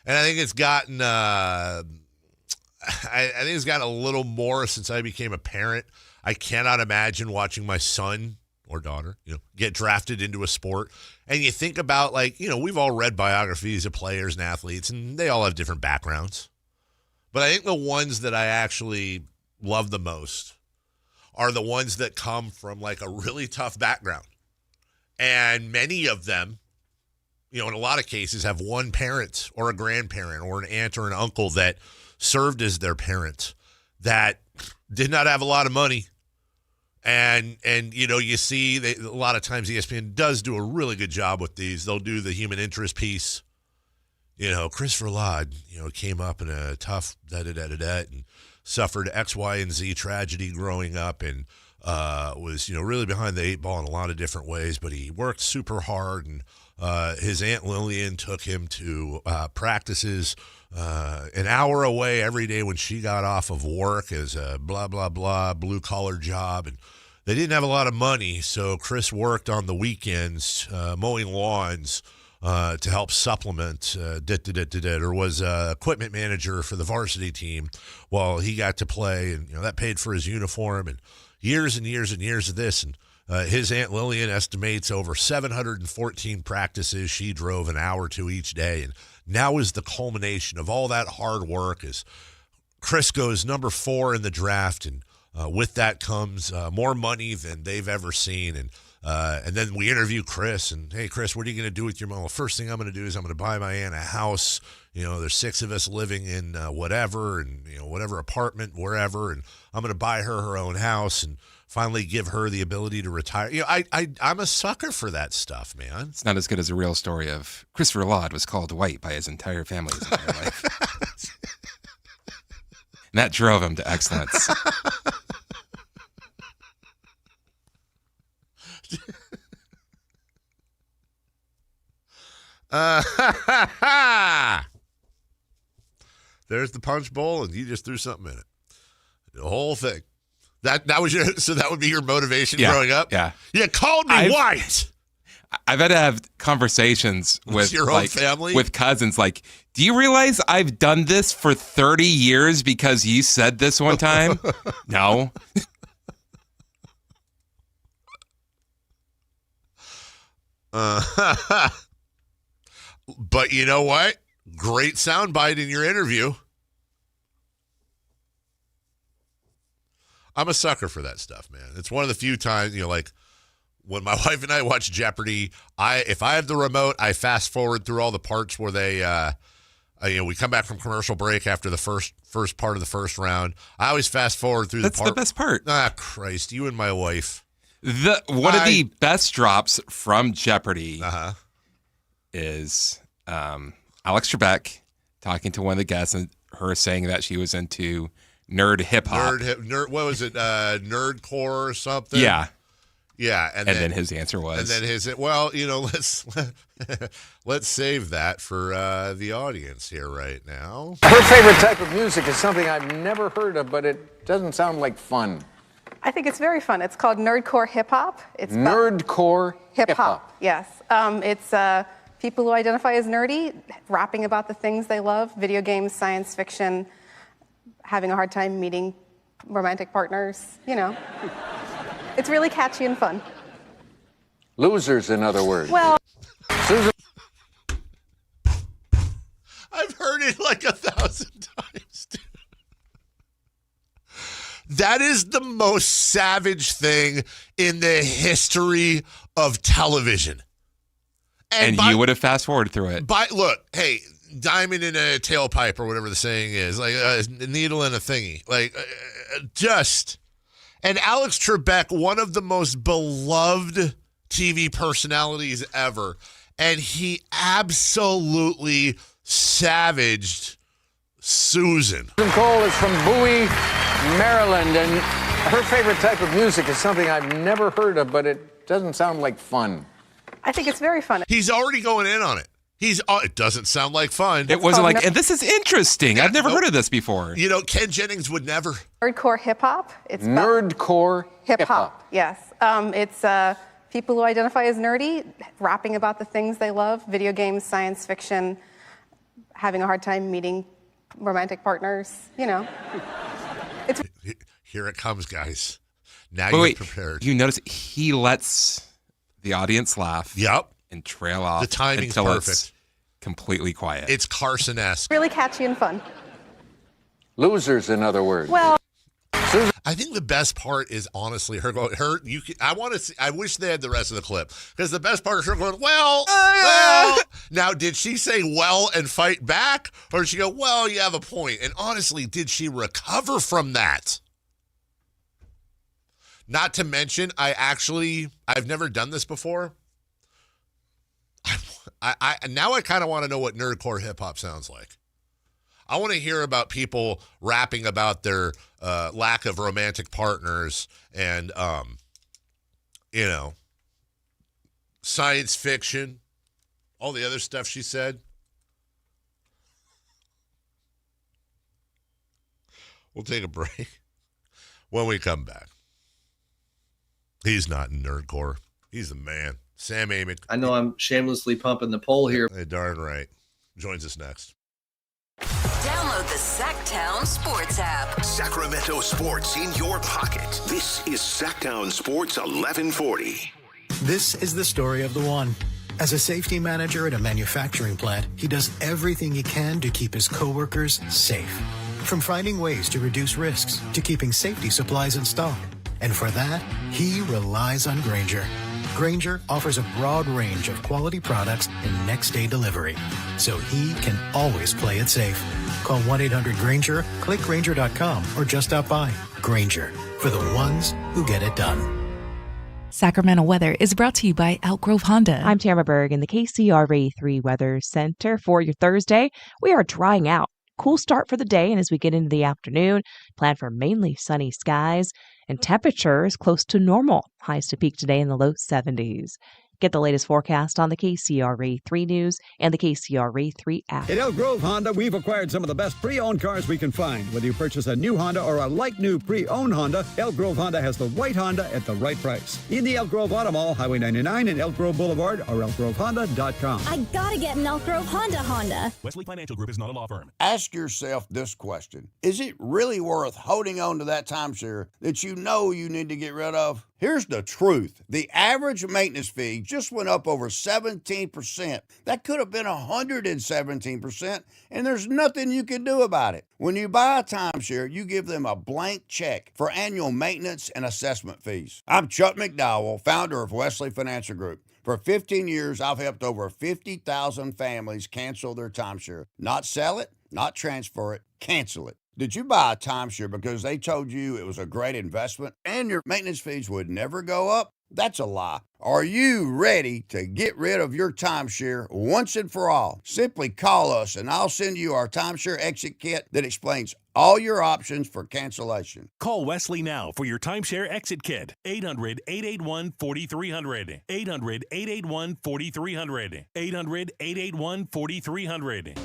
And I think it's gotten I think it's gotten a little more since I became a parent. I cannot imagine watching my son or daughter, get drafted into a sport. And you think about, we've all read biographies of players and athletes, and they all have different backgrounds. But I think the ones that I actually love the most are the ones that come from, a really tough background. And many of them, in a lot of cases, have one parent or a grandparent or an aunt or an uncle that served as their parent that did not have a lot of money. And you see a lot of times ESPN does do a really good job with these. They'll do the human interest piece. Christopher Ladd, came up in a tough and suffered X, Y, and Z tragedy growing up and was, really behind the 8 ball in a lot of different ways, but he worked super hard, and his Aunt Lillian took him to practices an hour away every day when she got off of work as a blah, blah, blah, blue-collar job. And they didn't have a lot of money, so Chris worked on the weekends mowing lawns to help supplement, or was equipment manager for the varsity team while he got to play, and that paid for his uniform, and years and years and years of this. And his Aunt Lillian estimates over 714 practices she drove an hour to each day. And now is the culmination of all that hard work as Chris goes number 4 in the draft. And with that comes more money than they've ever seen. And then we interview Chris, and, hey, Chris, what are you going to do with your money? Well, first thing I'm going to do is I'm going to buy my aunt a house. There's 6 of us living in whatever, and, whatever apartment, wherever. And I'm going to buy her own house and finally give her the ability to retire. I'm a sucker for that stuff, man. It's not as good as a real story of Christopher Ladd was called white by his entire family his entire life. And that drove him to excellence. There's the punch bowl, and you just threw something in it. The whole thing. That was so that would be your motivation growing up? Yeah. You called me white. I've had to have conversations with your own family, with cousins. Like, do you realize I've done this for 30 years because you said this one time? No. But you know what? Great soundbite in your interview. I'm a sucker for that stuff, man. It's one of the few times, when my wife and I watch Jeopardy, if I have the remote, I fast forward through all the parts where they, we come back from commercial break after the first part of the first round. I always fast forward through That's the part. the best part. Ah, Christ, you and my wife. One of the best drops from Jeopardy is Alex Trebek talking to one of the guests and her saying that she was into nerd hip hop. Nerd, what was it? Nerdcore or something? Yeah. Yeah, and then his answer was, and then well, let's save that for the audience here right now. Her favorite type of music is something I've never heard of, but it doesn't sound like fun. I think it's very fun. It's called nerdcore hip hop. It's nerdcore hip hop. Yes, it's people who identify as nerdy, rapping about the things they love: video games, science fiction, having a hard time meeting romantic partners. It's really catchy and fun. Losers, in other words. Well, Susan. I've heard it like 1,000 times, dude. That is the most savage thing in the history of television. And you would have fast forwarded through it. Look, hey, diamond in a tailpipe or whatever the saying is, like a needle in a thingy. And Alex Trebek, one of the most beloved TV personalities ever. And he absolutely savaged Susan. Susan Cole is from Bowie, Maryland, and her favorite type of music is something I've never heard of, but it doesn't sound like fun. I think it's very fun. He's already going in on it. It doesn't sound like fun. It wasn't like, and this is interesting. I've never heard of this before. Ken Jennings would never. Nerdcore hip hop. It's nerdcore hip hop. Yes, it's people who identify as nerdy, rapping about the things they love: video games, science fiction, having a hard time meeting romantic partners. It's here it comes, guys. Now you're prepared. You notice he lets the audience laugh. Yep. And trail off. The timing's until perfect. It's completely quiet. It's Carson-esque. really catchy and fun. Losers, in other words. Well, I think the best part is honestly her going. I wish they had the rest of the clip because the best part is her going. Well. Now, did she say well and fight back, or did she go? Well, you have a point. And honestly, did she recover from that? Not to mention, I've never done this before. Now I kind of want to know what nerdcore hip hop sounds like. I want to hear about people rapping about their lack of romantic partners and, science fiction, all the other stuff she said. We'll take a break. When we come back, he's not in nerdcore. He's the man. Sam Amick. I know I'm shamelessly pumping the poll here. Hey, darn right. Joins us next. Download the Sactown Sports app. Sacramento sports in your pocket. This is Sactown Sports 1140. This is the story of the one. As a safety manager at a manufacturing plant, he does everything he can to keep his coworkers safe. From finding ways to reduce risks to keeping safety supplies in stock. And for that, he relies on Grainger. Grainger offers a broad range of quality products and next-day delivery, so he can always play it safe. Call 1-800-GRAINGER, click Grainger.com, or just stop by. Grainger, for the ones who get it done. Sacramento weather is brought to you by Elk Grove Honda. I'm Tamara Berg in the KCRA 3 Weather Center. For your Thursday, we are drying out. Cool start for the day, and as we get into the afternoon, plan for mainly sunny skies and temperatures close to normal. Highs to peak today in the low 70s. Get the latest forecast on the KCRA 3 News and the KCRA 3 app. At Elk Grove Honda, we've acquired some of the best pre-owned cars we can find. Whether you purchase a new Honda or a like-new pre-owned Honda, Elk Grove Honda has the right Honda at the right price. In the Elk Grove Auto Mall, Highway 99 and Elk Grove Boulevard, or elkgrovehonda.com. I gotta get an Elk Grove Honda. Wesley Financial Group is not a law firm. Ask yourself this question. Is it really worth holding on to that timeshare that you know you need to get rid of? Here's the truth. The average maintenance fee just went up over 17%. That could have been 117%, and there's nothing you can do about it. When you buy a timeshare, you give them a blank check for annual maintenance and assessment fees. I'm Chuck McDowell, founder of Wesley Financial Group. For 15 years, I've helped over 50,000 families cancel their timeshare. Not sell it, not transfer it, cancel it. Did you buy a timeshare because they told you it was a great investment and your maintenance fees would never go up? That's a lie. Are you ready to get rid of your timeshare once and for all? Simply call us and I'll send you our timeshare exit kit that explains all your options for cancellation. Call Wesley now for your timeshare exit kit. 800-881-4300. 800-881-4300. 800-881-4300.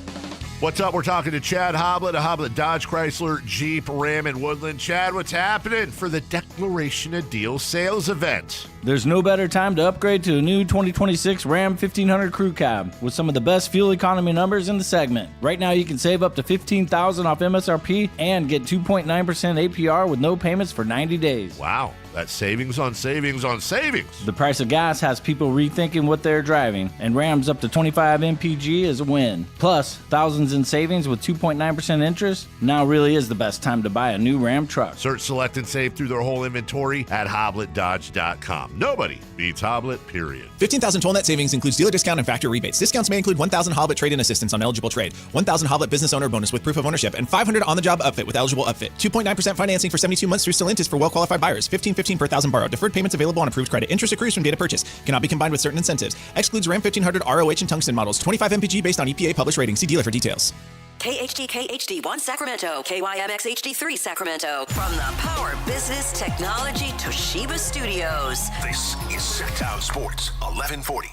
What's up? We're talking to Chad Hoblet of Hoblet Dodge Chrysler Jeep Ram in Woodland. Chad, what's happening for the Declaration of Deal sales event? There's no better time to upgrade to a new 2026 Ram 1500 Crew Cab with some of the best fuel economy numbers in the segment. Right now, you can save up to $15,000 off MSRP and get 2.9% APR with no payments for 90 days. Wow, that's savings on savings on savings. The price of gas has people rethinking what they're driving, and Ram's up to 25 MPG is a win. Plus, thousands in savings with 2.9% interest. Now really is the best time to buy a new Ram truck. Search, select, and save through their whole inventory at HobletDodge.com. Nobody beats Hoblet, period. 15,000 toll net savings includes dealer discount and factory rebates. Discounts may include 1,000 Hoblet trade-in assistance on eligible trade, 1,000 Hoblet business owner bonus with proof of ownership, and 500 on-the-job upfit with eligible upfit. 2.9% financing for 72 months through Stellantis for well-qualified buyers. $15.15 per thousand borrowed. Deferred payments available on approved credit. Interest accrues from data purchase. Cannot be combined with certain incentives. Excludes Ram 1500 ROH and Tungsten models. 25 MPG based on EPA published rating. See dealer for details. KHTK HD1 Sacramento, KYMX HD3 Sacramento. From the Power Business Technology Toshiba Studios. This is Sactown Sports 1140.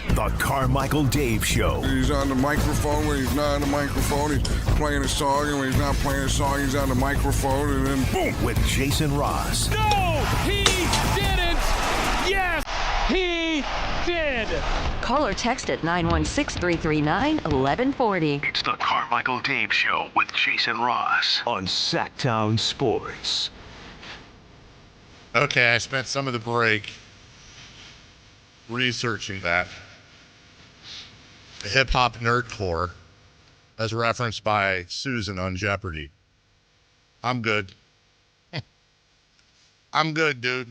The Carmichael Dave Show. He's on the microphone when he's not on the microphone. He's playing a song, and when he's not playing a song, he's on the microphone, and then boom. With Jason Ross. No, he didn't. Yes, he did. Call or text at 916-339-1140. It's the Carmichael Dave Show with Jason Ross on Sactown Sports. Okay, I spent some of the break researching that. Hip-hop nerdcore, as referenced by Susan on Jeopardy. I'm good. I'm good, dude.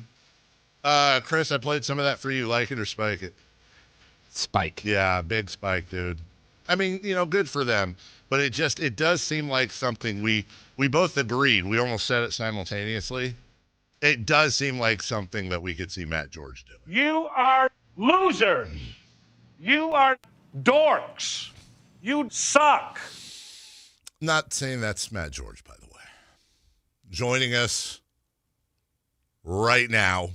Chris, I played some of that for you. Like it or spike it? Spike. Yeah, big spike, dude. I mean, good for them. But it does seem like something we both agreed. We almost said it simultaneously. It does seem like something that we could see Matt George doing. You are losers. You are dorks. You suck. Not saying that's Matt George, by the way. Joining us right now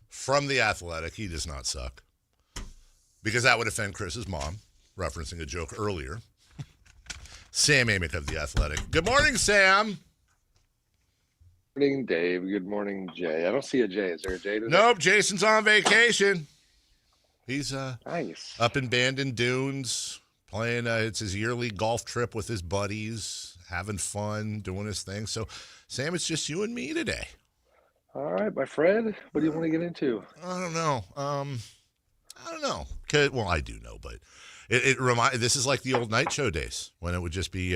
from The Athletic. He does not suck. Because that would offend Chris's mom, referencing a joke earlier. Sam Amick of The Athletic. Good morning, Sam. Good morning, Dave. Good morning, Jay. I don't see a Jay. Is there a Jay today? Nope, Jason's on vacation. He's nice. Up in Bandon Dunes, playing. It's his yearly golf trip with his buddies, having fun, doing his thing. So, Sam, it's just you and me today. All right, my friend. What do you want to get into? I don't know. Well, I do know, but this is like the old night show days when it would just be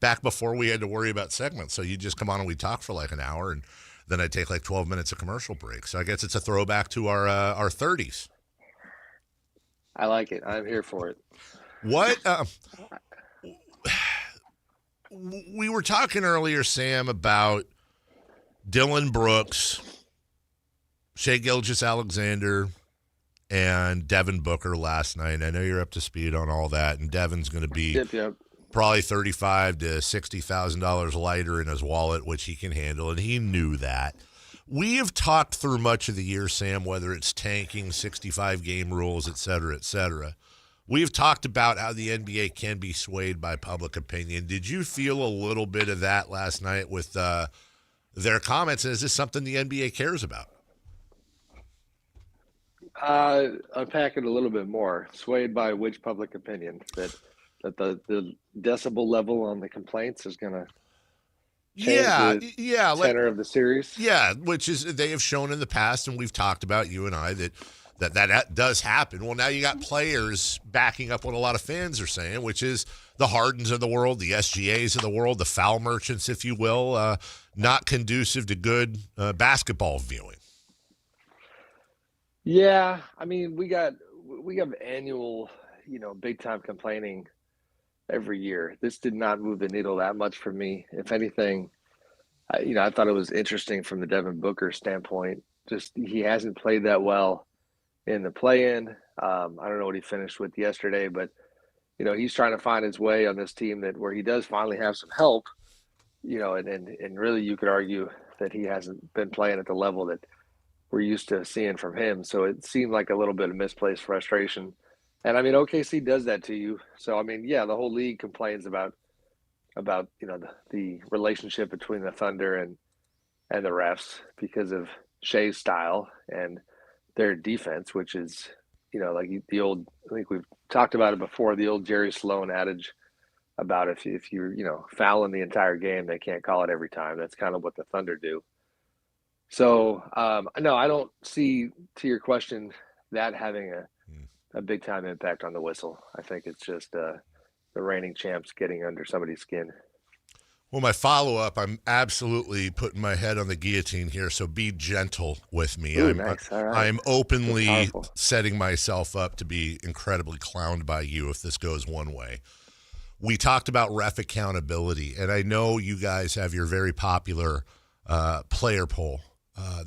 back before we had to worry about segments. So you'd just come on and we'd talk for like an hour, and then I'd take like 12 minutes of commercial break. So I guess it's a throwback to our 30s. I like it. I'm here for it. What? We were talking earlier, Sam, about Dylan Brooks, Shai Gilgeous-Alexander, and Devin Booker last night. I know you're up to speed on all that, and Devin's going to be probably $35,000 to $60,000 lighter in his wallet, which he can handle, and he knew that. We have talked through much of the year, Sam, whether it's tanking, 65-game rules, et cetera, et cetera. We've talked about how the NBA can be swayed by public opinion. Did you feel a little bit of that last night with their comments, and is this something the NBA cares about? Unpack it a little bit more. Swayed by which public opinion? That the decibel level on the complaints is going to change the tenor of the series? Yeah, which is they have shown in the past, and we've talked about, you and I, that does happen. Well, now you got players backing up what a lot of fans are saying, which is the Hardens of the world, the SGAs of the world, the foul merchants, if you will, not conducive to good basketball viewing. Yeah, I mean, we got annual, big time complaining every year. This did not move the needle that much for me. If anything, I thought it was interesting from the Devin Booker standpoint. Just he hasn't played that well in the play-in. I don't know what he finished with yesterday, but he's trying to find his way on this team where he does finally have some help. And really you could argue that he hasn't been playing at the level that we're used to seeing from him. So it seemed like a little bit of misplaced frustration. And I mean, OKC does that to you. So I mean, yeah, the whole league complains about the relationship between the Thunder and the refs because of Shea's style and their defense, which is like the old, I think we've talked about it before, the old Jerry Sloan adage about if you're fouling the entire game, they can't call it every time. That's kind of what the Thunder do. So no, I don't see, to your question, that having a big time impact on the whistle. I think it's just the reigning champs getting under somebody's skin. Well, my follow-up, I'm absolutely putting my head on the guillotine here, so be gentle with me. Ooh, nice. All right. I'm openly setting myself up to be incredibly clowned by you if this goes one way. We talked about ref accountability, and I know you guys have your very popular player poll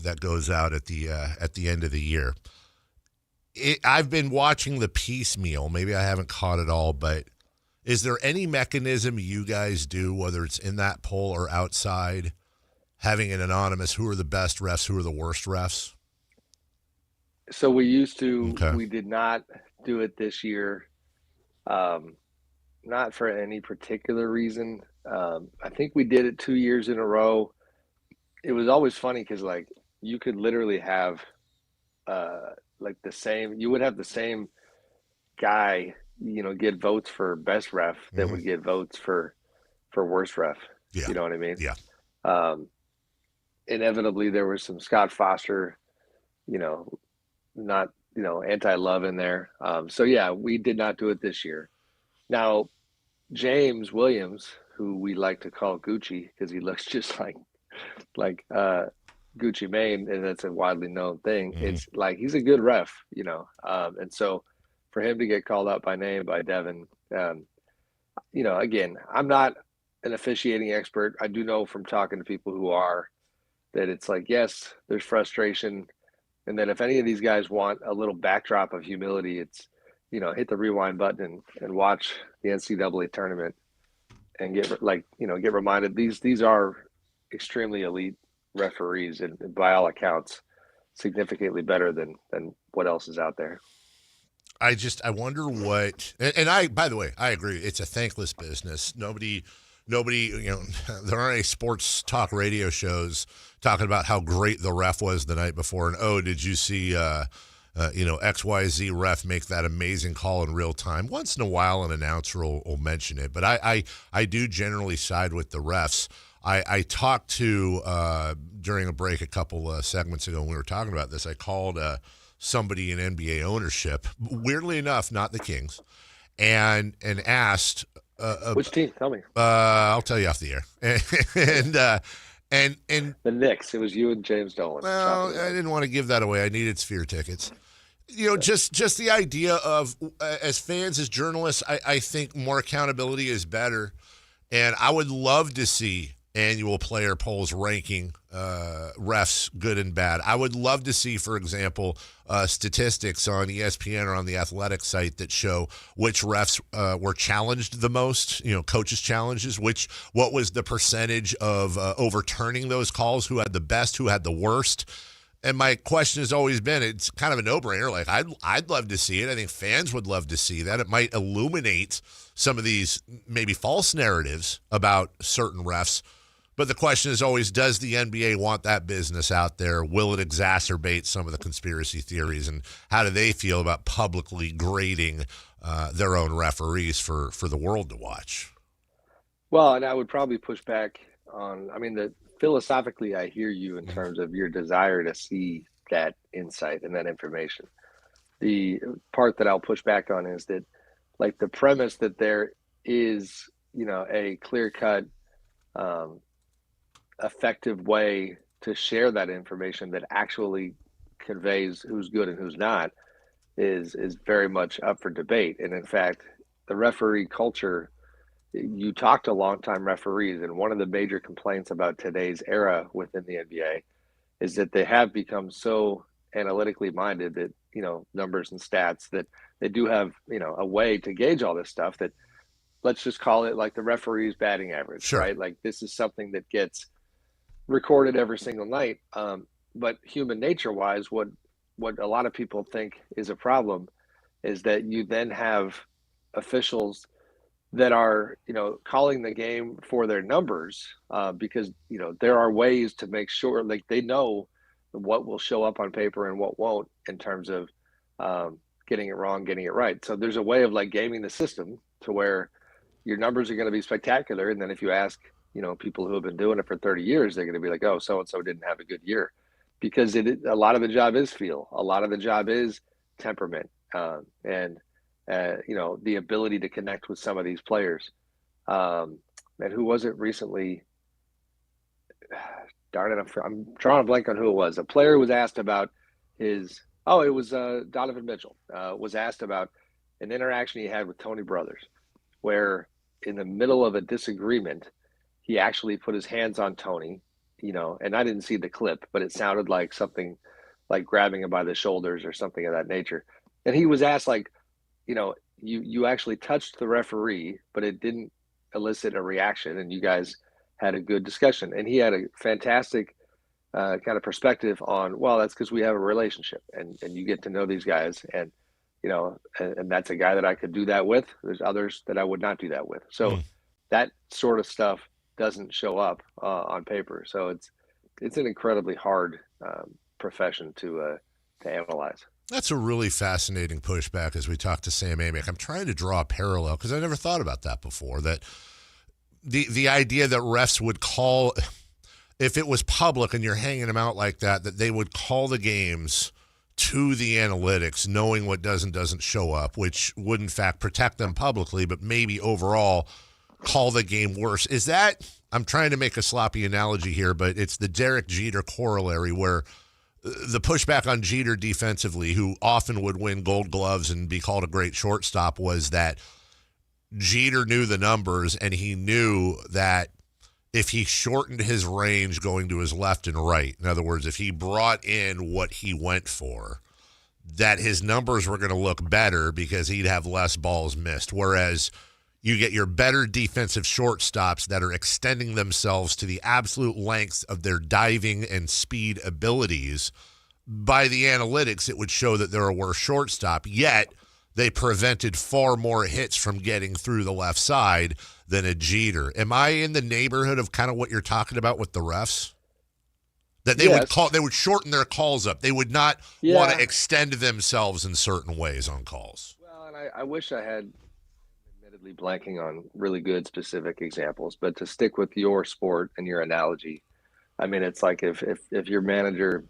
that goes out at the end of the year. I've been watching the piecemeal. Maybe I haven't caught it all, but is there any mechanism you guys do, whether it's in that poll or outside, having an anonymous, who are the best refs, who are the worst refs? So we used to. Okay. We did not do it this year, not for any particular reason. I think we did it 2 years in a row. It was always funny because, like, you could literally have the same. You would have the same guy, get votes for best ref that would get votes for worst ref. Yeah. You know what I mean? Yeah. Inevitably, there was some Scott Foster, not anti-love in there. So yeah, we did not do it this year. Now, James Williams, who we like to call Gucci because he looks just like Gucci Mane, and that's a widely known thing. It's like he's a good ref, and so for him to get called out by name by Devin, again, I'm not an officiating expert. I do know from talking to people who are that it's like, yes, there's frustration. And then if any of these guys want a little backdrop of humility, it's, hit the rewind button and watch the NCAA tournament and get reminded these are extremely elite referees and by all accounts significantly better than what else is out there. I wonder what, and I, by the way, I agree. It's a thankless business. Nobody, there aren't any sports talk radio shows talking about how great the ref was the night before. And, did you see, XYZ ref make that amazing call in real time? Once in a while, an announcer will mention it, but I do generally side with the refs. I talked to, during a break a couple segments ago when we were talking about this, I called somebody in NBA ownership, weirdly enough, not the Kings, and asked, which team? Tell me. I'll tell you off the air. and the Knicks. It was you and James Dolan. Well, I didn't want to give that away. I needed Sphere tickets. Just the idea of, as fans, as journalists, I think more accountability is better, and I would love to see annual player polls ranking refs good and bad. I would love to see, for example, statistics on ESPN or on the Athletic site that show which refs were challenged the most, coaches' challenges, what was the percentage of overturning those calls, who had the best, who had the worst. And my question has always been, it's kind of a no-brainer. Like, I'd love to see it. I think fans would love to see that. It might illuminate some of these maybe false narratives about certain refs. But the question is always, does the NBA want that business out there? Will it exacerbate some of the conspiracy theories? And how do they feel about publicly grading their own referees for the world to watch? Well, and I would probably push back on, philosophically, I hear you in terms of your desire to see that insight and that information. The part that I'll push back on is that, like, the premise that there is, a clear-cut, effective way to share that information that actually conveys who's good and who's not is very much up for debate. And in fact, the referee culture you talk to longtime referees, and one of the major complaints about today's era within the NBA is that they have become so analytically minded that, numbers and stats, that they do have, a way to gauge all this stuff that, let's just call it like the referee's batting average, right? Like this is something that gets recorded every single night. But human nature wise, what a lot of people think is a problem is that you then have officials that are, calling the game for their numbers, because, there are ways to make sure, like, they know what will show up on paper and what won't in terms of getting it wrong, getting it right. So there's a way of like gaming the system to where your numbers are going to be spectacular. And then if you ask, people who have been doing it for 30 years, they're going to be like, oh, so-and-so didn't have a good year, because a lot of the job is feel. A lot of the job is temperament, and the ability to connect with some of these players. And who was it recently? Darn it, I'm drawing a blank on who it was. A player was asked about it was Donovan Mitchell, was asked about an interaction he had with Tony Brothers, where in the middle of a disagreement, he actually put his hands on Tony, and I didn't see the clip, but it sounded like something like grabbing him by the shoulders or something of that nature. And he was asked, like, you actually touched the referee, but it didn't elicit a reaction, and you guys had a good discussion. And he had a fantastic kind of perspective on, well, that's because we have a relationship, and you get to know these guys, and and that's a guy that I could do that with. There's others that I would not do that with. So that sort of stuff doesn't show up on paper. So it's an incredibly hard profession to analyze. That's a really fascinating pushback as we talk to Sam Amick. I'm trying to draw a parallel because I never thought about that before, that the idea that refs would call, if it was public and you're hanging them out like that they would call the games to the analytics, knowing what does and doesn't show up, which would in fact protect them publicly, but maybe overall call the game worse. Is that, I'm trying to make a sloppy analogy here, but it's the Derek Jeter corollary, where the pushback on Jeter defensively, who often would win Gold Gloves and be called a great shortstop, was that Jeter knew the numbers, and he knew that if he shortened his range going to his left and right, in other words, if he brought in what he went for, that his numbers were going to look better because he'd have less balls missed. Whereas you get your better defensive shortstops that are extending themselves to the absolute lengths of their diving and speed abilities. By the analytics, it would show that they're a worse shortstop, yet they prevented far more hits from getting through the left side than a Jeter. Am I in the neighborhood of kind of what you're talking about with the refs? That they would shorten their calls up. They would not want to extend themselves in certain ways on calls. Well, and I wish I had, admittedly blanking on really good specific examples, but to stick with your sport and your analogy, I mean, it's like if your manager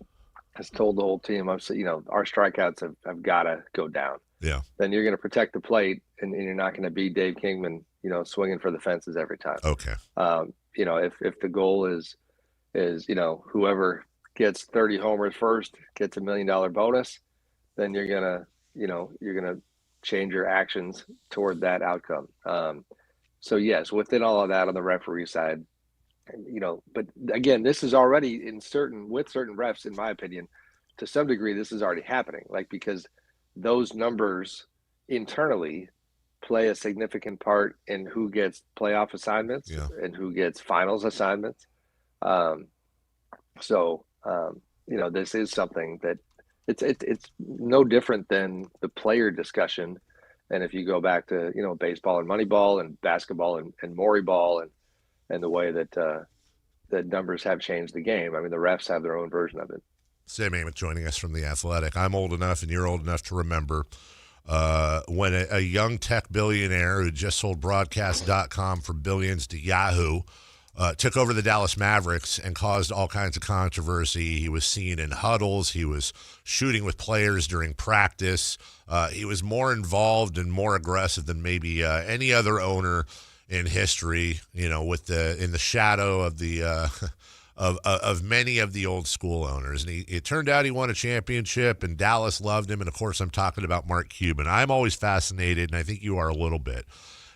has told the whole team, our strikeouts have got to go down. Yeah. Then you're going to protect the plate, and you're not going to be Dave Kingman, swinging for the fences every time. Okay. If the goal is whoever gets 30 homers first gets $1 million bonus, then you're gonna change your actions toward that outcome. So yes, within all of that on the referee side, but again, this is already with certain refs, in my opinion, to some degree, this is already happening. Like, because those numbers internally play a significant part in who gets playoff assignments and who gets finals assignments. This is something that it's no different than the player discussion. And if you go back to, baseball and Moneyball and basketball and Maury ball and the way that numbers have changed the game. I mean, the refs have their own version of it. Sam Amick joining us from The Athletic. I'm old enough and you're old enough to remember when a young tech billionaire who just sold broadcast.com for billions to Yahoo took over the Dallas Mavericks and caused all kinds of controversy. He was seen in huddles. He was shooting with players during practice. He was more involved and more aggressive than maybe any other owner in history, in the shadow of the of many of the old school owners. And it turned out he won a championship, and Dallas loved him. And, of course, I'm talking about Mark Cuban. I'm always fascinated, and I think you are a little bit,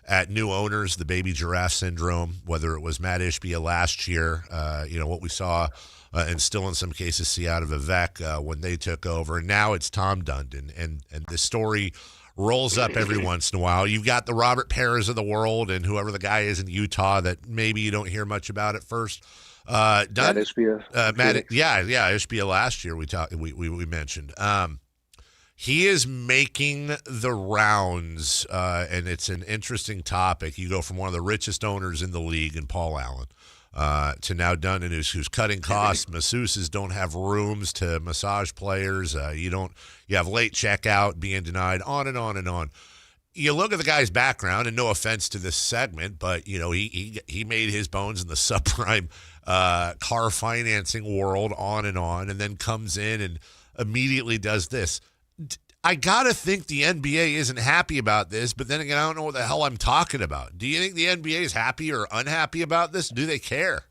at new owners, the baby giraffe syndrome, whether it was Matt Ishbia last year, what we saw and still in some cases see out of Vivek when they took over. And now it's Tom Dundan. And the story rolls up every once in a while. You've got the Robert Peras of the world and whoever the guy is in Utah that maybe you don't hear much about at first. Matt Ishbia. Ishbia last year we mentioned. He is making the rounds, and it's an interesting topic. You go from one of the richest owners in the league in Paul Allen to now Dundan, who's cutting costs. Masseuses don't have rooms to massage players. You have late checkout, being denied, on and on and on. You look at the guy's background, and no offense to this segment, but he made his bones in the subprime car financing world, on, and then comes in and immediately does this. I gotta think the NBA isn't happy about this, but then again, I don't know what the hell I'm talking about. Do you think the NBA is happy or unhappy about this? Do they care?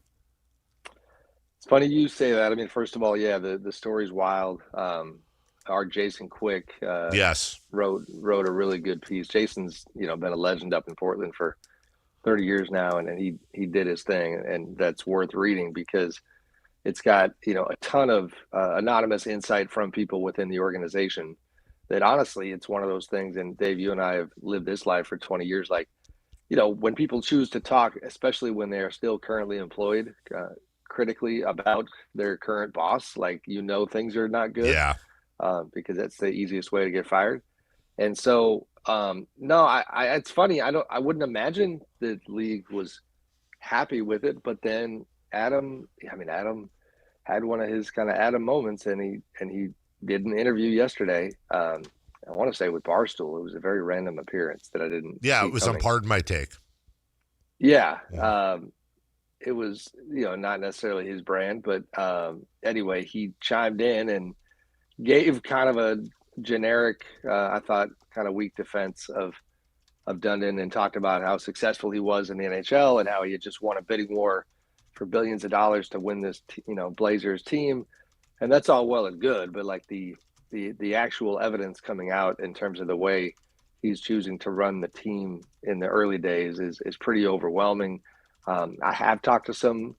It's funny you say that. I mean, first of all, yeah, the story's wild. Our Jason Quick wrote a really good piece. Jason's been a legend up in Portland for 30 years now, and he did his thing, and that's worth reading because it's got a ton of anonymous insight from people within the organization. That honestly, it's one of those things. And Dave, you and I have lived this life for 20 years. Like, when people choose to talk, especially when they are still currently employed, critically about their current boss, like things are not good. Yeah. Because that's the easiest way to get fired. And so, no, it's funny. I wouldn't imagine the league was happy with it, but then Adam had one of his kind of Adam moments, and he did an interview yesterday. I want to say with Barstool. It was a very random appearance that I didn't. Yeah, see it was coming. on Pardon My Take. Yeah. It was, not necessarily his brand, but anyway, he chimed in and gave kind of a generic, I thought, kind of weak defense of Dundan, and talked about how successful he was in the NHL and how he had just won a bidding war for billions of dollars to win this, Blazers team. And that's all well and good, but like the actual evidence coming out in terms of the way he's choosing to run the team in the early days is pretty overwhelming. I have talked to some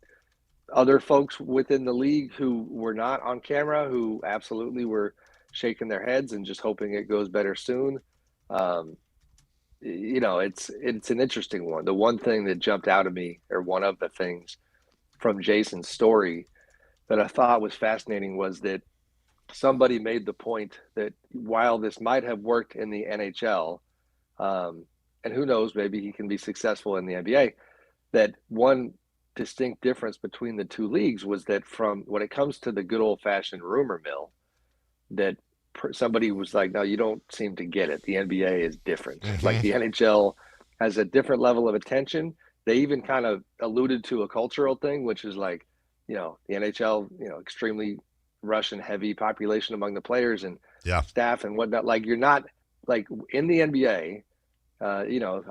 other folks within the league who were not on camera, who absolutely were shaking their heads and just hoping it goes better soon. It's an interesting one. The one thing that jumped out at me, or one of the things from Jason's story that I thought was fascinating, was that somebody made the point that while this might have worked in the NHL, and who knows, maybe he can be successful in the NBA, that one distinct difference between the two leagues was that from when it comes to the good old-fashioned rumor mill, that somebody was like, no, you don't seem to get it. The NBA is different. Mm-hmm. Like the NHL has a different level of attention. They even kind of alluded to a cultural thing, which is like, the NHL, extremely Russian heavy population among the players and staff and whatnot. Like, you're not like in the NBA,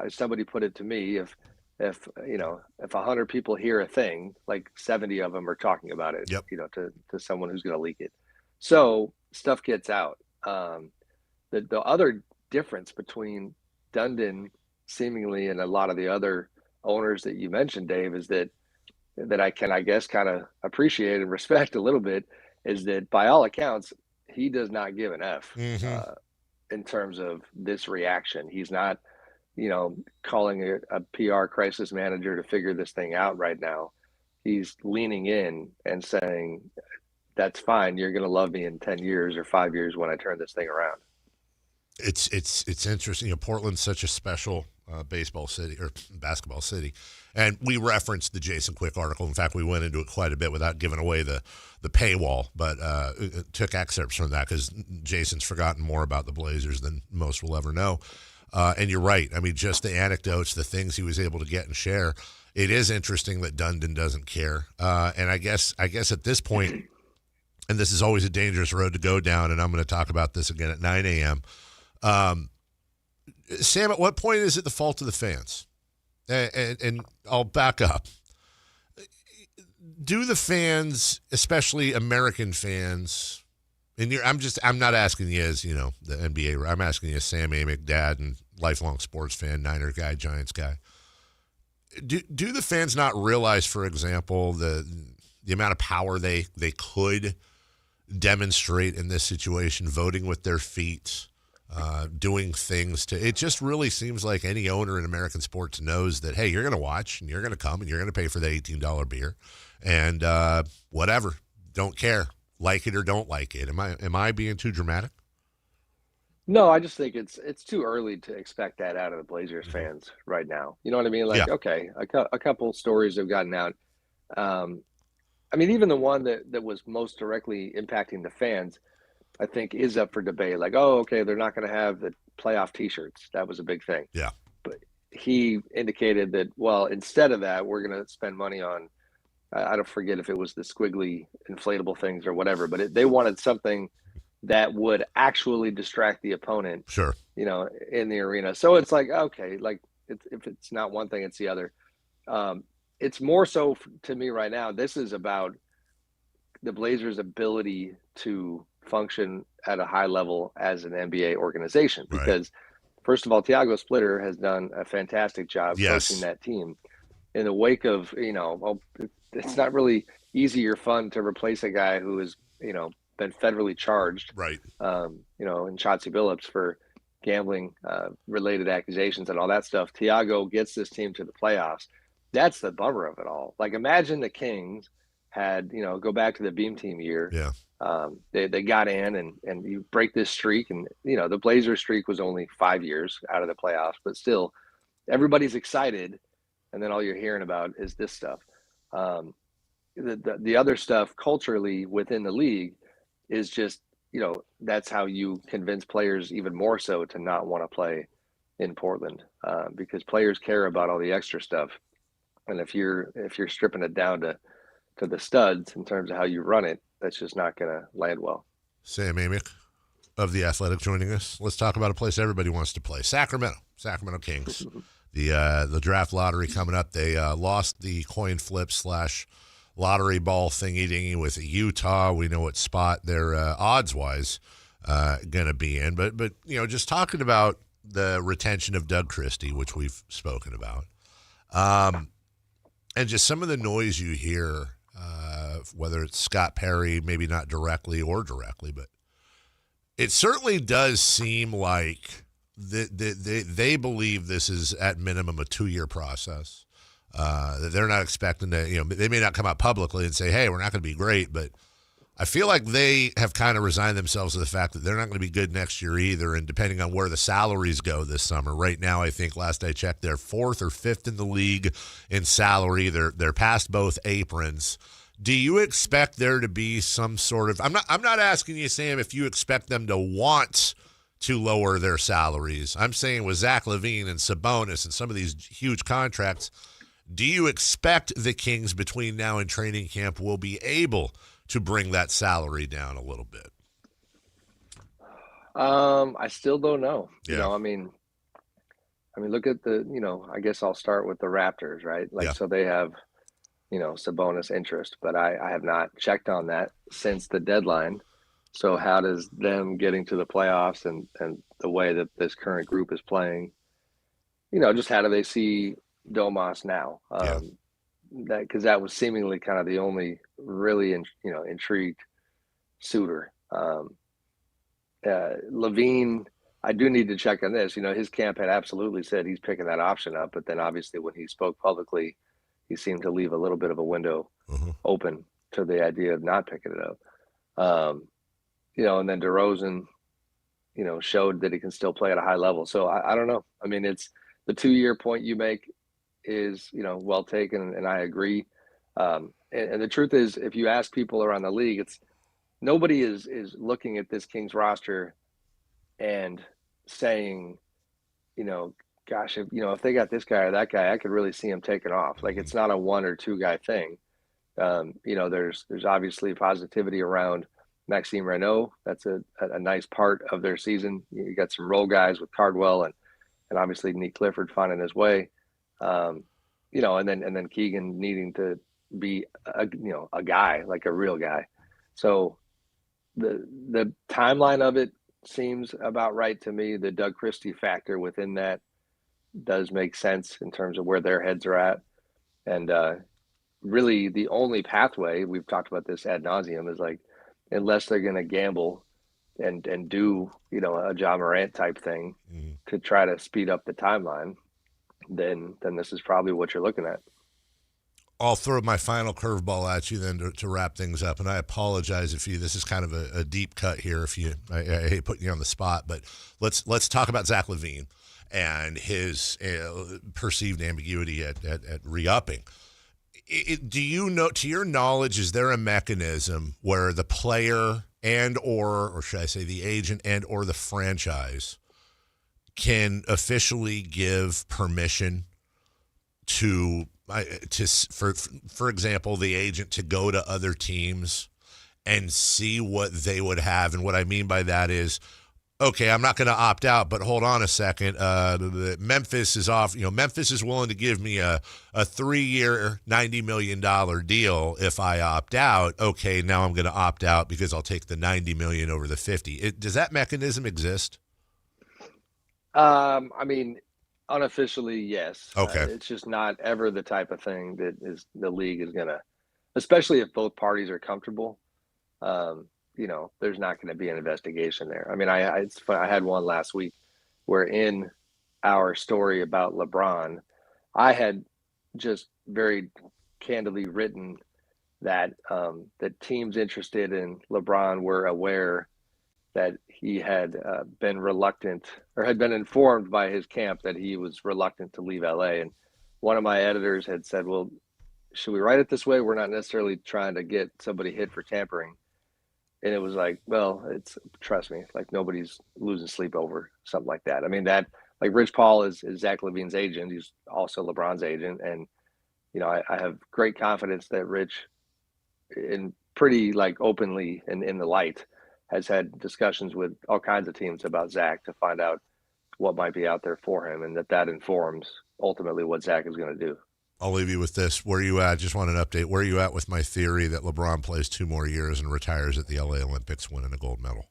somebody put it to me, if 100 people hear a thing, like 70 of them are talking about it, to someone who's going to leak it. So stuff gets out. The other difference between Dundan seemingly and a lot of the other owners that you mentioned, Dave, is that I can, I guess, kind of appreciate and respect a little bit, is that by all accounts, he does not give an F in terms of this reaction. He's not, calling a PR crisis manager to figure this thing out right now. He's leaning in and saying, that's fine. You're going to love me in 10 years or 5 years when I turn this thing around. It's interesting. Portland's such a special baseball city or basketball city. And we referenced the Jason Quick article. In fact, we went into it quite a bit without giving away the paywall, but took excerpts from that because Jason's forgotten more about the Blazers than most will ever know. And you're right. I mean, just the anecdotes, the things he was able to get and share. It is interesting that Dundan doesn't care. And I guess at this point, and this is always a dangerous road to go down, and I'm going to talk about this again at 9 a.m. Sam, at what point is it the fault of the fans? And I'll back up. Do the fans, especially American fans, and I'm not asking you as, the NBA, I'm asking you as Sam Amick, dad, and lifelong sports fan, Niner guy, Giants guy. Do the fans not realize, for example, the amount of power they could demonstrate in this situation, voting with their feet, doing things to it? Just really seems like any owner in American sports knows that, hey, you're going to watch and you're going to come and you're going to pay for the $18 beer and whatever, don't care, like it or don't like it. Am I being too dramatic? No, I just think it's too early to expect that out of the Blazers fans right now. You know what I mean? Like, okay, a couple stories have gotten out. I mean, even the one that was most directly impacting the fans, I think, is up for debate. Like, oh, okay, they're not going to have the playoff T-shirts. That was a big thing. Yeah. But he indicated that, well, instead of that, we're going to spend money on, I don't forget if it was the squiggly inflatable things or whatever, but they wanted something that would actually distract the opponent, sure, in the arena. So it's like, okay, like if it's not one thing, it's the other. It's more so to me right now, this is about the Blazers' ability to function at a high level as an NBA organization. Because first of all, Thiago Splitter has done a fantastic job coaching that team. In the wake of, it's not really easy or fun to replace a guy who has, been federally charged, and Chauncey Billups for gambling related accusations and all that stuff. Thiago gets this team to the playoffs. That's the bummer of it all. Like, imagine the Kings had, go back to the Beam Team year. Yeah. They got in and you break this streak, and the Blazers streak was only 5 years out of the playoffs, but still everybody's excited, and then all you're hearing about is this stuff. The other stuff culturally within the league is just, that's how you convince players even more so to not want to play in Portland, because players care about all the extra stuff. And if you're stripping it down to the studs in terms of how you run it, that's just not going to land well. Sam Amick of The Athletic joining us. Let's talk about a place everybody wants to play, Sacramento Kings. The draft lottery coming up. They lost the coin flip / lottery ball thingy-dingy with Utah. We know what spot they're odds-wise going to be in. But just talking about the retention of Doug Christie, which we've spoken about, and just some of the noise you hear, whether it's Scott Perry, maybe not directly or directly, but it certainly does seem like they believe this is at minimum a 2-year process. That they're not expecting to, they may not come out publicly and say, hey, we're not going to be great, but I feel like they have kind of resigned themselves to the fact that they're not going to be good next year either. And depending on where the salaries go this summer, right now, I think last I checked, they're 4th or 5th in the league in salary. They're past both aprons. Do you expect there to be some sort of, I'm not asking you, Sam, if you expect them to want to lower their salaries. I'm saying with Zach LaVine and Sabonis and some of these huge contracts, do you expect the Kings between now and training camp will be able to bring that salary down a little bit? I still don't know. Yeah. I mean, look at I guess I'll start with the Raptors, right? So they have, Sabonis interest, but I have not checked on that since the deadline. So how does them getting to the playoffs and the way that this current group is playing, just how do they see Domas now? Because that was seemingly kind of the only really intrigued suitor. LaVine, I do need to check on this. His camp had absolutely said he's picking that option up, but then obviously when he spoke publicly, he seemed to leave a little bit of a window open to the idea of not picking it up. And then DeRozan, showed that he can still play at a high level. So I don't know. I mean, it's the 2-year point you make is, well taken, and I agree. And the truth is, if you ask people around the league, nobody is looking at this Kings roster and saying, gosh, if they got this guy or that guy, I could really see him taking off. Like, it's not a 1 or 2 guy thing. There's obviously positivity around Maxime Renaud. That's a nice part of their season. You got some role guys with Cardwell and obviously Nick Clifford finding his way. And then Keegan needing to be a guy, like a real guy. So the timeline of it seems about right to me. The Doug Christie factor within that does make sense in terms of where their heads are at. And really the only pathway, we've talked about this ad nauseum, is like, unless they're going to gamble and do, a Ja Morant type thing to try to speed up the timeline, then this is probably what you're looking at. I'll throw my final curveball at you then to wrap things up. And I apologize if this is kind of a deep cut here. I hate putting you on the spot, but let's talk about Zach LaVine and his perceived ambiguity at re-upping. Do you know, to your knowledge, is there a mechanism where the player or should I say the agent and or the franchise can officially give permission for example, the agent to go to other teams and see what they would have? And what I mean by that is, okay, I'm not going to opt out, but hold on a second. Memphis is off. Memphis is willing to give me a 3-year, $90 million deal if I opt out. Okay, now I'm going to opt out because I'll take the $90 million over the 50. Does that mechanism exist? I mean, unofficially, yes. Okay. It's just not ever the type of thing that the league is going to, especially if both parties are comfortable. There's not going to be an investigation there. I mean, it's fun. I had one last week where in our story about LeBron, I had just very candidly written that that teams interested in LeBron were aware that he had been reluctant, or had been informed by his camp that he was reluctant to leave LA. And one of my editors had said, well, should we write it this way? We're not necessarily trying to get somebody hit for tampering. And it was like, well, trust me, like nobody's losing sleep over something like that. I mean, that, like, Rich Paul is Zach LaVine's agent. He's also LeBron's agent. And, I have great confidence that Rich, in pretty like openly and in the light, has had discussions with all kinds of teams about Zach to find out what might be out there for him, and that informs ultimately what Zach is going to do. I'll leave you with this. Where are you at? Just want an update. Where are you at with my theory that LeBron plays 2 more years and retires at the LA Olympics winning a gold medal?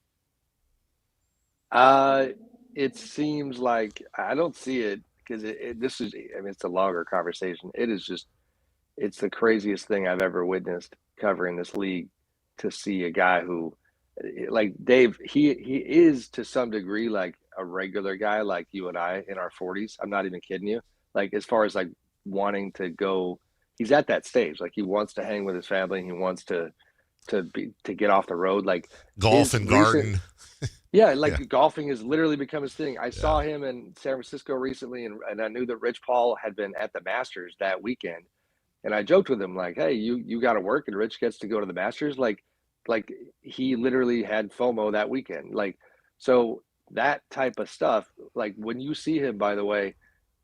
It seems like I don't see it, because it's a longer conversation. It's the craziest thing I've ever witnessed covering this league, to see a guy who, like Dave, he is to some degree like a regular guy like you and I in our 40s. I'm not even kidding you. Like, as far as like wanting to go, he's at that stage. Like, he wants to hang with his family, and he wants to get off the road, like golf and garden. Golfing has literally become his thing. I saw him in San Francisco recently, and I knew that Rich Paul had been at the Masters that weekend, and I joked with him like, hey, you got to work and Rich gets to go to the Masters. Like he literally had FOMO that weekend. Like, so that type of stuff, like when you see him, by the way,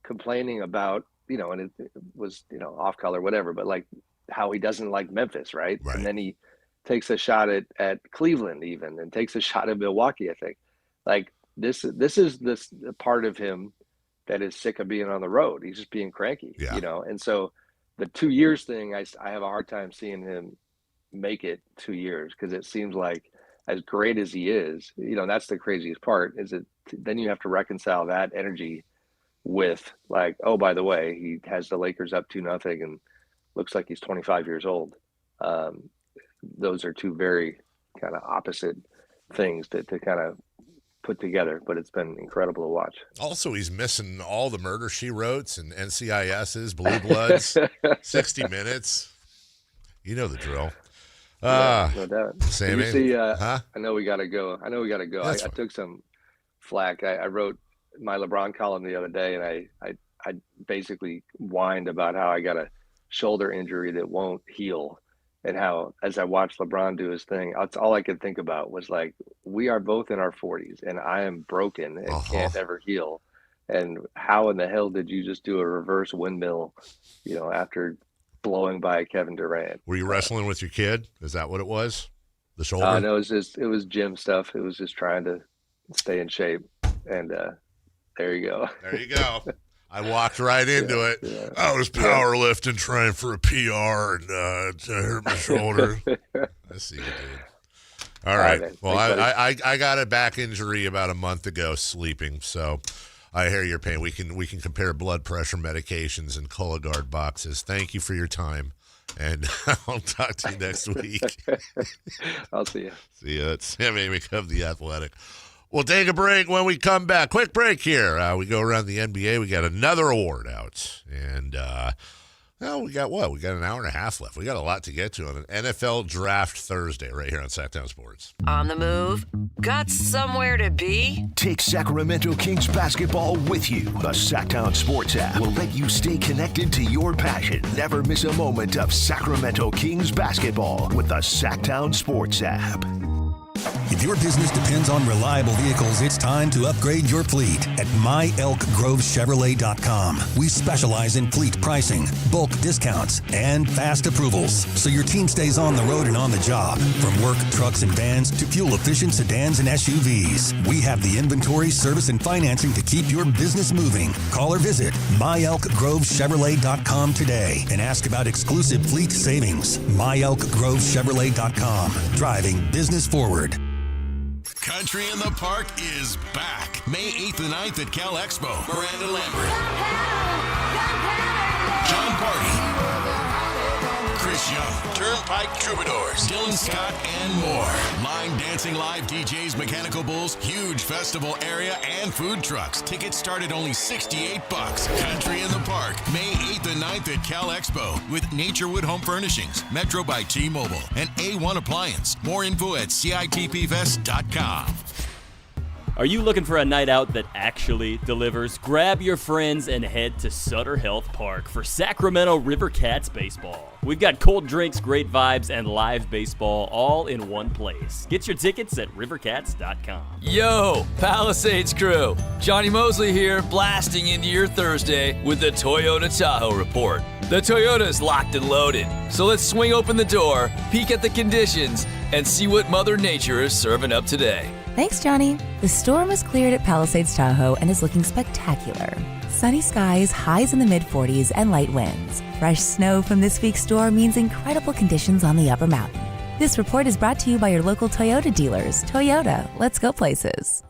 complaining about, and it was, off color, whatever, but like how he doesn't like Memphis. Right. And then he takes a shot at Cleveland even, and takes a shot at Milwaukee, I think. Like, this is this part of him that is sick of being on the road. He's just being cranky, And so the 2 years thing, I have a hard time seeing him make it 2 years, because it seems like, as great as he is, that's the craziest part, is that then you have to reconcile that energy with, like, oh, by the way, he has the Lakers up 2-0 and looks like he's 25 years old. Those are two very kind of opposite things to kind of put together, but it's been incredible to watch. Also, he's missing all the Murder, She Wrotes and NCISs, Blue Bloods, 60 Minutes. You know the drill. No doubt. Sammy, you see, I know we got to go. I took some flack. I wrote my LeBron column the other day, and I basically whined about how I got a shoulder injury that won't heal, and how, as I watched LeBron do his thing, that's all I could think about was, like, we are both in our 40s, and I am broken and can't ever heal. And how in the hell did you just do a reverse windmill, after blowing by Kevin Durant? Were you wrestling with your kid? Is that what it was? The shoulder? No, it was gym stuff. It was just trying to stay in shape. And there you go. There you go. I walked right into it. Yeah. I was powerlifting, trying for a PR, and I hurt my shoulder. I see you, dude. All right. Then. Well, Thanks, I got a back injury about a month ago sleeping, so I hear your pain. We can compare blood pressure medications and Cologuard boxes. Thank you for your time, and I'll talk to you next week. I'll see you. See you. It's Sam Amick of The Athletic. We'll take a break when we come back. Quick break here. We go around the NBA. We got another award out, and we got what? We got an hour and a half left. We got a lot to get to on an NFL Draft Thursday right here on Sactown Sports. On the move? Got somewhere to be? Take Sacramento Kings basketball with you. The Sactown Sports app will let you stay connected to your passion. Never miss a moment of Sacramento Kings basketball with the Sactown Sports app. If your business depends on reliable vehicles, it's time to upgrade your fleet at myelkgrovechevrolet.com. We specialize in fleet pricing, bulk discounts, and fast approvals, so your team stays on the road and on the job. From work trucks and vans to fuel-efficient sedans and SUVs, we have the inventory, service, and financing to keep your business moving. Call or visit myelkgrovechevrolet.com today and ask about exclusive fleet savings. myelkgrovechevrolet.com. Driving business forward. Country in the Park is back. May 8th and 9th at Cal Expo. Miranda Lambert. John Party. Chris Young. Turnpike Troubadours. Dylan Scott and more. Line dancing live DJs, Mechanical Bulls, huge festival area, and food trucks. Tickets start at only $68. Country in the Park. May 8th and 9th at Cal Expo with Naturewood Home Furnishings, Metro by T-Mobile, and A1 Appliance. More info at CITPFest.com. Are you looking for a night out that actually delivers? Grab your friends and head to Sutter Health Park for Sacramento River Cats baseball. We've got cold drinks, great vibes, and live baseball all in one place. Get your tickets at rivercats.com. Yo, Palisades crew. Johnny Mosley here, blasting into your Thursday with the Toyota Tahoe report. The Toyota's locked and loaded, so let's swing open the door, peek at the conditions, and see what Mother Nature is serving up today. Thanks, Johnny. The storm has cleared at Palisades Tahoe and is looking spectacular. Sunny skies, highs in the mid-40s, and light winds. Fresh snow from this week's storm means incredible conditions on the upper mountain. This report is brought to you by your local Toyota dealers. Toyota, let's go places.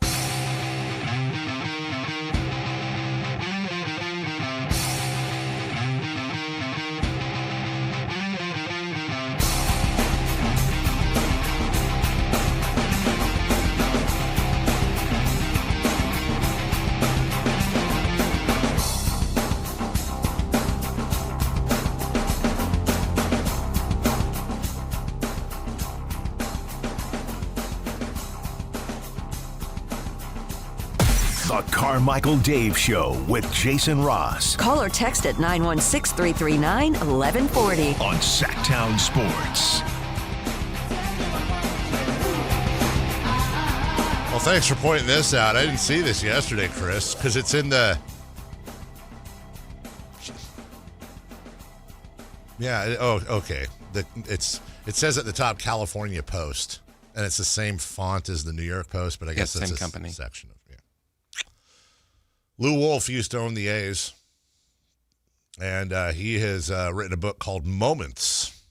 The Carmichael Dave Show with Jason Ross. Call or text at 916-339-1140. On Sactown Sports. Well, thanks for pointing this out. I didn't see this yesterday, Chris, because it's in the... Yeah, okay. It says at the top California Post, and it's the same font as the New York Post, but I guess that's same a company. section of Lou Wolf used to own the A's, and he has written a book called Moments.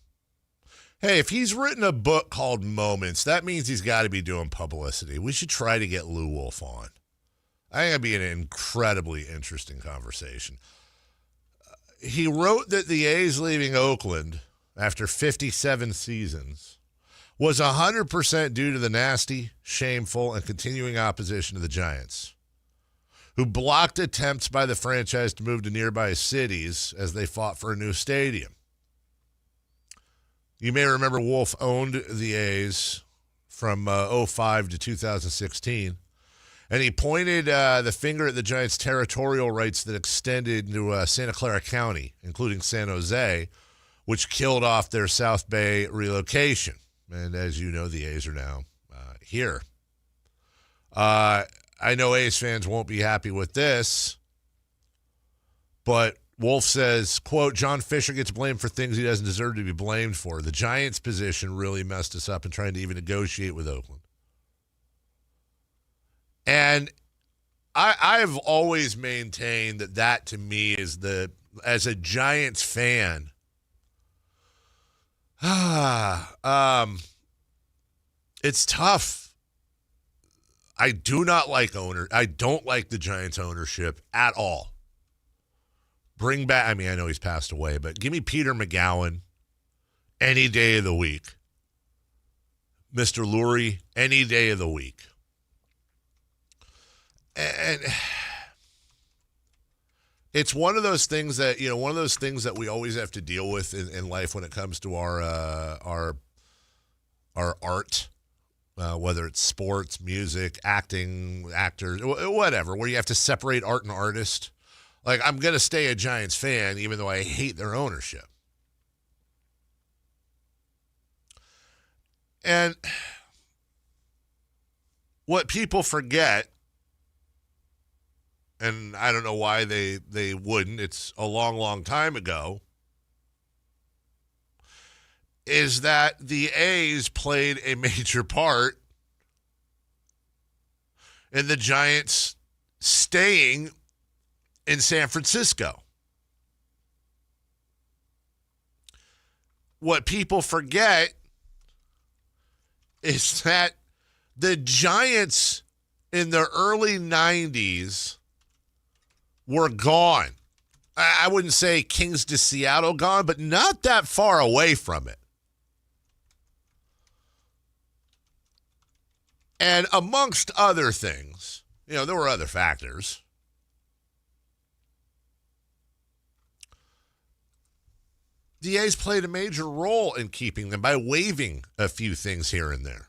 Hey, if he's written a book called Moments, that means he's got to be doing publicity. We should try to get Lou Wolf on. I think it'd be an incredibly interesting conversation. He wrote that the A's leaving Oakland after 57 seasons was 100% due to the nasty, shameful, and continuing opposition of the Giants, who blocked attempts by the franchise to move to nearby cities as they fought for a new stadium. You may remember Wolf owned the A's from 2005 to 2016, and he pointed the finger at the Giants' territorial rights that extended into Santa Clara County, including San Jose, which killed off their South Bay relocation. And as you know, the A's are now here. I know A's fans won't be happy with this, but Wolf says, quote, John Fisher gets blamed for things he doesn't deserve to be blamed for. The Giants' position really messed us up in trying to even negotiate with Oakland. And I've always maintained that to me is as a Giants fan, It's tough. I do not like I don't like the Giants ownership at all. Bring back, I mean, I know he's passed away, but give me Peter McGowan any day of the week. Mr. Lurie any day of the week. And it's one of those things that, we always have to deal with in life when it comes to our art, whether it's sports, music, acting, actors, whatever, where you have to separate art and artist. Like, I'm going to stay a Giants fan even though I hate their ownership. And what people forget, and I don't know why they wouldn't, it's a long, long time ago, is that the A's played a major part in the Giants staying in San Francisco. What people forget is that the Giants in the early 90s were gone. I wouldn't say Kings to Seattle gone, but not that far away from it. And amongst other things, there were other factors. The A's played a major role in keeping them by waiving a few things here and there.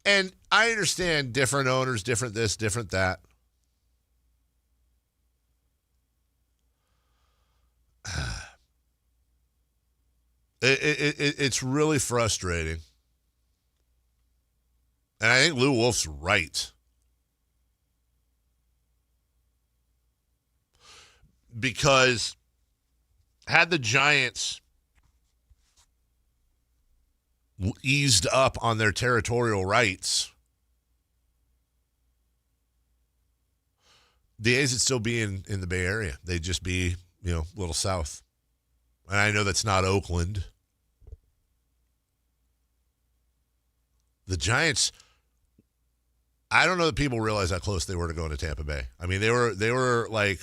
And I understand different owners, different this, different that. It's really frustrating. And I think Lou Wolf's right. Because had the Giants eased up on their territorial rights, the A's would still be in the Bay Area. They'd just be, a little south. And I know that's not Oakland. The Giants, I don't know that people realize how close they were to going to Tampa Bay. I mean, they were like,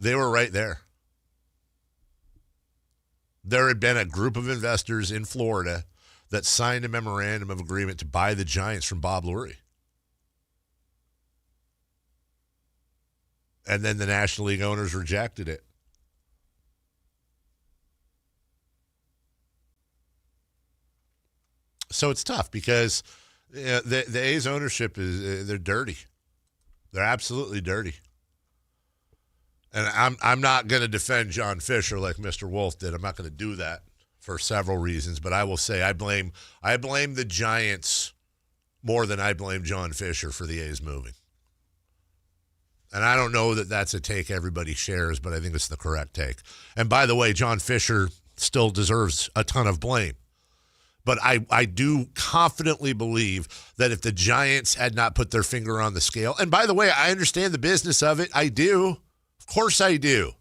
they were right there. There had been a group of investors in Florida that signed a memorandum of agreement to buy the Giants from Bob Lurie. And then the National League owners rejected it. So it's tough because the A's ownership they're dirty. They're absolutely dirty. And I'm not going to defend John Fisher like Mr. Wolf did. I'm not going to do that for several reasons. But I will say I blame the Giants more than I blame John Fisher for the A's moving. And I don't know that that's a take everybody shares, but I think it's the correct take. And by the way, John Fisher still deserves a ton of blame. But I do confidently believe that if the Giants had not put their finger on the scale, and by the way, I understand the business of it. I do. Of course I do.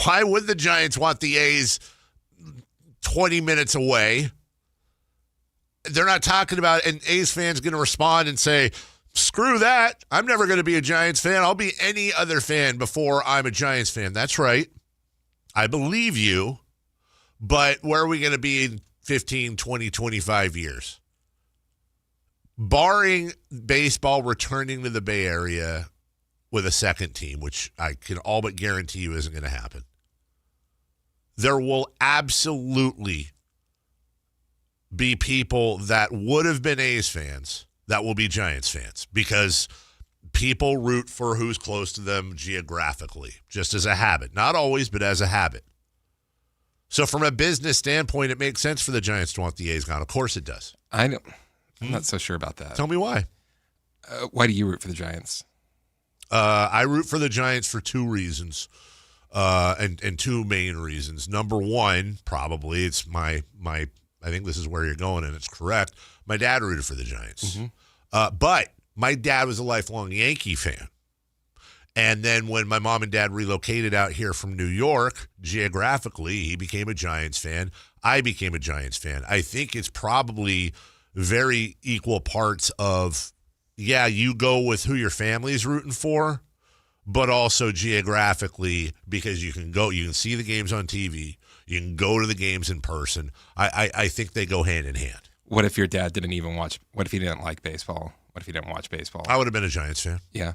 Why would the Giants want the A's 20 minutes away? They're not talking about, and A's fans going to respond and say, screw that. I'm never going to be a Giants fan. I'll be any other fan before I'm a Giants fan. That's right. I believe you. But where are we going to be in 15, 20, 25 years? Barring baseball returning to the Bay Area with a second team, which I can all but guarantee you isn't going to happen, there will absolutely be people that would have been A's fans that will be Giants fans because people root for who's close to them geographically, just as a habit. Not always, but as a habit. So from a business standpoint, it makes sense for the Giants to want the A's gone. Of course it does. I'm not so sure about that. Tell me why. Why do you root for the Giants? I root for the Giants for two reasons, and two main reasons. Number one, probably it's my. I think this is where you're going, and it's correct. My dad rooted for the Giants, but my dad was a lifelong Yankee fan, And then when my mom and dad relocated out here from New York, geographically, he became a Giants fan. I became a Giants fan. I think it's probably very equal parts of, yeah, you go with who your family is rooting for, but also geographically, because you can see the games on TV. You can go to the games in person. I think they go hand in hand. What if your dad didn't even watch? What if he didn't like baseball? What if he didn't watch baseball? I would have been a Giants fan. Yeah.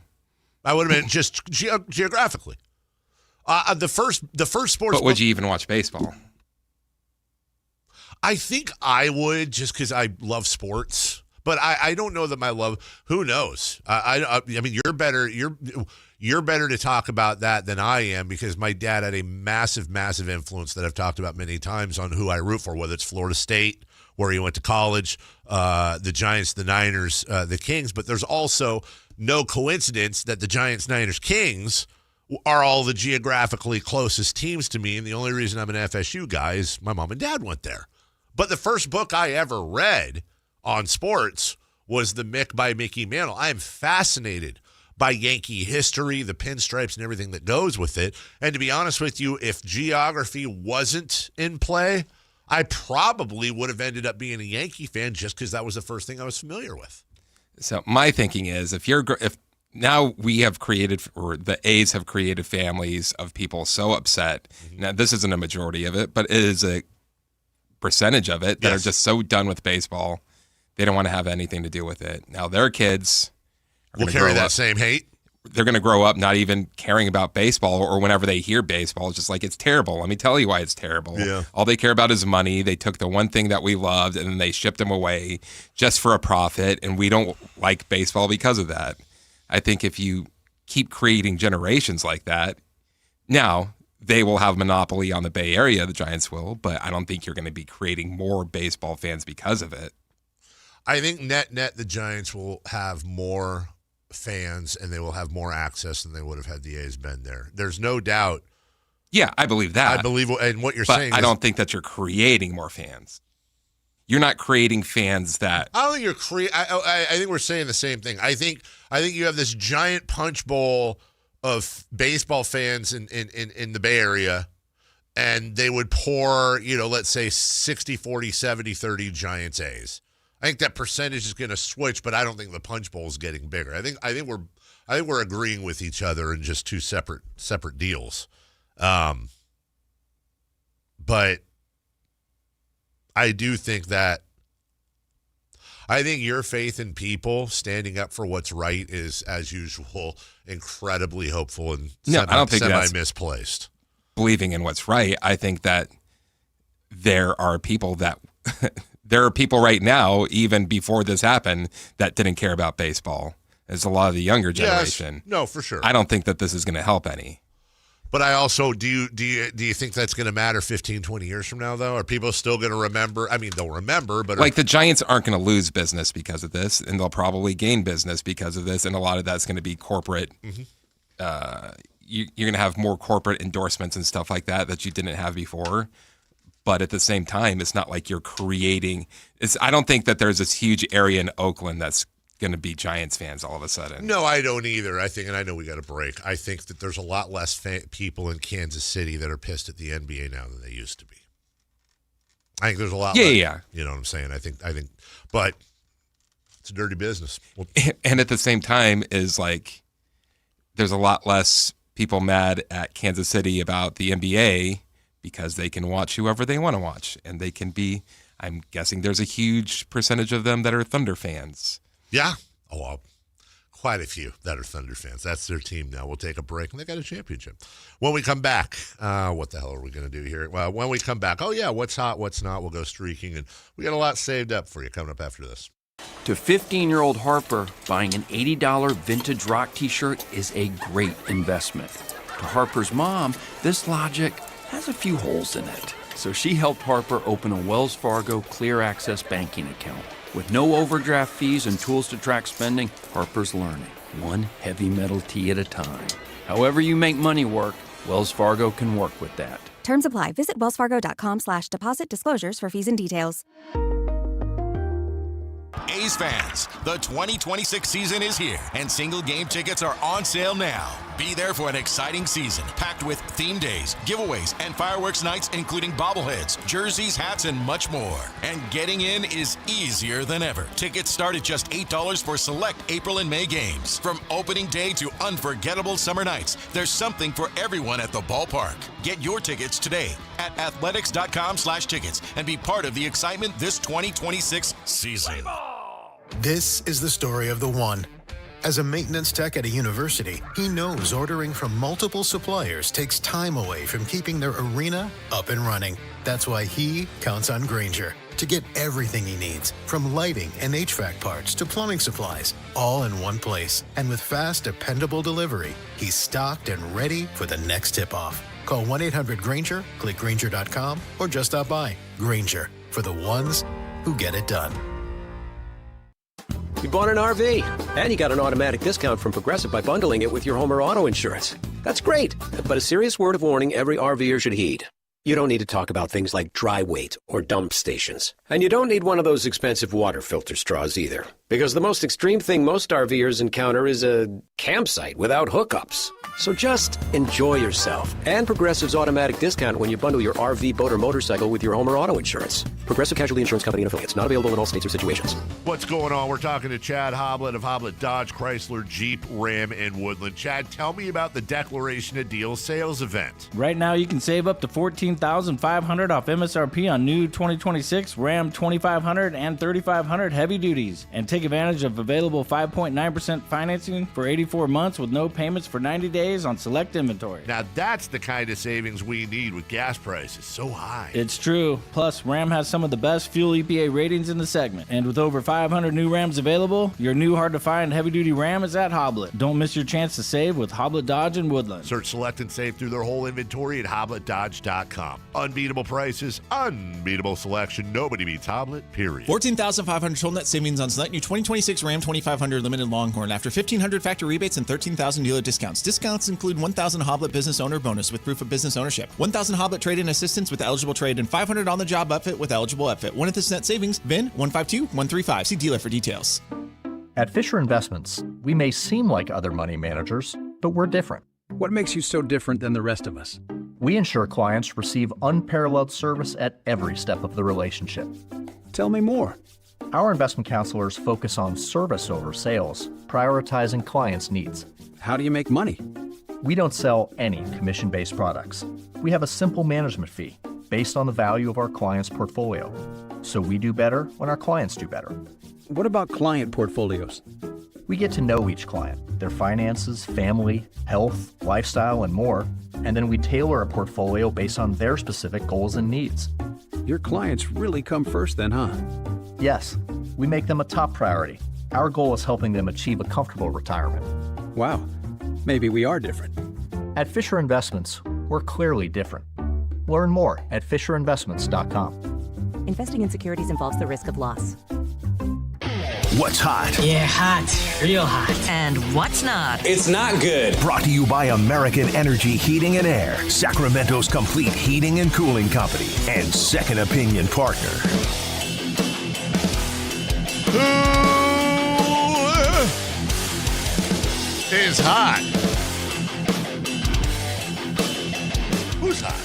I would have been just geographically. The first sports. But would you even watch baseball? I think I would, just because I love sports. But I don't know that my love. Who knows? I mean, you're better. You're better to talk about that than I am, because my dad had a massive, massive influence that I've talked about many times on who I root for, whether it's Florida State, where he went to college, the Giants, the Niners, the Kings. But there's also no coincidence that the Giants, Niners, Kings are all the geographically closest teams to me. And the only reason I'm an FSU guy is my mom and dad went there. But the first book I ever read on sports was The Mick by Mickey Mantle. I am fascinated by Yankee history, the pinstripes, and everything that goes with it. And to be honest with you, if geography wasn't in play, I probably would have ended up being a Yankee fan just because that was the first thing I was familiar with. So my thinking is, if now we have created, or the A's have created families of people so upset. Mm-hmm. Now this isn't a majority of it, but it is a percentage of it that are just so done with baseball, they don't want to have anything to do with it. Now their kids will carry that same hate. They're going to grow up not even caring about baseball, or whenever they hear baseball, it's just like, it's terrible. Let me tell you why it's terrible. Yeah. All they care about is money. They took the one thing that we loved and then they shipped them away just for a profit, and we don't like baseball because of that. I think if you keep creating generations like that, now they will have monopoly on the Bay Area, the Giants will, but I don't think you're going to be creating more baseball fans because of it. I think net the Giants will have more fans and they will have more access than they would have had the A's been there. There's no doubt. Yeah, I believe that. I believe, and what you're but saying I don't think that you're creating more fans. You're not creating fans that. I don't think you're I think we're saying the same thing. I think you have this giant punch bowl of baseball fans in the Bay Area, and they would pour, let's say 60-40, 70-30 Giants A's. I think that percentage is going to switch, but I don't think the punch bowl is getting bigger. I think we're agreeing with each other in just two separate deals. But I do think that your faith in people standing up for what's right is, as usual, incredibly hopeful and I don't think that's misplaced. Believing in what's right. I think that there are people that there are people right now, even before this happened, that didn't care about baseball. There's a lot of the younger generation. Yes. No, for sure. I don't think that this is going to help any. But I also, do you think that's going to matter 15, 20 years from now, though? Are people still going to remember? I mean, they'll remember, but... the Giants aren't going to lose business because of this, and they'll probably gain business because of this, and a lot of that's going to be corporate. Mm-hmm. You're going to have more corporate endorsements and stuff like that you didn't have before. But at the same time, it's not like you're creating... I don't think that there's this huge area in Oakland that's going to be Giants fans all of a sudden. No, I don't either. I think, and I know we got a break, I think that there's a lot less people in Kansas City that are pissed at the NBA now than they used to be. I think there's a lot less. Yeah. You know what I'm saying? I think, but it's a dirty business. And at the same time is there's a lot less people mad at Kansas City about the NBA because they can watch whoever they want to watch. And they can be, I'm guessing there's a huge percentage of them that are Thunder fans. Yeah. Oh, well, quite a few that are Thunder fans. That's their team now. We'll take a break, and they got a championship. When we come back, what the hell are we going to do here? Well, when we come back, what's hot, what's not, we'll go streaking, and we got a lot saved up for you coming up after this. To 15-year-old Harper, buying an $80 vintage rock t-shirt is a great investment. To Harper's mom, this logic has a few holes in it. So she helped Harper open a Wells Fargo Clear Access banking account. With no overdraft fees and tools to track spending, Harper's learning, one heavy metal tee at a time. However you make money work, Wells Fargo can work with that. Terms apply. Visit wellsfargo.com/deposit disclosures for fees and details. A's fans, the 2026 season is here, and single game tickets are on sale now. Be there for an exciting season packed with theme days, giveaways, and fireworks nights, including bobbleheads, jerseys, hats, and much more. And getting in is easier than ever. Tickets start at just $8 for select April and May games. From opening day to unforgettable summer nights, there's something for everyone at the ballpark. Get your tickets today at athletics.com/tickets and be part of the excitement this 2026 season. This is the story of the one. As a maintenance tech at a university, he knows ordering from multiple suppliers takes time away from keeping their arena up and running. That's why he counts on Grainger to get everything he needs, from lighting and HVAC parts to plumbing supplies, all in one place. And with fast, dependable delivery, he's stocked and ready for the next tip-off. Call 1-800-GRAINGER, click Grainger.com, or just stop by. Grainger, for the ones who get it done. You bought an RV, and you got an automatic discount from Progressive by bundling it with your home or auto insurance. That's great, but a serious word of warning every RVer should heed. You don't need to talk about things like dry weight or dump stations. And you don't need one of those expensive water filter straws either, because the most extreme thing most RVers encounter is a campsite without hookups. So just enjoy yourself and Progressive's automatic discount when you bundle your RV, boat, or motorcycle with your home or auto insurance. Progressive Casualty Insurance Company and Affiliates. Not available in all states or situations. What's going on? We're talking to Chad Hoblet of Hoblet Dodge, Chrysler, Jeep, Ram, and Woodland. Chad, tell me about the Declaration of Deals sales event. Right now, you can save up to $14,500 off MSRP on new 2026 Ram 2500 and 3500 heavy duties, and take advantage of available 5.9% financing for 84 months with no payments for 90 days on select inventory. Now that's the kind of savings we need with gas prices so high. It's true. Plus, Ram has some of the best fuel EPA ratings in the segment. And with over 500 new Rams available, your new hard-to-find heavy-duty Ram is at Hoblet. Don't miss your chance to save with Hoblet Dodge and Woodland. Search, select, and save through their whole inventory at HobletDodge.com. Unbeatable prices, unbeatable selection. Nobody beats Hoblet, period. 14,500 total net savings on select new 2026 Ram 2500 Limited Longhorn after 1,500 factory rebates and 13,000 dealer discounts. Discounts include 1,000 Hoblet business owner bonus with proof of business ownership, 1,000 Hoblet trade-in assistance with eligible trade, and 500 on-the-job upfit with eligible upfit. One of this net savings, VIN 152135. See dealer for details. At Fisher Investments, we may seem like other money managers, but we're different. What makes you so different than the rest of us? We ensure clients receive unparalleled service at every step of the relationship. Tell me more. Our investment counselors focus on service over sales, prioritizing clients' needs. How do you make money? We don't sell any commission-based products. We have a simple management fee based on the value of our client's portfolio. So we do better when our clients do better. What about client portfolios? We get to know each client, their finances, family, health, lifestyle, and more, and then we tailor a portfolio based on their specific goals and needs. Your clients really come first then, huh? Yes, we make them a top priority. Our goal is helping them achieve a comfortable retirement. Wow, maybe we are different. At Fisher Investments, we're clearly different. Learn more at FisherInvestments.com. Investing in securities involves the risk of loss. What's hot? Yeah, hot. Real hot. And what's not? It's not good. Brought to you by American Energy Heating and Air, Sacramento's complete heating and cooling company, and second opinion partner. Who is hot? Who's hot?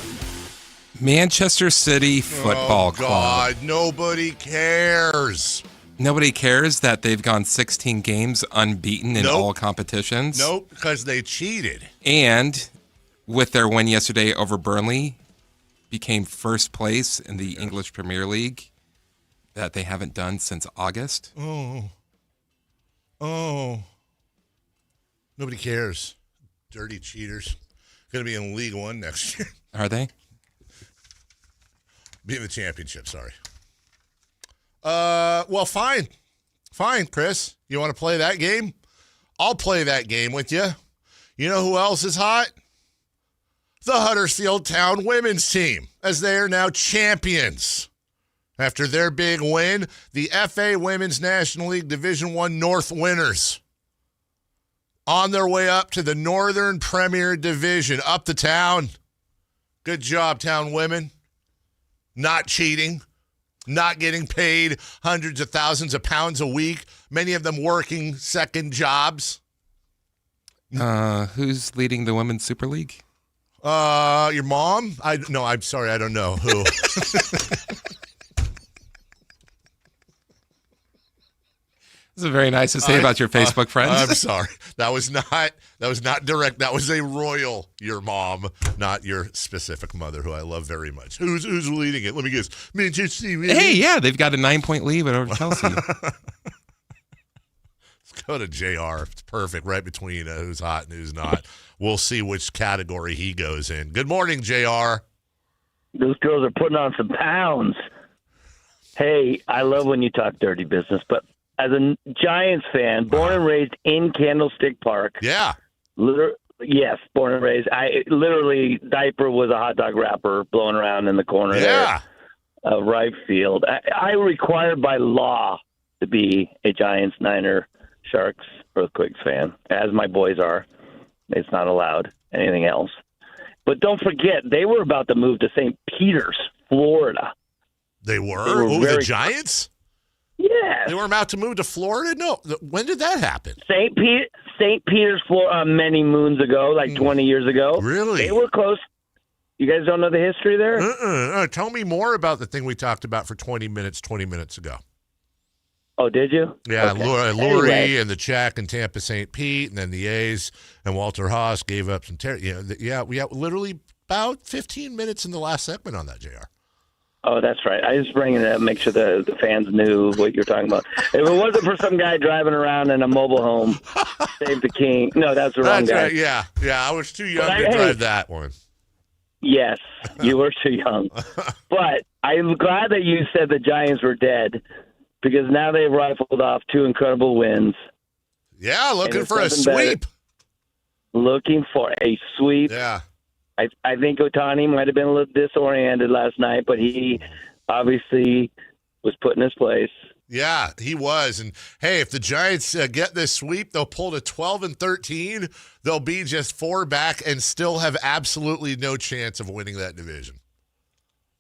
Manchester City Football Club. God, nobody cares. Nobody cares that they've gone 16 games unbeaten in all competitions. Nope, because they cheated. And with their win yesterday over Burnley, became first place in the English Premier League that they haven't done since August. Oh. Nobody cares. Dirty cheaters. Going to be in League One next year. Are they? Be in the championship, sorry. Well, fine. Fine, Chris. You want to play that game? I'll play that game with you. You know who else is hot? The Huddersfield Town women's team, as they are now champions. After their big win, the FA Women's National League Division I North winners. On their way up to the Northern Premier Division, up the town. Good job, Town women. Not cheating. Not getting paid hundreds of thousands of pounds a week, many of them working second jobs. Who's leading the Women's Super League? Your mom? No, I'm sorry, I don't know who. This is very nice to say about your Facebook friends. I'm sorry. That was not direct. That was a royal, your mom, not your specific mother, who I love very much. Who's leading it? Let me guess. Manchester City. Hey, yeah, they've got a 9-point lead over Chelsea. Let's go to JR. It's perfect, right between who's hot and who's not. We'll see which category he goes in. Good morning, JR. Those girls are putting on some pounds. Hey, I love when you talk dirty business, but as a Giants fan, born and raised in Candlestick Park. Yeah. Yes, born and raised. I literally, diaper was a hot dog wrapper blowing around in the corner there. Right field. I required by law to be a Giants, Niner, Sharks, Earthquakes fan, as my boys are. It's not allowed anything else. But don't forget, they were about to move to St. Peters, Florida. They were the Giants? Yes. They were about to move to Florida? No. When did that happen? St. Peters, Florida, many moons ago, like 20 years ago. Really? They were close. You guys don't know the history there? Tell me more about the thing we talked about for 20 minutes ago. Oh, did you? Yeah, okay. Lurie and the Czech and Tampa St. Pete, and then the A's and Walter Haas gave up some we had literally about 15 minutes in the last segment on that, JR. Oh, that's right. I was bringing it up, make sure the fans knew what you're talking about. If it wasn't for some guy driving around in a mobile home, save the king. No, that's the wrong guy. Right. Yeah, I was too young to drive that one. Yes, you were too young. But I'm glad that you said the Giants were dead, because now they've rifled off 2 incredible wins. Yeah, looking for a sweep. Looking for a sweep. Yeah. I think Otani might have been a little disoriented last night, but he obviously was put in his place. Yeah, he was. And, hey, if the Giants get this sweep, they'll pull to 12-13. They'll be just 4 back and still have absolutely no chance of winning that division.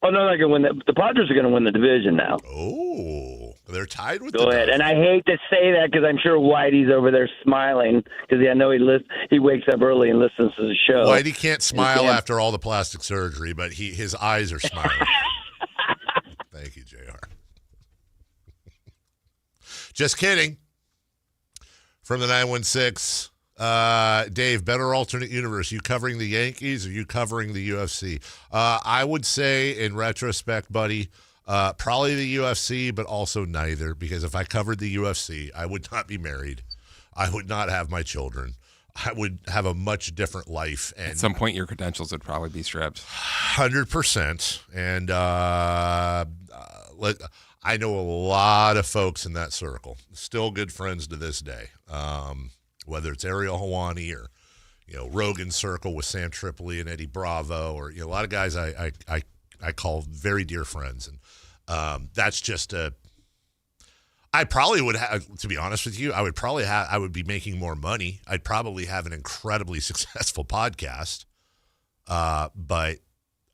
Oh, no, they're going to win. The Padres are going to win the division now. Oh, they're tied with Go ahead. And I hate to say that because I'm sure Whitey's over there smiling because I know he wakes up early and listens to the show. Whitey can't smile after all the plastic surgery, but his eyes are smiling. Thank you, JR. Just kidding. From the 916. Dave, better alternate universe. You covering the Yankees or you covering the UFC? I would say, in retrospect, buddy, probably the UFC, but also neither. Because if I covered the UFC, I would not be married. I would not have my children. I would have a much different life. And at some point, your credentials would probably be stripped. 100%. And I know a lot of folks in that circle. Still good friends to this day. Whether it's Ariel Helwani or, Rogan Circle with Sam Tripoli and Eddie Bravo, or a lot of guys I call very dear friends, and that's just I probably would have, to be honest with you, I would be making more money. I'd probably have an incredibly successful podcast, but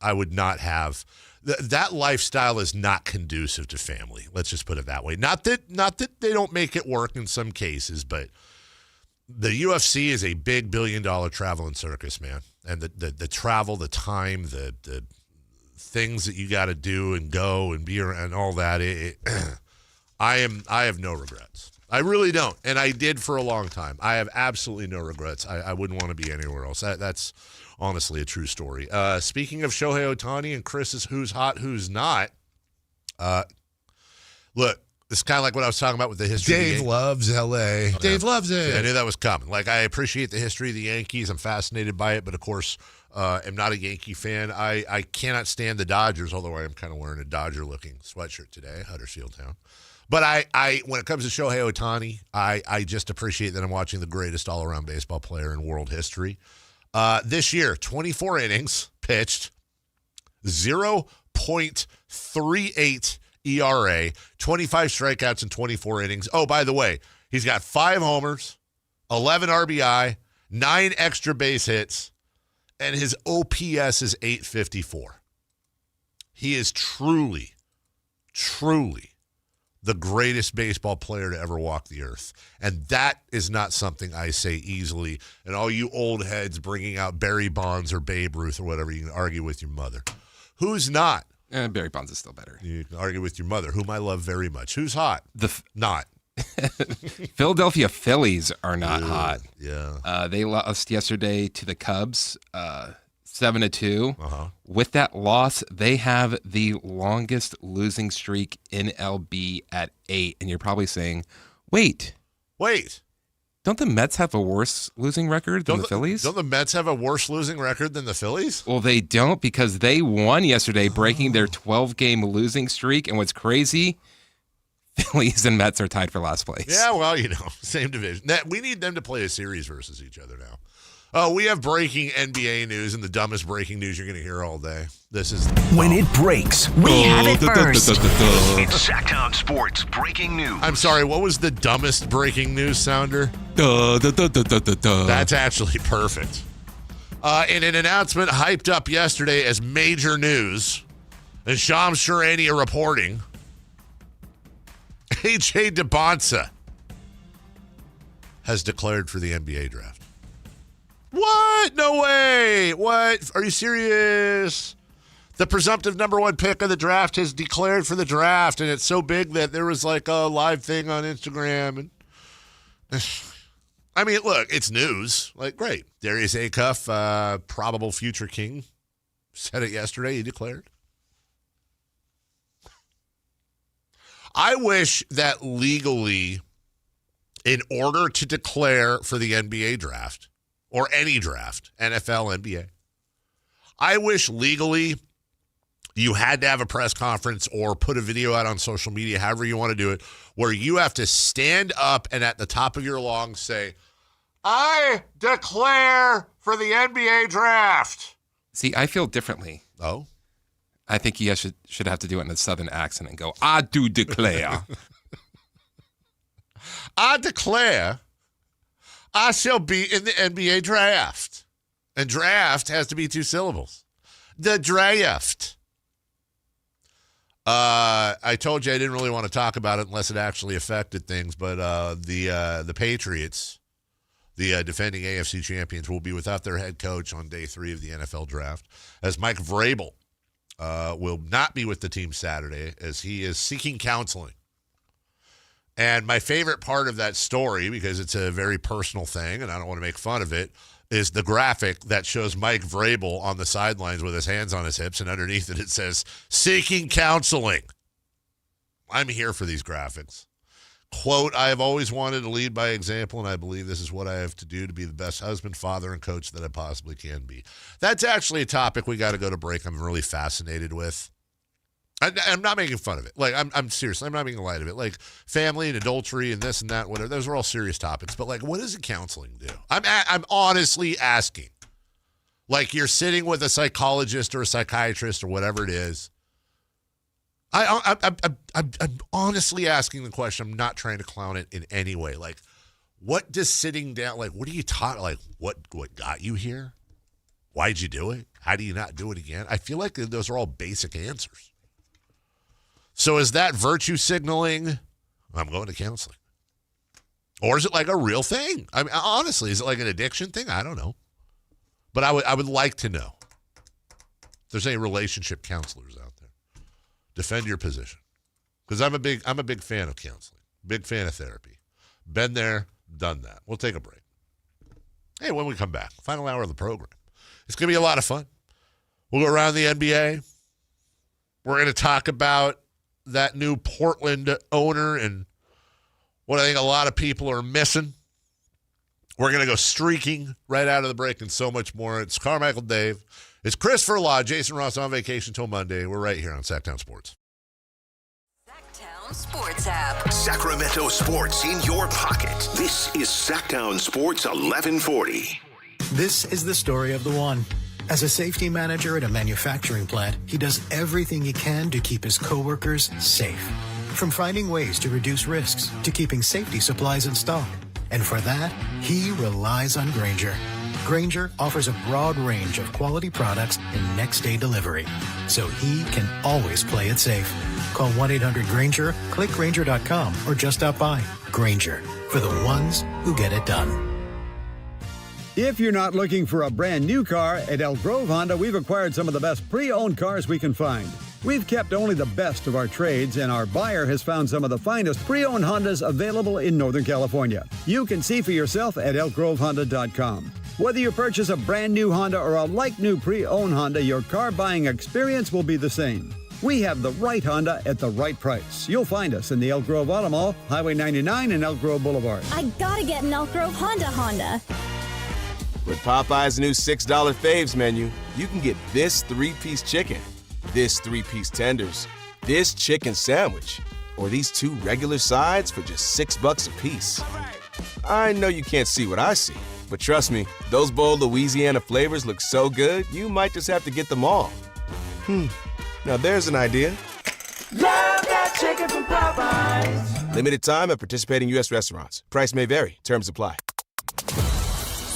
I would not have that lifestyle is not conducive to family. Let's just put it that way. Not that they don't make it work in some cases, but the UFC is a big billion-dollar travel and circus, man. And the travel, the time, the things that you got to do and go and be around and all that. I have no regrets. I really don't. And I did for a long time. I have absolutely no regrets. I wouldn't want to be anywhere else. That's honestly a true story. Speaking of Shohei Otani and Chris's who's hot, who's not, look, this is kind of like what I was talking about with the history. Dave loves L.A. Oh, Dave loves it. I knew that was coming. Like, I appreciate the history of the Yankees. I'm fascinated by it, but of course, am not a Yankee fan. I cannot stand the Dodgers, although I am kind of wearing a Dodger-looking sweatshirt today, Huddersfield Town. But I when it comes to Shohei Otani, I just appreciate that I'm watching the greatest all-around baseball player in world history. This year, 24 innings pitched, 0.38 ERA, 25 strikeouts in 24 innings. Oh, by the way, he's got 5 homers, 11 RBI, 9 extra base hits, and his OPS is 854. He is truly the greatest baseball player to ever walk the earth. And that is not something I say easily. And all you old heads bringing out Barry Bonds or Babe Ruth or whatever, you can argue with your mother. Who's not? Barry Bonds is still better. You can argue with your mother, whom I love very much. Who's hot? Not. Philadelphia Phillies are not hot. Yeah. They lost yesterday to the Cubs, 7-2. Uh-huh. With that loss, they have the longest losing streak in MLB at 8. And you're probably saying, wait. Don't the Mets have a worse losing record than the Phillies? Don't the Mets have a worse losing record than the Phillies? Well, they don't, because they won yesterday, breaking their 12-game losing streak. And what's crazy, Phillies and Mets are tied for last place. Yeah, well, same division. We need them to play a series versus each other now. Oh, we have breaking NBA news, and the dumbest breaking news you're going to hear all day. This is when it breaks, we have it first. It's Sactown Sports breaking news. I'm sorry, what was the dumbest breaking news sounder? That's actually perfect. In an announcement hyped up yesterday as major news, and Shams Charania reporting, A.J. DeBonsa has declared for the NBA draft. What? No way. What? Are you serious? The presumptive number 1 pick of the draft has declared for the draft, and it's so big that there was like a live thing on Instagram. And I mean, look, it's news. Like, great. Darius Acuff, probable future king, said it yesterday. He declared. I wish that legally, in order to declare for the NBA draft, or any draft, NFL, NBA, I wish legally you had to have a press conference or put a video out on social media, however you want to do it, where you have to stand up and at the top of your lungs say, I declare for the NBA draft. See, I feel differently. Oh? I think you should have to do it in a southern accent and go, I do declare. I declare I shall be in the NBA draft. And draft has to be 2 syllables. The draft. I told you I didn't really want to talk about it unless it actually affected things, but the Patriots, the defending AFC champions, will be without their head coach on day 3 of the NFL draft, as Mike Vrabel will not be with the team Saturday as he is seeking counseling. And my favorite part of that story, because it's a very personal thing and I don't want to make fun of it, is the graphic that shows Mike Vrabel on the sidelines with his hands on his hips, and underneath it says, seeking counseling. I'm here for these graphics. Quote, I have always wanted to lead by example, and I believe this is what I have to do to be the best husband, father, and coach that I possibly can be. That's actually a topic we got to go to break I'm really fascinated with. I'm not making fun of it. Like, I'm serious. I'm not making light of it. Like, family and adultery and this and that, whatever. Those are all serious topics. But, like, what does counseling do? I'm honestly asking. Like, you're sitting with a psychologist or a psychiatrist or whatever it is. I'm honestly asking the question. I'm not trying to clown it in any way. Like, what does sitting down, like, what are you taught? Like, what got you here? Why'd you do it? How do you not do it again? I feel like those are all basic answers. So is that virtue signaling? I'm going to counseling. Or is it like a real thing? I mean, honestly, is it like an addiction thing? I don't know. But I would like to know. If there's any relationship counselors out there, defend your position. Because I'm a big fan of counseling. Big fan of therapy. Been there, done that. We'll take a break. Hey, when we come back, final hour of the program. It's going to be a lot of fun. We'll go around the NBA. We're going to talk about that new Portland owner and what I think a lot of people are missing. We're going to go streaking right out of the break and so much more. It's Carmichael Dave. It's Christopher Law. Jason Ross on vacation till Monday. We're right here on Sactown Sports. Sactown Sports app. Sacramento sports in your pocket. This is Sactown Sports 1140. This is the story of the one. As a safety manager at a manufacturing plant, he does everything he can to keep his coworkers safe. From finding ways to reduce risks to keeping safety supplies in stock. And for that, he relies on Grainger, Grainger offers a broad range of quality products and next-day delivery, so he can always play it safe. Call 1-800-GRAINGER, click Grainger.com, or just stop by. Grainger, for the ones who get it done. If you're not looking for a brand new car, at Elk Grove Honda, we've acquired some of the best pre-owned cars we can find. We've kept only the best of our trades, and our buyer has found some of the finest pre-owned Hondas available in Northern California. You can see for yourself at elkgrovehonda.com. Whether you purchase a brand new Honda or a like-new pre-owned Honda, your car buying experience will be the same. We have the right Honda at the right price. You'll find us in the Elk Grove Auto Mall, Highway 99 and Elk Grove Boulevard. I gotta get an Elk Grove Honda. With Popeye's new $6 faves menu, you can get this 3-piece chicken, this 3-piece tenders, this chicken sandwich, or these 2 regular sides for just $6 a piece. I know you can't see what I see, but trust me, those bold Louisiana flavors look so good, you might just have to get them all. Now there's an idea. Love that chicken from Popeyes. Limited time at participating U.S. restaurants. Price may vary. Terms apply.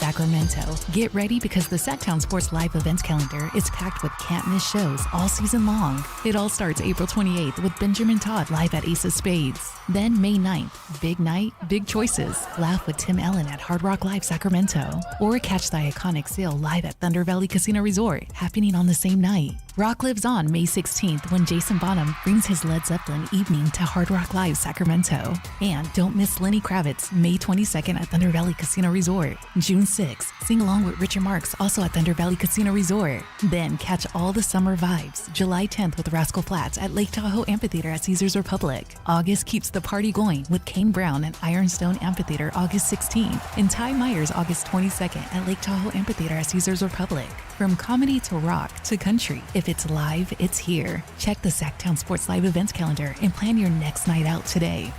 Sacramento. Get ready because the Sactown Sports Live events calendar is packed with can't-miss shows all season long. It all starts April 28th with Benjamin Todd live at Ace of Spades. Then May 9th, big night, big choices. Laugh with Tim Allen at Hard Rock Live Sacramento. Or catch the iconic sale live at Thunder Valley Casino Resort, happening on the same night. Rock lives on May 16th when Jason Bonham brings his Led Zeppelin evening to Hard Rock Live Sacramento. And don't miss Lenny Kravitz May 22nd at Thunder Valley Casino Resort. June 6th, sing along with Richard Marx also at Thunder Valley Casino Resort. Then catch all the summer vibes July 10th with Rascal Flatts at Lake Tahoe Amphitheater at Caesars Republic. August keeps the party going with Kane Brown at Ironstone Amphitheater August 16th. And Ty Myers August 22nd at Lake Tahoe Amphitheater at Caesars Republic. From comedy to rock to country, if it's live, it's here. Check the Sactown Sports Live events calendar and plan your next night out today.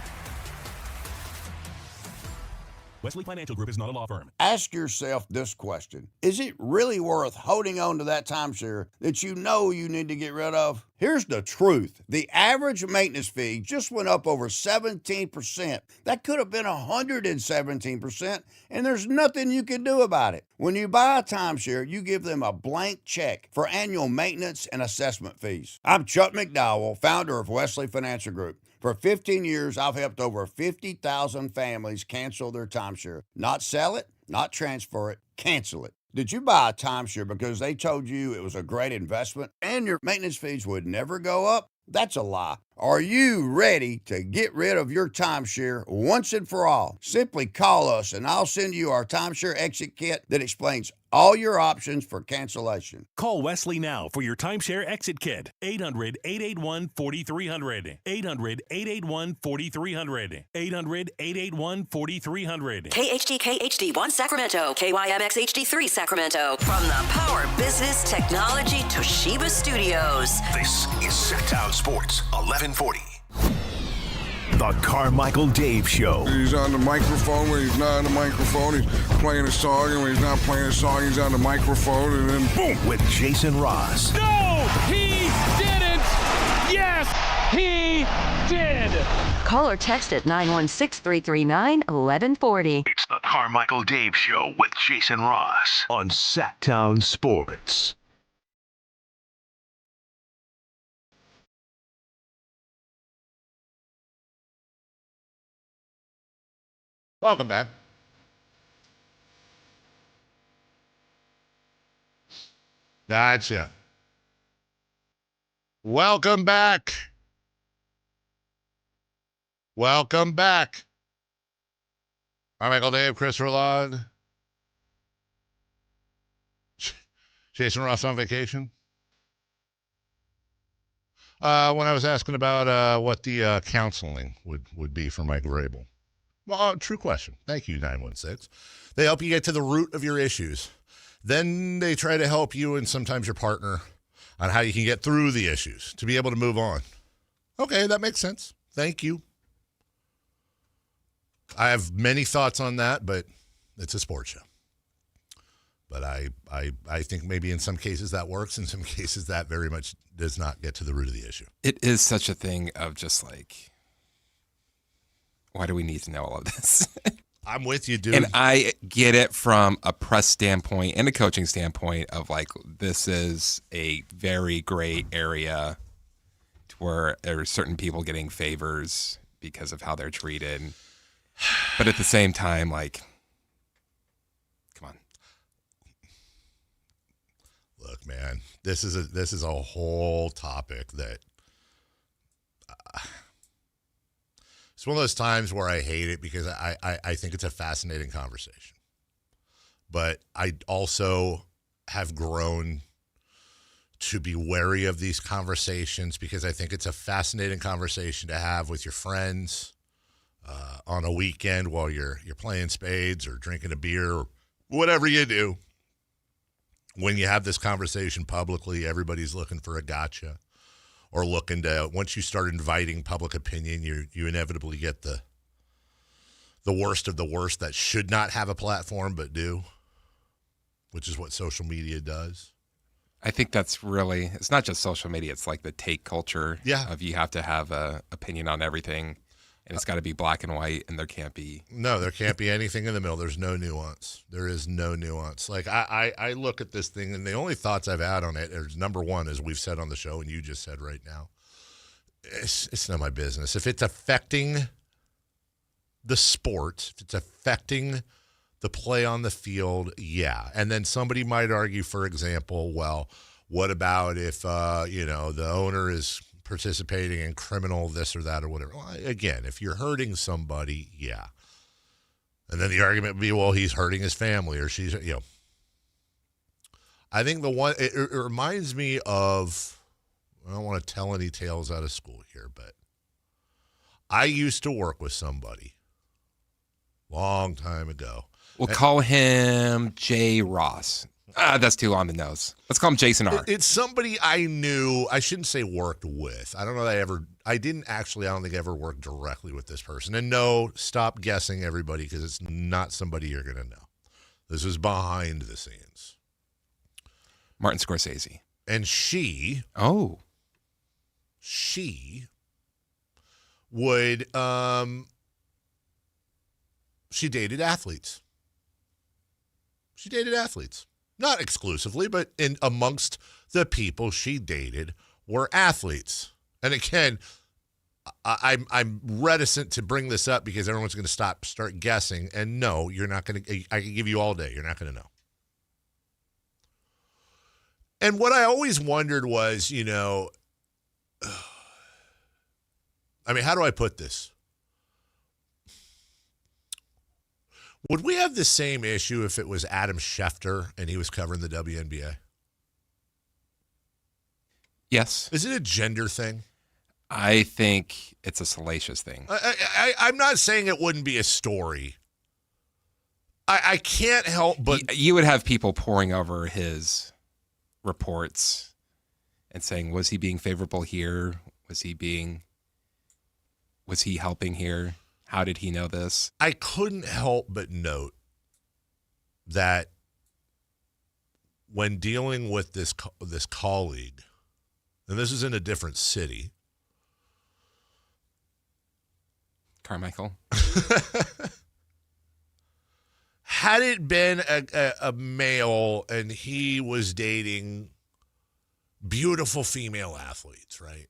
Wesley Financial Group is not a law firm. Ask yourself this question. Is it really worth holding on to that timeshare that you know you need to get rid of? Here's the truth. The average maintenance fee just went up over 17%. That could have been 117%, and there's nothing you can do about it. When you buy a timeshare, you give them a blank check for annual maintenance and assessment fees. I'm Chuck McDowell, founder of Wesley Financial Group. For 15 years, I've helped over 50,000 families cancel their timeshare. Not sell it, not transfer it, cancel it. Did you buy a timeshare because they told you it was a great investment and your maintenance fees would never go up? That's a lie. Are you ready to get rid of your timeshare once and for all? Simply call us and I'll send you our timeshare exit kit that explains all your options for cancellation. Call Wesley now for your timeshare exit kit. 800-881-4300. 800-881-4300. 800-881-4300. KHTK HD1 Sacramento, KYMX HD3 Sacramento. From the Power Business Technology Toshiba Studios. This is Sactown Sports 1140. The Carmichael Dave Show. He's on the microphone when he's not on the microphone. He's playing a song, and when he's not playing a song, he's on the microphone, and then boom. With Jason Ross. No, he didn't. Yes, he did. Call or text at 916-339-1140. It's the Carmichael Dave Show with Jason Ross on Sactown Sports. Welcome back. That's it. Welcome back. Welcome back. Carmichael Dave, Chris Roulade. Jason Ross on vacation. When I was asking about what the counseling would be for Mike Vrabel. Well, true question. Thank you, 916. They help you get to the root of your issues. Then they try to help you and sometimes your partner on how you can get through the issues to be able to move on. Okay, that makes sense. Thank you. I have many thoughts on that, but it's a sports show. But I think maybe in some cases that works. In some cases that very much does not get to the root of the issue. It is such a thing of just like, why do we need to know all of this? I'm with you, dude. And I get it from a press standpoint and a coaching standpoint of like, this is a very gray area to where there are certain people getting favors because of how they're treated. But at the same time, like, come on. Look, man, this is a whole topic that it's one of those times where I hate it because I think it's a fascinating conversation. But I also have grown to be wary of these conversations because I think it's a fascinating conversation to have with your friends on a weekend while you're playing spades or drinking a beer or whatever you do. When you have this conversation publicly, everybody's looking for a gotcha. Or looking to, once you start inviting public opinion, you inevitably get the worst of the worst that should not have a platform but do, which is what social media does. I think that's really, it's not just social media, it's like the take culture of you have to have an opinion on everything, and it's got to be black and white, and there can't be anything in the middle. There's no nuance. There is no nuance. Like, I look at this thing, and the only thoughts I've had on it is, number one, as we've said on the show, and you just said right now, it's not my business. If it's affecting the sport, if it's affecting the play on the field, yeah. And then somebody might argue, for example, well, what about if, the owner is participating in criminal this or that or whatever. Well, again, if you're hurting somebody, yeah. And then the argument would be, well, he's hurting his family or she's, I think it reminds me of, I don't want to tell any tales out of school here, but I used to work with somebody long time ago. We'll call him Jay Ross. That's too on the nose. Let's call him Jason R. It's somebody I knew. I shouldn't say worked with. I don't know that I don't think I ever worked directly with this person. And no, stop guessing, everybody, because it's not somebody you're going to know. This is behind the scenes. Martin Scorsese. And she would, she dated athletes. Not exclusively, but in amongst the people she dated were athletes. And again, I'm reticent to bring this up because everyone's going to start guessing. And no, you're not going to. I can give you all day. You're not going to know. And what I always wondered was, how do I put this? Would we have the same issue if it was Adam Schefter and he was covering the WNBA? Yes. Is it a gender thing? I think it's a salacious thing. I'm not saying it wouldn't be a story. I can't help but... You would have people poring over his reports and saying, was he being favorable here? Was he helping here? How did he know this? I couldn't help but note that when dealing with this colleague, and this is in a different city. Carmichael. Had it been a male and he was dating beautiful female athletes, right?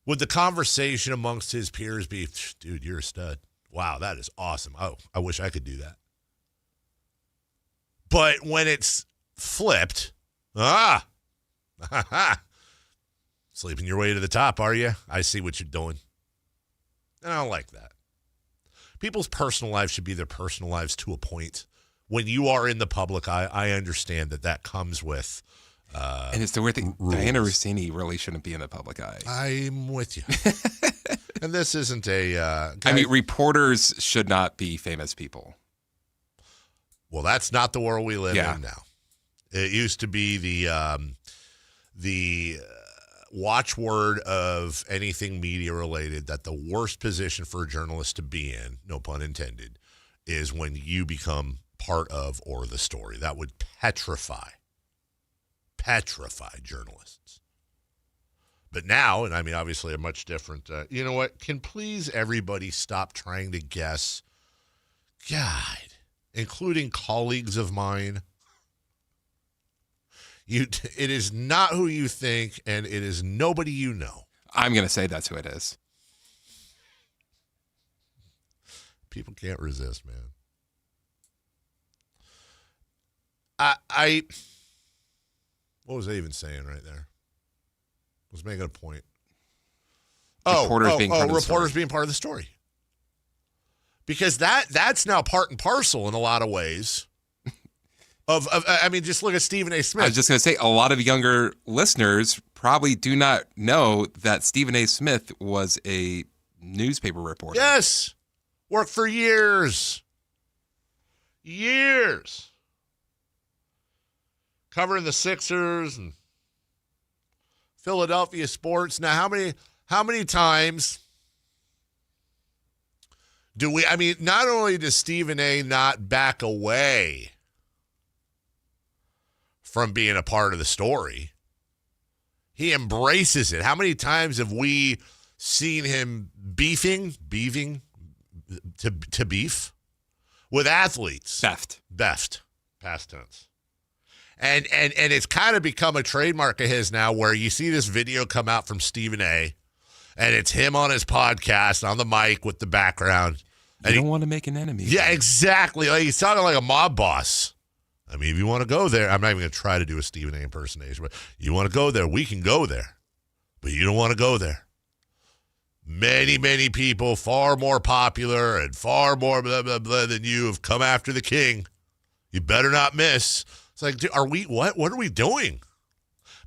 Would the conversation amongst his peers be, dude, you're a stud. Wow, that is awesome. Oh, I wish I could do that. But when it's flipped, sleeping your way to the top, are you? I see what you're doing. And I don't like that. People's personal lives should be their personal lives to a point. When you are in the public eye, I understand that comes with and it's the weird thing. Rules. Diana Rossini really shouldn't be in the public eye. I'm with you. And this isn't a... reporters should not be famous people. Well, that's not the world we live in now. It used to be the watchword of anything media related that the worst position for a journalist to be in, no pun intended, is when you become part of or the story. That would petrify journalists. But now, and obviously a much different, you know what? Can please everybody stop trying to guess God, including colleagues of mine. It is not who you think, and it is nobody you know. I'm going to say that's who it is. People can't resist, man. I what was I even saying right there? I was making a point. Reporters being part of the story. Because that's now part and parcel in a lot of ways. I mean, just look at Stephen A. Smith. I was just going to say, a lot of younger listeners probably do not know that Stephen A. Smith was a newspaper reporter. Yes. Worked for years. Years. Covering the Sixers and Philadelphia sports. Now, how many times do we, I mean, not only does Stephen A. not back away from being a part of the story, he embraces it. How many times have we seen him beefing to beef with athletes? Beft. Past tense. And it's kind of become a trademark of his now, where you see this video come out from Stephen A., and it's him on his podcast on the mic with the background. You don't want to make an enemy. Yeah, exactly. Like, he's talking like a mob boss. I mean, if you want to go there, I'm not even going to try to do a Stephen A. impersonation, but you want to go there, we can go there. But you don't want to go there. Many, many people far more popular and far more blah, blah, blah than you have come after the king. You better not miss. It's like, dude, what are we doing?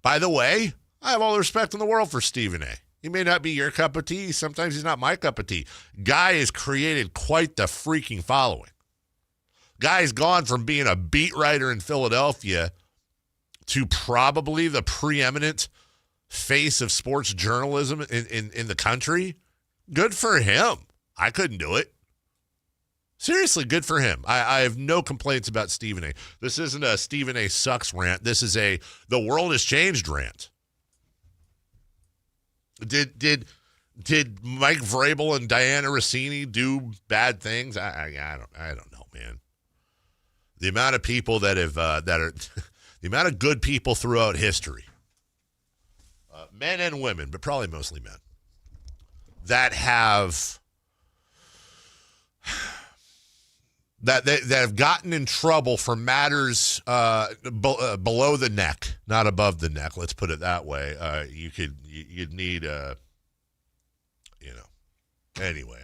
By the way, I have all the respect in the world for Stephen A. He may not be your cup of tea. Sometimes he's not my cup of tea. Guy has created quite the freaking following. Guy's gone from being a beat writer in Philadelphia to probably the preeminent face of sports journalism in the country. Good for him. I couldn't do it. Seriously, good for him. I have no complaints about Stephen A. This isn't a Stephen A. sucks rant. This is a the world has changed rant. Did Mike Vrabel and Diana Rossini do bad things? I don't know, man. The amount of people that are the amount of good people throughout history, men and women, but probably mostly men, that have that have gotten in trouble for matters below the neck, not above the neck. Let's put it that way. You'd need Anyway,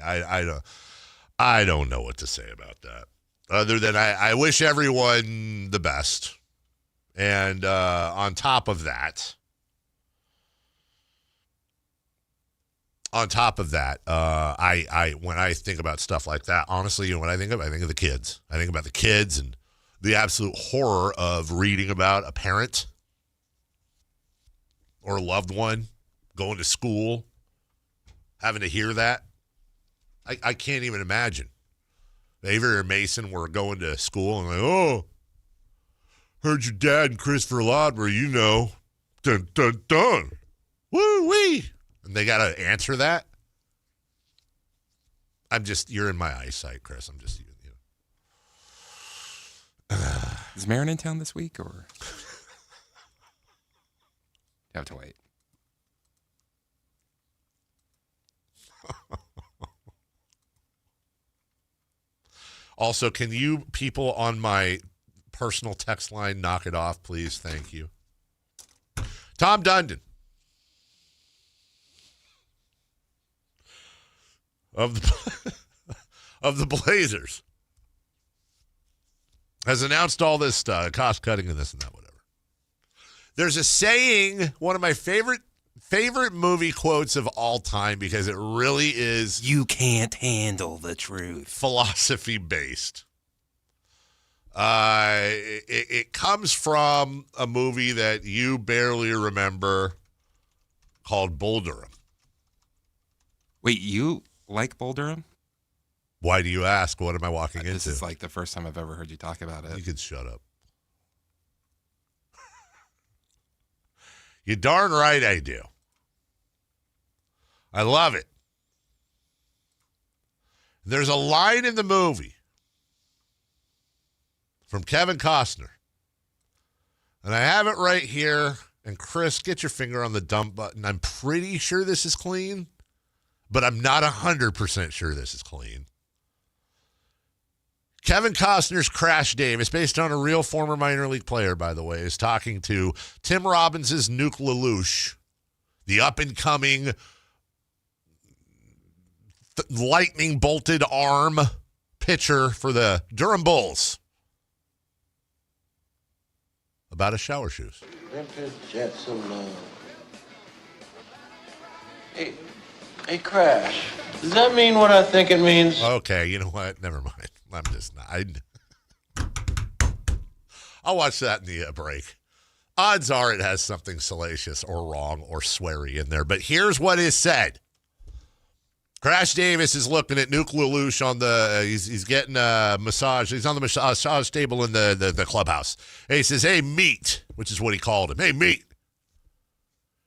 I don't know what to say about that, other than I wish everyone the best. And on top of that, I when I think about stuff like that, honestly, when I think of the kids. I think about the kids and the absolute horror of reading about a parent or a loved one going to school, having to hear that. I can't even imagine. Avery or Mason were going to school and like, oh, heard your dad and Christopher Lodbury, dun, dun, dun. Woo-wee. And they got to answer that? You're in my eyesight, Chris. I'm just, Is Marin in town this week, or you have to wait? Also, can you people on my personal text line knock it off, please? Thank you. Tom Dundan of the Blazers has announced all this stuff, cost cutting and this and that, whatever. There's a saying, one of my favorite movie quotes of all time, because it really is, you can't handle the truth, philosophy based. It comes from a movie that you barely remember called Bull Durham. Wait, you like Bull Durham? Why do you ask? What am I walking into? This is like the first time I've ever heard you talk about it. You can shut up. You darn right I do. I love it. There's a line in the movie from Kevin Costner. And I have it right here. And Chris, get your finger on the dump button. I'm pretty sure this is clean, but I'm not 100% sure this is clean. Kevin Costner's Crash Davis, based on a real former minor league player, by the way, is talking to Tim Robbins' Nuke LaLoosh, the up-and-coming lightning-bolted arm pitcher for the Durham Bulls, about his shower shoes. Memphis Jets of love. Hey, Crash. Does that mean what I think it means? Okay, you know what? Never mind. I'm just not. I'll watch that in the break. Odds are it has something salacious or wrong or sweary in there. But here's what is said. Crash Davis is looking at Nuke LaLoosh on the, he's getting a massage. He's on the massage table in the clubhouse. And he says, hey, meat, which is what he called him. Hey, meat,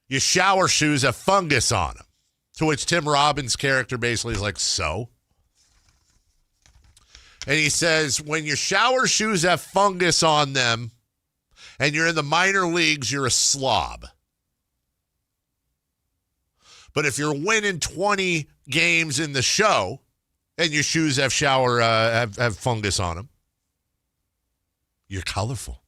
your shower shoes have fungus on them. To which Tim Robbins' character basically is like, so? And he says, when your shower shoes have fungus on them and you're in the minor leagues, you're a slob. But if you're winning 20 games in the show and your shoes have have fungus on them, you're colorful.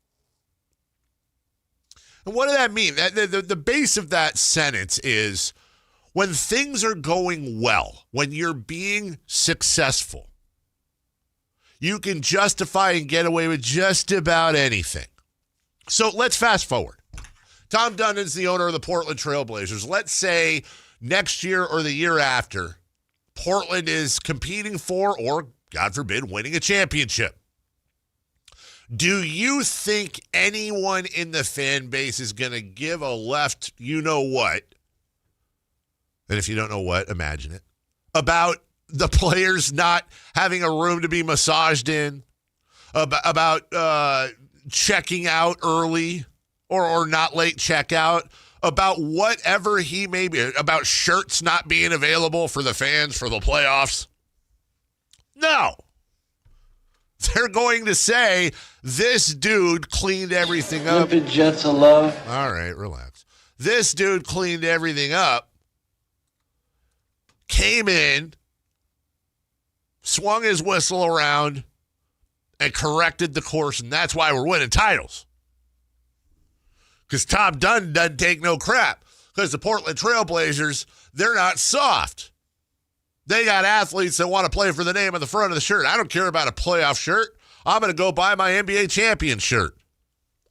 And what does that mean? The base of that sentence is when things are going well, when you're being successful, you can justify and get away with just about anything. So let's fast forward. Tom Dundan's the owner of the Portland Trail Blazers. Let's say next year or the year after, Portland is competing for, or God forbid, winning a championship. Do you think anyone in the fan base is going to give a left you-know-what, and if you don't know what, imagine it, about the players not having a room to be massaged in, about checking out early or not late checkout, about whatever he may be, about shirts not being available for the fans for the playoffs? No. They're going to say, this dude cleaned everything up. Memphis Jets of love. All right, relax. This dude cleaned everything up, came in, swung his whistle around, and corrected the course, and that's why we're winning titles. Because Tom Dundan doesn't take no crap. Because the Portland Trail Blazers, they're not soft. They got athletes that want to play for the name on the front of the shirt. I don't care about a playoff shirt. I'm going to go buy my NBA champion shirt.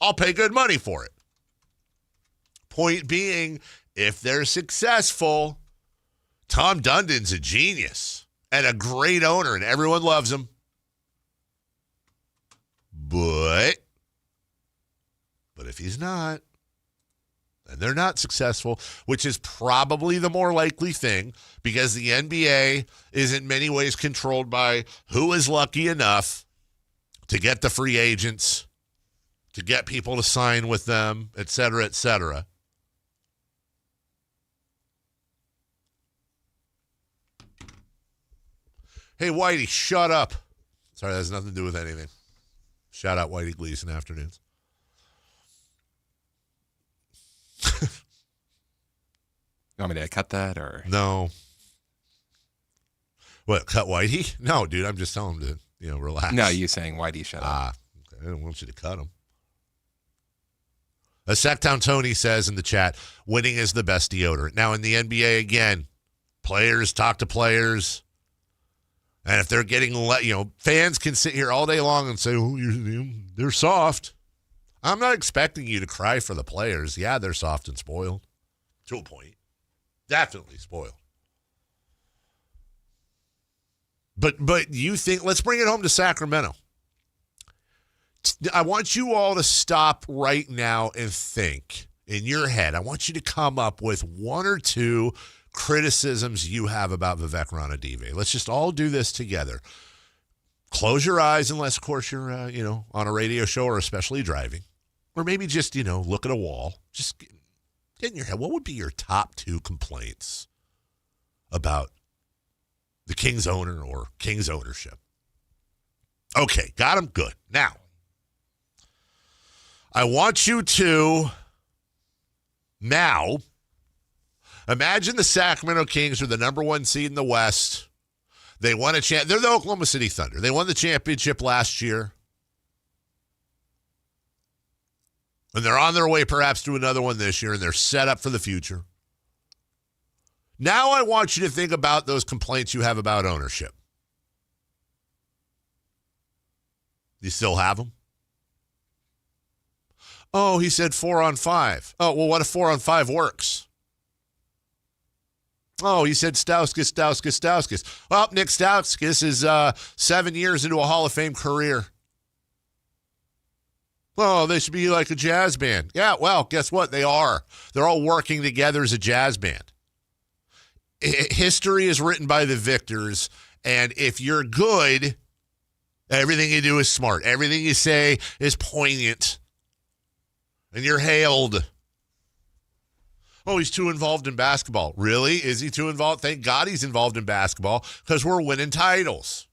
I'll pay good money for it. Point being, if they're successful, Tom Dundan's a genius and a great owner, and everyone loves him. But if he's not, and they're not successful, which is probably the more likely thing, because the NBA is in many ways controlled by who is lucky enough to get the free agents, to get people to sign with them, et cetera, et cetera. Hey, Whitey, shut up. Sorry, that has nothing to do with anything. Shout out Whitey Gleason afternoons. You want me to cut that or no? What, cut Whitey? No, dude. I'm just telling him to relax. No, you saying Whitey shut up? Okay. I don't want you to cut him. As Sactown Tony says in the chat, winning is the best deodorant. Now in the NBA again, players talk to players, and if they're getting fans can sit here all day long and say, they're soft. I'm not expecting you to cry for the players. Yeah, they're soft and spoiled. To a point. Definitely spoiled. But you think, let's bring it home to Sacramento. I want you all to stop right now and think in your head. I want you to come up with one or two criticisms you have about Vivek Ranadive. Let's just all do this together. Close your eyes unless, of course, you're, on a radio show or especially driving. Or maybe just, look at a wall. Just get in your head. What would be your top two complaints about the Kings owner or Kings ownership? Okay, got them. Good. Now, I want you to now imagine the Sacramento Kings are the number 1 seed in the West. They won a they're the Oklahoma City Thunder. They won the championship last year. And they're on their way perhaps to another one this year, and they're set up for the future. Now I want you to think about those complaints you have about ownership. You still have them? Oh, he said 4-on-5. Oh, well, what if 4-on-5 works? Oh, he said Stauskas. Well, Nick Stauskas is 7 years into a Hall of Fame career. Well, they should be like a jazz band. Yeah, well, guess what? They are. They're all working together as a jazz band. History is written by the victors, and if you're good, everything you do is smart. Everything you say is poignant, and you're hailed. Oh, he's too involved in basketball. Really? Is he too involved? Thank God he's involved in basketball because we're winning titles.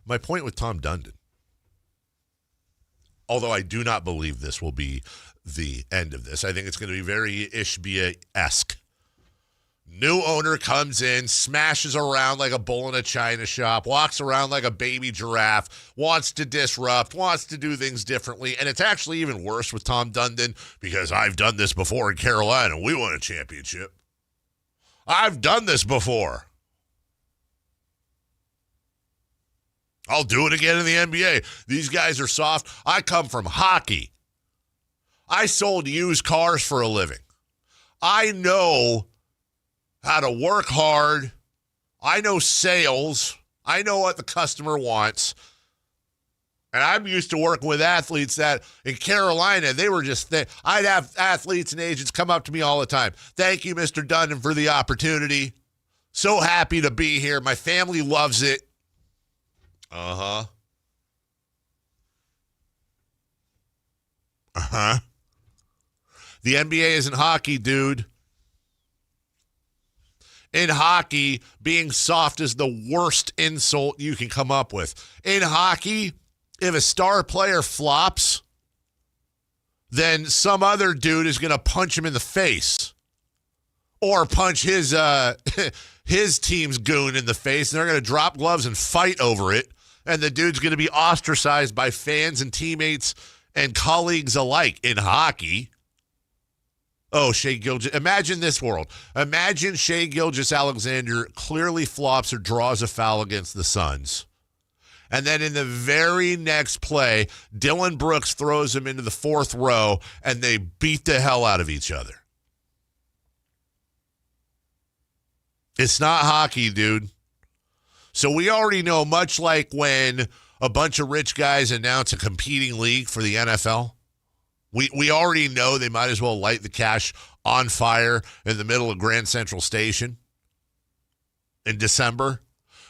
My point with Tom Dundan, although I do not believe this will be the end of this, I think it's going to be very Ishbia-esque. New owner comes in, smashes around like a bull in a china shop, walks around like a baby giraffe, wants to disrupt, wants to do things differently. And it's actually even worse with Tom Dundan because I've done this before in Carolina. We won a championship. I've done this before. I'll do it again in the NBA. These guys are soft. I come from hockey. I sold used cars for a living. I know how to work hard. I know sales. I know what the customer wants. And I'm used to working with athletes that in Carolina, they were just, I'd have athletes and agents come up to me all the time. Thank you, Mr. Dundan, for the opportunity. So happy to be here. My family loves it. Uh-huh. The NBA isn't hockey, dude. In hockey, being soft is the worst insult you can come up with. In hockey, if a star player flops, then some other dude is going to punch him in the face or punch his team's goon in the face, and they're going to drop gloves and fight over it, and the dude's going to be ostracized by fans and teammates and colleagues alike in hockey. Oh, Shai Gilgeous. Imagine this world. Imagine Shai Gilgeous-Alexander clearly flops or draws a foul against the Suns. And then in the very next play, Dylan Brooks throws him into the fourth row, and they beat the hell out of each other. It's not hockey, dude. So we already know, much like when a bunch of rich guys announce a competing league for the NFL, we already know they might as well light the cash on fire in the middle of Grand Central Station in December.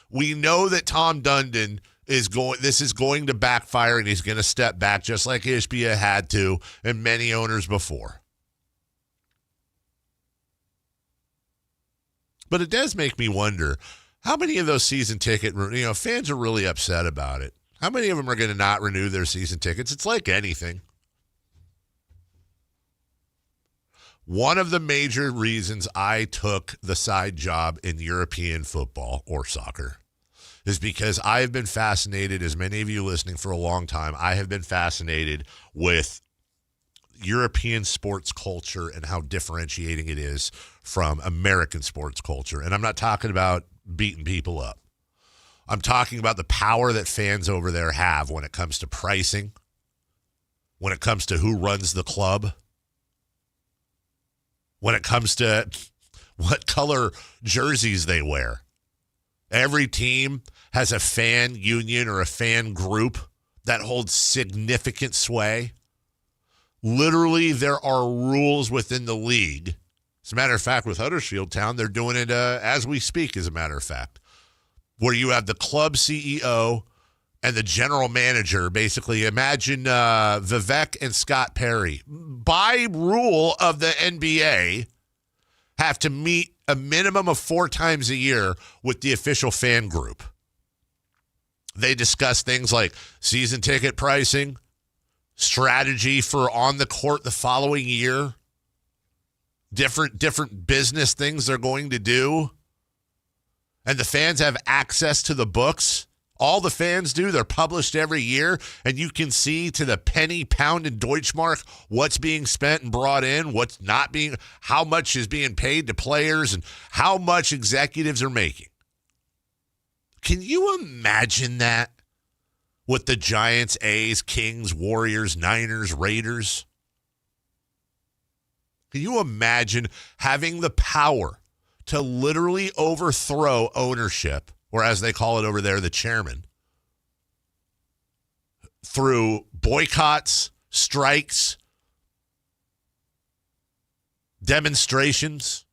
We know that Tom Dundan is going to backfire, and he's going to step back just like Ishbia had to and many owners before. But it does make me wonder, how many of those season ticket, fans are really upset about it? How many of them are going to not renew their season tickets? It's like anything. One of the major reasons I took the side job in European football or soccer is because I have been fascinated, as many of you listening for a long time, I have been fascinated with European sports culture and how differentiating it is from American sports culture. And I'm not talking about beating people up. I'm talking about the power that fans over there have when it comes to pricing, when it comes to who runs the club, when it comes to what color jerseys they wear. Every team has a fan union or a fan group that holds significant sway. Literally, there are rules within the league. As a matter of fact, with Huddersfield Town, they're doing it as we speak, as a matter of fact, where you have the club CEO and the general manager. Basically, imagine Vivek and Scott Perry, by rule of the NBA, have to meet a minimum of 4 times a year with the official fan group. They discuss things like season ticket pricing, strategy for on the court the following year, different business things they're going to do. And the fans have access to the books. All the fans do. They're published every year, and you can see to the penny, pound, and Deutschmark what's being spent and brought in, what's not being, how much is being paid to players, and how much executives are making. Can you imagine that with the Giants, A's, Kings, Warriors, Niners, Raiders? Can you imagine having the power to literally overthrow ownership, or as they call it over there, the chairman, through boycotts, strikes, demonstrations,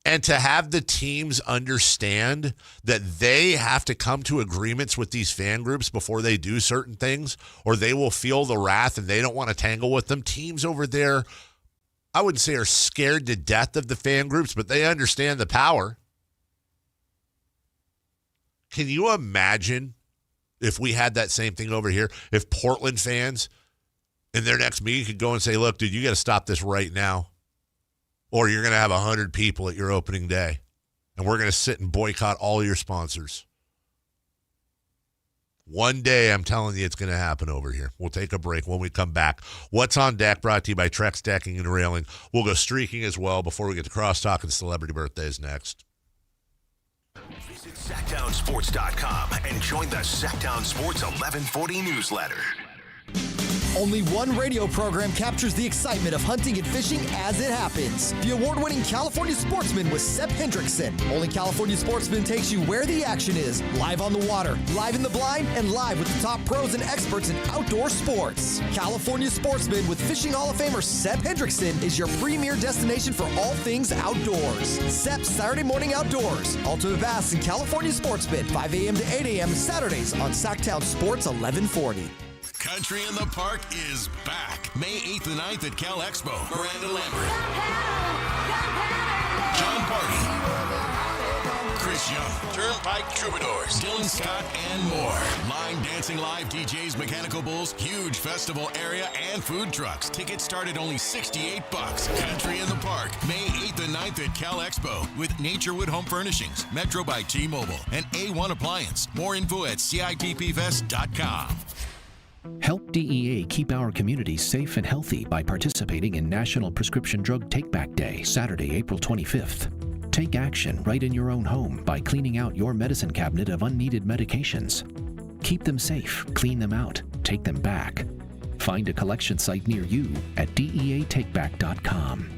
and to have the teams understand that they have to come to agreements with these fan groups before they do certain things, or they will feel the wrath and they don't want to tangle with them? Teams over there, I wouldn't say are scared to death of the fan groups, but they understand the power. Can you imagine if we had that same thing over here? If Portland fans in their next meeting could go and say, look, dude, you got to stop this right now, or you're going to have 100 people at your opening day, and we're going to sit and boycott all your sponsors. One day, I'm telling you, it's going to happen over here. We'll take a break. When we come back, What's on Deck, brought to you by Trex Decking and Railing. We'll go streaking as well before we get to crosstalk and celebrity birthdays next. Visit SactownSports.com and join the Sactown Sports 1140 newsletter. Only one radio program captures the excitement of hunting and fishing as it happens. The award-winning California Sportsman with Sep Hendrickson. Only California Sportsman takes you where the action is, live on the water, live in the blind, and live with the top pros and experts in outdoor sports. California Sportsman with Fishing Hall of Famer Sep Hendrickson is your premier destination for all things outdoors. Sep's Saturday Morning Outdoors. Ultimate Bass and California Sportsman, 5 a.m. to 8 a.m. Saturdays on Sactown Sports 1140. Country in the Park is back. May 8th and 9th at Cal Expo. Miranda Lambert. John Party. Chris Young. Turnpike Troubadours. Dylan Scott and more. Line dancing live DJs, Mechanical Bulls, huge festival area, and food trucks. Tickets start at only $68. Country in the Park. May 8th and 9th at Cal Expo with Naturewood Home Furnishings, Metro by T-Mobile, and A1 Appliance. More info at CITPFest.com. Help DEA keep our communities safe and healthy by participating in National Prescription Drug Take-Back Day, Saturday, April 25th. Take action right in your own home by cleaning out your medicine cabinet of unneeded medications. Keep them safe, clean them out, take them back. Find a collection site near you at DEATakeback.com.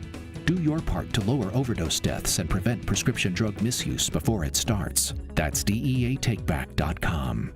Do your part to lower overdose deaths and prevent prescription drug misuse before it starts. That's DEATakeback.com.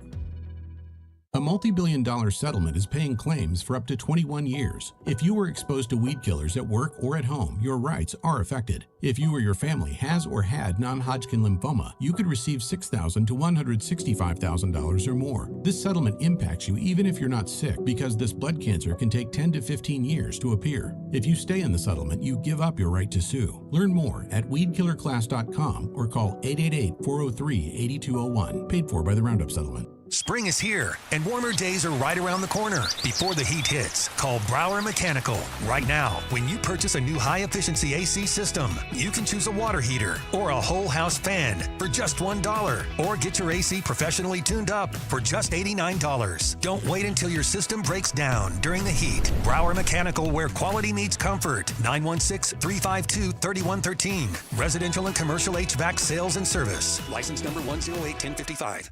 A multi-billion-dollar settlement is paying claims for up to 21 years. If you were exposed to weed killers at work or at home, your rights are affected. If you or your family has or had non-Hodgkin lymphoma, you could receive $6,000 to $165,000 or more. This settlement impacts you even if you're not sick, because this blood cancer can take 10 to 15 years to appear. If you stay in the settlement, you give up your right to sue. Learn more at weedkillerclass.com or call 888-403-8201. Paid for by the Roundup Settlement. Spring is here, and warmer days are right around the corner. Before the heat hits, call Brower Mechanical. Right now, when you purchase a new high-efficiency AC system, you can choose a water heater or a whole house fan for just $1, or get your AC professionally tuned up for just $89. Don't wait until your system breaks down during the heat. Brower Mechanical, where quality meets comfort. 916-352-3113. Residential and commercial HVAC sales and service. License number 108-1055.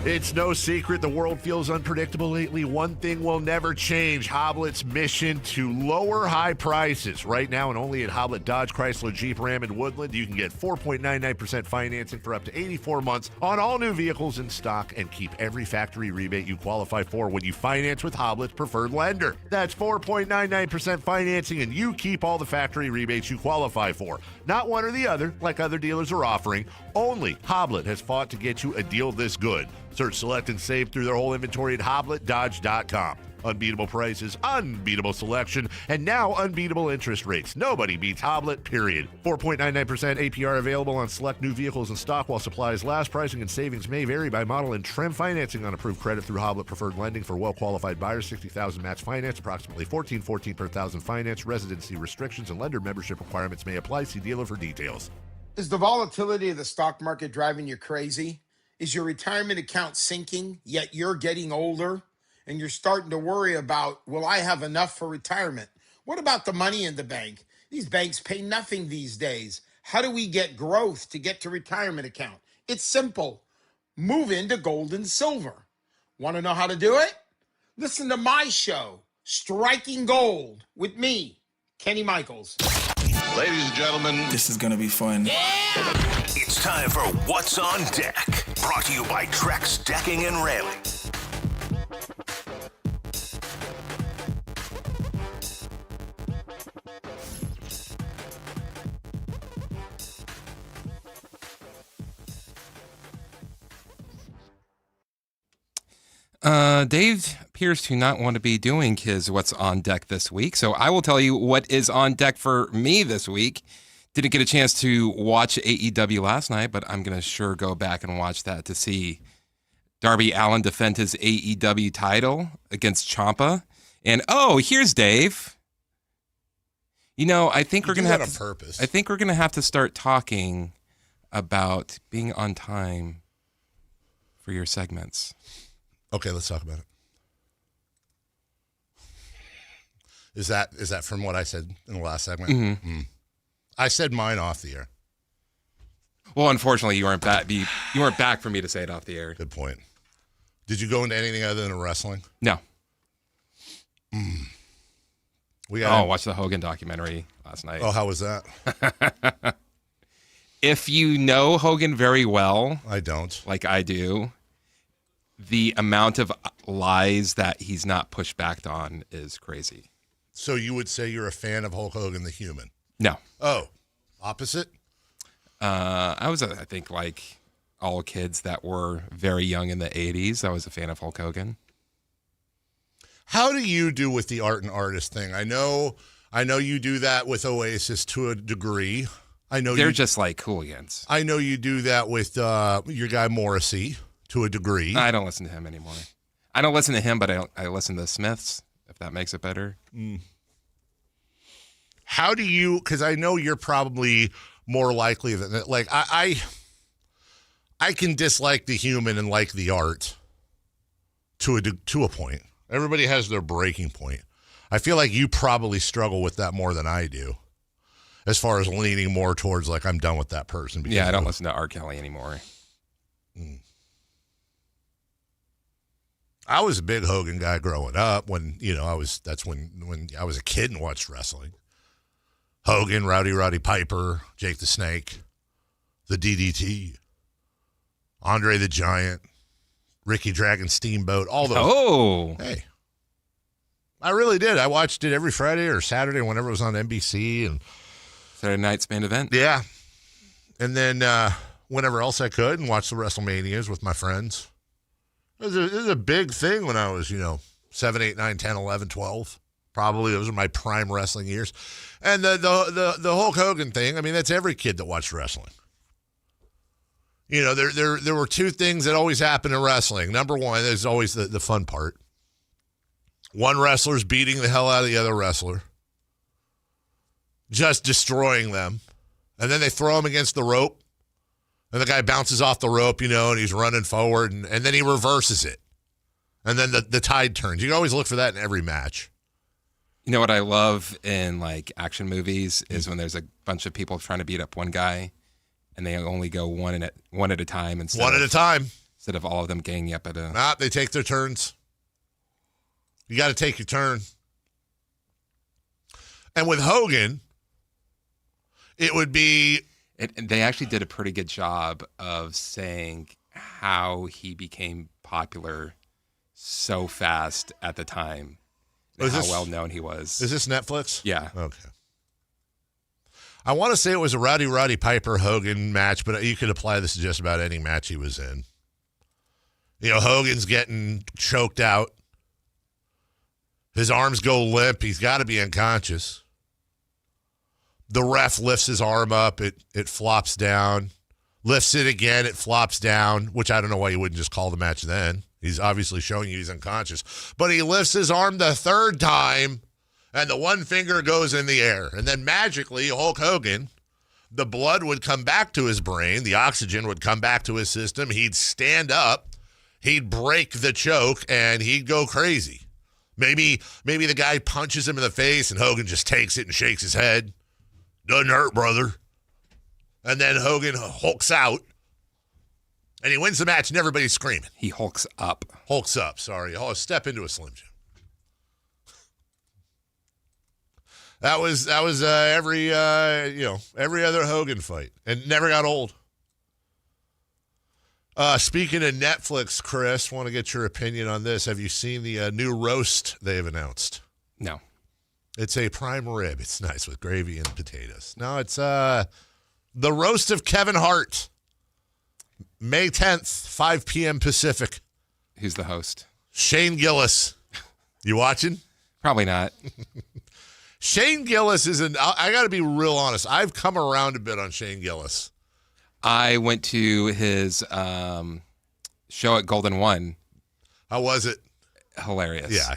It's no secret the world feels unpredictable lately. One thing will never change: Hoblet's mission to lower high prices. Right now, and only at Hoblet Dodge, Chrysler, Jeep, Ram, and Woodland, you can get 4.99% financing for up to 84 months on all new vehicles in stock, and keep every factory rebate you qualify for when you finance with Hoblet's preferred lender. That's 4.99% financing, and you keep all the factory rebates you qualify for. Not one or the other, like other dealers are offering. Only Hoblet has fought to get you a deal this good. Search, select, and save through their whole inventory at HobletDodge.com. Unbeatable prices, unbeatable selection, and now unbeatable interest rates. Nobody beats Hoblet, period. 4.99% APR available on select new vehicles in stock while supplies last. Pricing and savings may vary by model and trim. Financing on approved credit through Hoblet Preferred Lending for well-qualified buyers. $60,000 match finance, approximately $14 per thousand finance. Residency restrictions and lender membership requirements may apply. See dealer for details. Is the volatility of the stock market driving you crazy? Is your retirement account sinking, yet you're getting older? And you're starting to worry about, will I have enough for retirement? What about the money in the bank? These banks pay nothing these days. How do we get growth to get to retirement account? It's simple. Move into gold and silver. Want to know how to do it? Listen to my show, Striking Gold, with me, Kenny Michaels. Ladies and gentlemen, this is going to be fun. It's time for What's on Deck. Brought to you by Trex Decking and Railing. Dave appears to not want to be doing his What's on Deck this week, so I will tell you what is on deck for me this week. Didn't get a chance to watch AEW last night, but I'm going to sure go back and watch that to see Darby Allin defend his AEW title against Ciampa. And, here's Dave. You know, I think we're going to have to, purpose. I think we're going to have to start talking about being on time for your segments. Okay, let's talk about it. Is that from what I said in the last segment? Mm-hmm. I said mine off the air. Well, unfortunately, you weren't back. You weren't back for me to say it off the air. Good point. Did you go into anything other than wrestling? No. We watched the Hogan documentary last night. Oh, how was that? If you know Hogan very well, I don't. Like I do. The amount of lies that he's not pushed back on is crazy. So you would say you're a fan of Hulk Hogan, the human? No. Oh, opposite? I was, I think, like all kids that were very young in the 80s, I was a fan of Hulk Hogan. How do you do with the art and artist thing? I know you do that with Oasis to a degree. I know they're just like hooligans. I know you do that with your guy Morrissey. To a degree. I don't listen to him anymore. I don't listen to him, but I listen to the Smiths, if that makes it better. How do you, because I know you're probably more likely than that. Like, I can dislike the human and like the art to a point. Everybody has their breaking point. I feel like you probably struggle with that more than I do, as far as leaning more towards, like, I'm done with that person. Yeah, I don't listen to R. Kelly anymore. I was a big Hogan guy growing up when that's when I was a kid and watched wrestling. Hogan, Roddy Piper, Jake the Snake, the DDT, Andre the Giant, Ricky Dragon Steamboat, all those. Oh. Hey. I really did. I watched it every Friday or Saturday whenever it was on NBC. And Saturday night's main event. Yeah. And then whenever else I could and watch the WrestleManias with my friends. It was a big thing when I was, 7, 8, 9, 10, 11, 12. Probably those are my prime wrestling years. And the Hulk Hogan thing, I mean, that's every kid that watched wrestling. There were two things that always happen in wrestling. Number one, there's always the fun part. One wrestler's beating the hell out of the other wrestler. Just destroying them. And then they throw him against the rope. And the guy bounces off the rope, and he's running forward, and then he reverses it. And then the tide turns. You can always look for that in every match. You know what I love in, like, action movies is when there's a bunch of people trying to beat up one guy, and they only go one at a time. Instead of all of them ganging up at a... They take their turns. You got to take your turn. And with Hogan, it would be... They actually did a pretty good job of saying how he became popular so fast at the time and how well known he was. Is this Netflix? Yeah. Okay. I want to say it was a Roddy Piper Hogan match, but you could apply this to just about any match he was in. Hogan's getting choked out, His arms go limp. He's got to be unconscious. The ref lifts his arm up. It flops down. Lifts it again. It flops down, which I don't know why you wouldn't just call the match then. He's obviously showing you he's unconscious. But he lifts his arm the third time, and the one finger goes in the air. And then magically, Hulk Hogan, the blood would come back to his brain. The oxygen would come back to his system. He'd stand up. He'd break the choke, and he'd go crazy. Maybe the guy punches him in the face, and Hogan just takes it and shakes his head. Doesn't hurt, brother. And then Hogan hulks out. And he wins the match, and everybody's screaming. He hulks up. Hulks up, sorry. Oh, step into a Slim Jim. That was every other Hogan fight, and never got old. Speaking of Netflix, Chris, want to get your opinion on this. Have you seen the new roast they've announced? No. It's a prime rib. It's nice with gravy and potatoes. No, it's the roast of Kevin Hart. May 10th, 5 p.m. Pacific. Who's the host? Shane Gillis. You watching? Probably not. Shane Gillis I got to be real honest. I've come around a bit on Shane Gillis. I went to his show at Golden One. How was it? Hilarious. Yeah,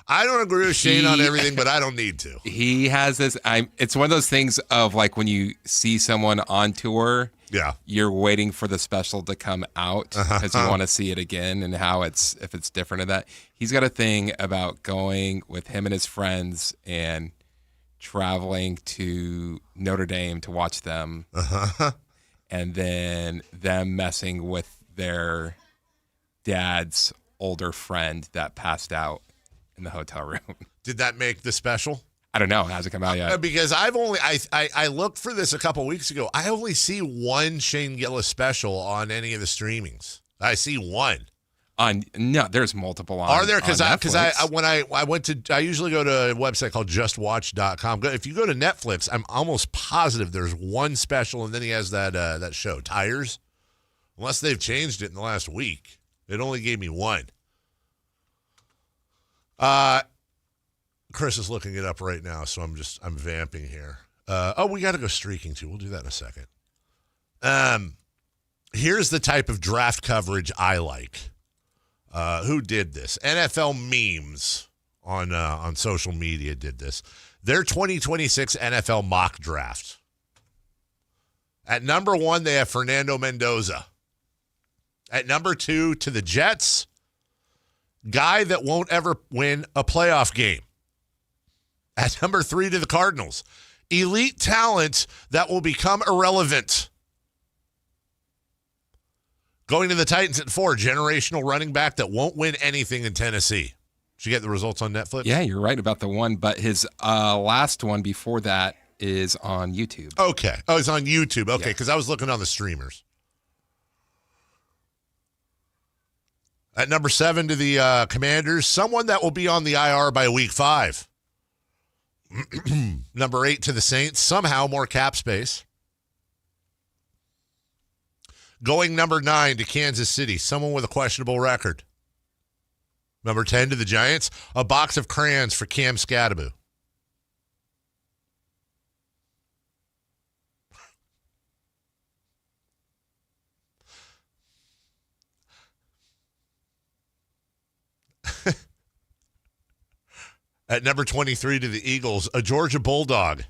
I don't agree with Shane on everything, but I don't need to. He has this. It's one of those things of like when you see someone on tour. Yeah, you're waiting for the special to come out because you want to see it again and if it's different of that. He's got a thing about going with him and his friends and traveling to Notre Dame to watch them, and then them messing with their dad's older friend that passed out in the hotel room. Did that make the special? I don't know. It hasn't come out yet. Because I looked for this a couple weeks ago. I only see one Shane Gillis special on any of the streamings. I see one. No, there's multiple on. Are there? Because when I usually go to a website called justwatch.com. If you go to Netflix, I'm almost positive there's one special, and then he has that show Tires. Unless they've changed it in the last week, it only gave me one. Chris is looking it up right now, so I'm vamping here. We got to go streaking too. We'll do that in a second. Here's the type of draft coverage I like. Who did this? NFL Memes on social media did this. Their 2026 NFL mock draft. At number 1, they have Fernando Mendoza. At number 2, to the Jets, guy that won't ever win a playoff game. At number 3, to the Cardinals, elite talent that will become irrelevant. Going to the Titans at 4, generational running back that won't win anything in Tennessee. Did you get the results on Netflix? Yeah, you're right about the one, but his last one before that is on YouTube. Okay. Oh, it's on YouTube. Okay, because I was looking on the streamers. At number 7, to the Commanders, someone that will be on the IR by week 5. Number 8, to the Saints, somehow more cap space. Going number 9, to Kansas City, someone with a questionable record. Number 10, to the Giants, a box of crayons for Cam Scattaboo. At number 23, to the Eagles, a Georgia Bulldog.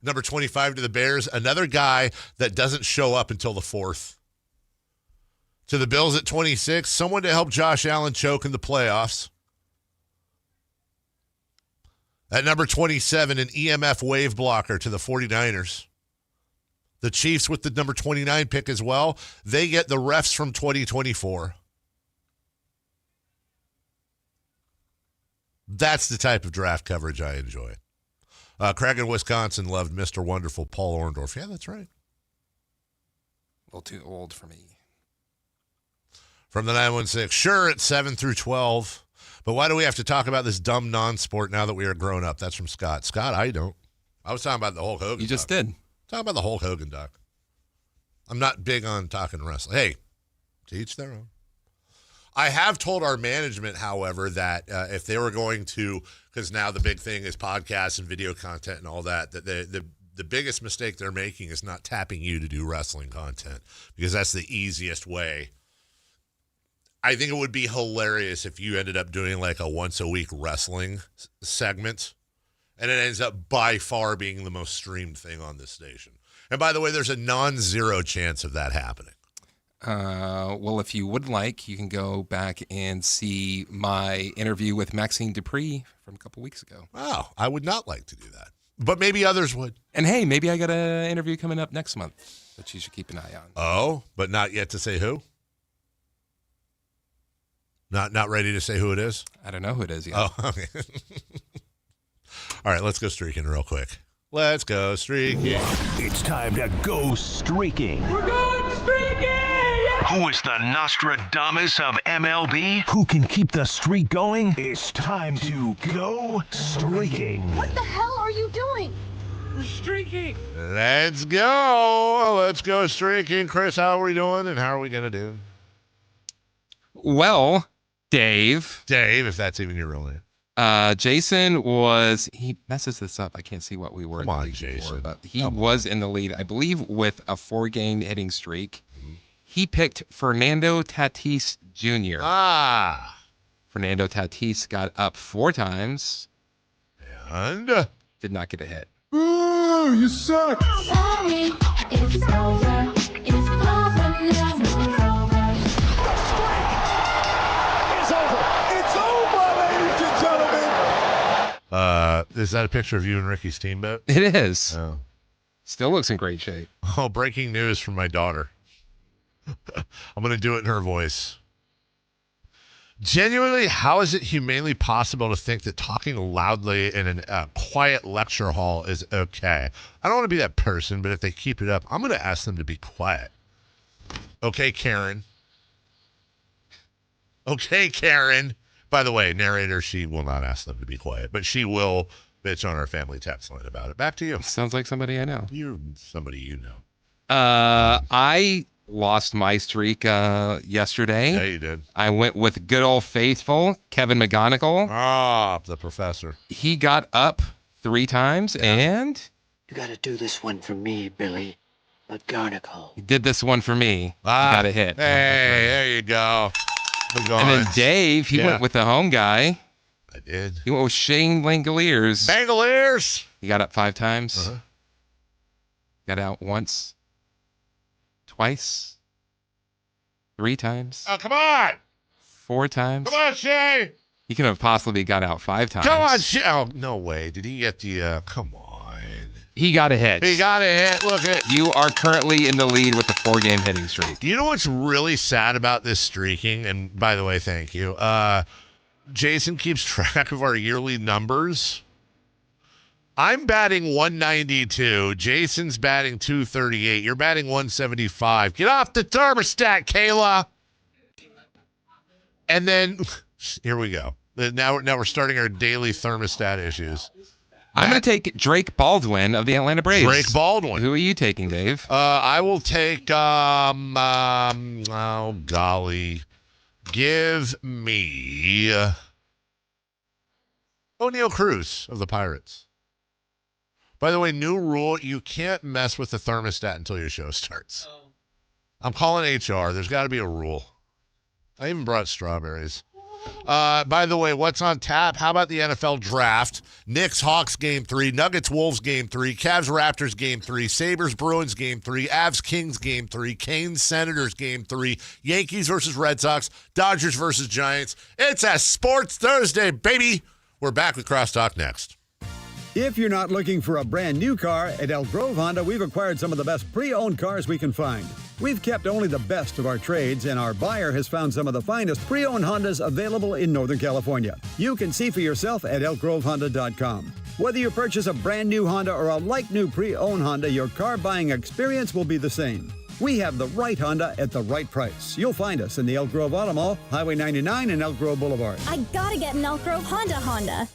Number 25, to the Bears, another guy that doesn't show up until the 4th. To the Bills at 26, someone to help Josh Allen choke in the playoffs. At number 27, an EMF wave blocker to the 49ers. The Chiefs with the number 29 pick as well. They get the refs from 2024. That's the type of draft coverage I enjoy. Craig in Wisconsin loved Mr. Wonderful Paul Orndorff. Yeah, that's right. A little too old for me. From the 916, sure, it's 7 through 12. But why do we have to talk about this dumb non-sport now that we are grown up? That's from Scott. Scott, I don't. I was talking about the Hulk Hogan. You just did. Talking about the Hulk Hogan doc. I'm not big on talking wrestling. Hey, to each their own. I have told our management, however, that if they were going to, because now the big thing is podcasts and video content and all that, that the biggest mistake they're making is not tapping you to do wrestling content, because that's the easiest way. I think it would be hilarious if you ended up doing like a once-a-week wrestling segment, and it ends up by far being the most streamed thing on this station. And by the way, there's a non-zero chance of that happening. Well, if you would like, you can go back and see my interview with Maxine Dupree from a couple weeks ago. Wow, I would not like to do that, but maybe others would. And hey, maybe I got an interview coming up next month that you should keep an eye on. Oh, but not yet to say who? Not ready to say who it is? I don't know who it is yet. Oh, okay. All right, let's go streaking real quick. Let's go streaking. It's time to go streaking. We're going streaking! Who is the Nostradamus of MLB? Who can keep the streak going? It's time to go streaking. What the hell are you doing? We're streaking. Let's go. Let's go streaking. Chris, how are we doing and how are we going to do? Well, Dave, if that's even your real name. Jason he messes this up. I can't see what we were. Come on, Jason. But he was in the lead, I believe, with a 4-game hitting streak. He picked Fernando Tatis Jr. Fernando Tatis got up 4 times. And? Did not get a hit. Ooh, you suck. Sorry, it's over. It's over now. It's over. It's over, ladies and gentlemen. Is that a picture of you and Ricky Steamboat? It is. Oh. Still looks in great shape. Oh, breaking news from my daughter. I'm going to do it in her voice. Genuinely, how is it humanely possible to think that talking loudly in a quiet lecture hall is okay? I don't want to be that person, but if they keep it up, I'm going to ask them to be quiet. Okay, Karen. Okay, Karen. By the way, narrator, she will not ask them to be quiet, but she will bitch on our family text line about it. Back to you. Sounds like somebody I know. You're somebody you know. I lost my streak yesterday. Yeah, you did. I went with good old faithful Kevin McGonigal. The professor. He got up 3 times and... You got to do this one for me, Billy McGonigal. He did this one for me. He got a hit. Hey, there you go. And then Dave, he went with the home guy. I did. He went with Shane Langoliers. Langoliers! He got up 5 times. Got out once. Twice. 3 times. Oh, come on! 4 times. Come on, Shay! He could have possibly got out 5 times. Come on, Shay! Oh, no way. Did he get the, come on. He got a hit. He got a hit. Look at you are currently in the lead with the 4-game hitting streak. You know what's really sad about this streaking? And by the way, thank you. Jason keeps track of our yearly numbers. I'm batting 192. Jason's batting 238. You're batting 175. Get off the thermostat, Kayla. And then here we go. Now we're starting our daily thermostat issues. I'm going to take Drake Baldwin of the Atlanta Braves. Drake Baldwin. Who are you taking, Dave? I will take, oh, golly. Give me O'Neal Cruz of the Pirates. By the way, new rule, you can't mess with the thermostat until your show starts. I'm calling HR. There's got to be a rule. I even brought strawberries. By the way, what's on tap? How about the NFL draft? Knicks, Hawks, game 3. Nuggets, Wolves, game 3. Cavs, Raptors, game 3. Sabres, Bruins, game 3. Avs, Kings, game 3. Canes, Senators, game 3. Yankees versus Red Sox. Dodgers versus Giants. It's a Sports Thursday, baby. We're back with Crosstalk next. If you're not looking for a brand new car, at Elk Grove Honda, we've acquired some of the best pre-owned cars we can find. We've kept only the best of our trades, and our buyer has found some of the finest pre-owned Hondas available in Northern California. You can see for yourself at elkgrovehonda.com. Whether you purchase a brand new Honda or a like-new pre-owned Honda, your car buying experience will be the same. We have the right Honda at the right price. You'll find us in the Elk Grove Auto Mall, Highway 99 and Elk Grove Boulevard. I gotta get an Elk Grove Honda.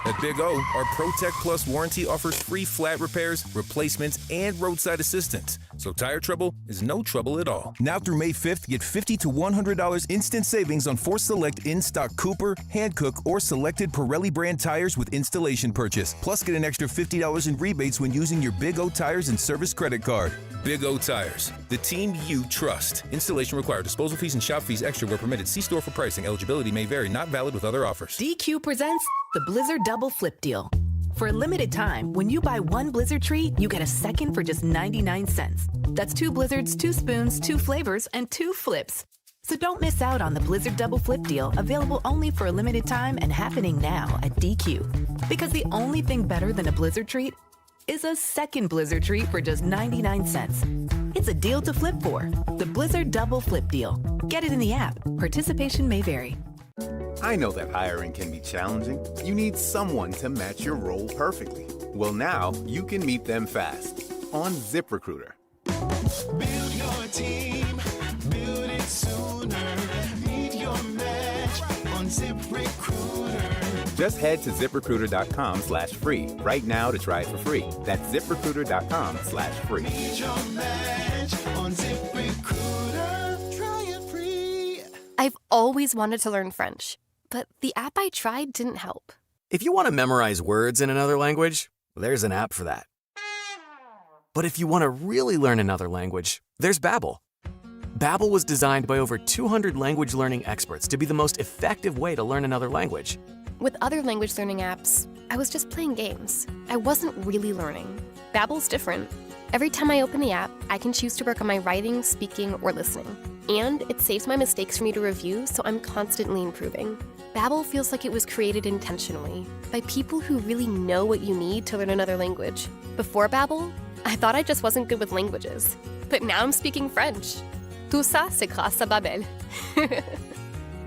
At Big O, our ProTech Plus warranty offers free flat repairs, replacements, and roadside assistance. So tire trouble is no trouble at all. Now through May 5th, get $50 to $100 instant savings on 4 select in-stock Cooper, Hankook, or selected Pirelli brand tires with installation purchase. Plus, get an extra $50 in rebates when using your Big O Tires and Service credit card. Big O Tires, the team you trust. Installation required. Disposal fees and shop fees extra where permitted. See store for pricing. Eligibility may vary. Not valid with other offers. DQ presents the Blizzard Double Flip Deal. For a limited time, when you buy one Blizzard treat, you get a second for just 99 cents. That's 2 Blizzards, 2 spoons, 2 flavors, and 2 flips. So don't miss out on the Blizzard Double Flip Deal, available only for a limited time and happening now at DQ. Because the only thing better than a Blizzard treat is a second Blizzard treat for just 99 cents. It's a deal to flip for. The Blizzard Double Flip Deal. Get it in the app. Participation may vary. I know that hiring can be challenging. You need someone to match your role perfectly. Well, now you can meet them fast on ZipRecruiter. Build your team, build it sooner. Meet your match on ZipRecruiter. Just head to ZipRecruiter.com/free right now to try it for free. That's ZipRecruiter.com/free. Meet your match on ZipRecruiter. Try it free. I've always wanted to learn French, but the app I tried didn't help. If you want to memorize words in another language, there's an app for that. But if you want to really learn another language, there's Babbel. Babbel was designed by over 200 language learning experts to be the most effective way to learn another language. With other language learning apps, I was just playing games. I wasn't really learning. Babbel's different. Every time I open the app, I can choose to work on my writing, speaking, or listening. And it saves my mistakes for me to review, so I'm constantly improving. Babbel feels like it was created intentionally by people who really know what you need to learn another language. Before Babbel, I thought I just wasn't good with languages. But now I'm speaking French. Tout ça, c'est grâce à Babbel.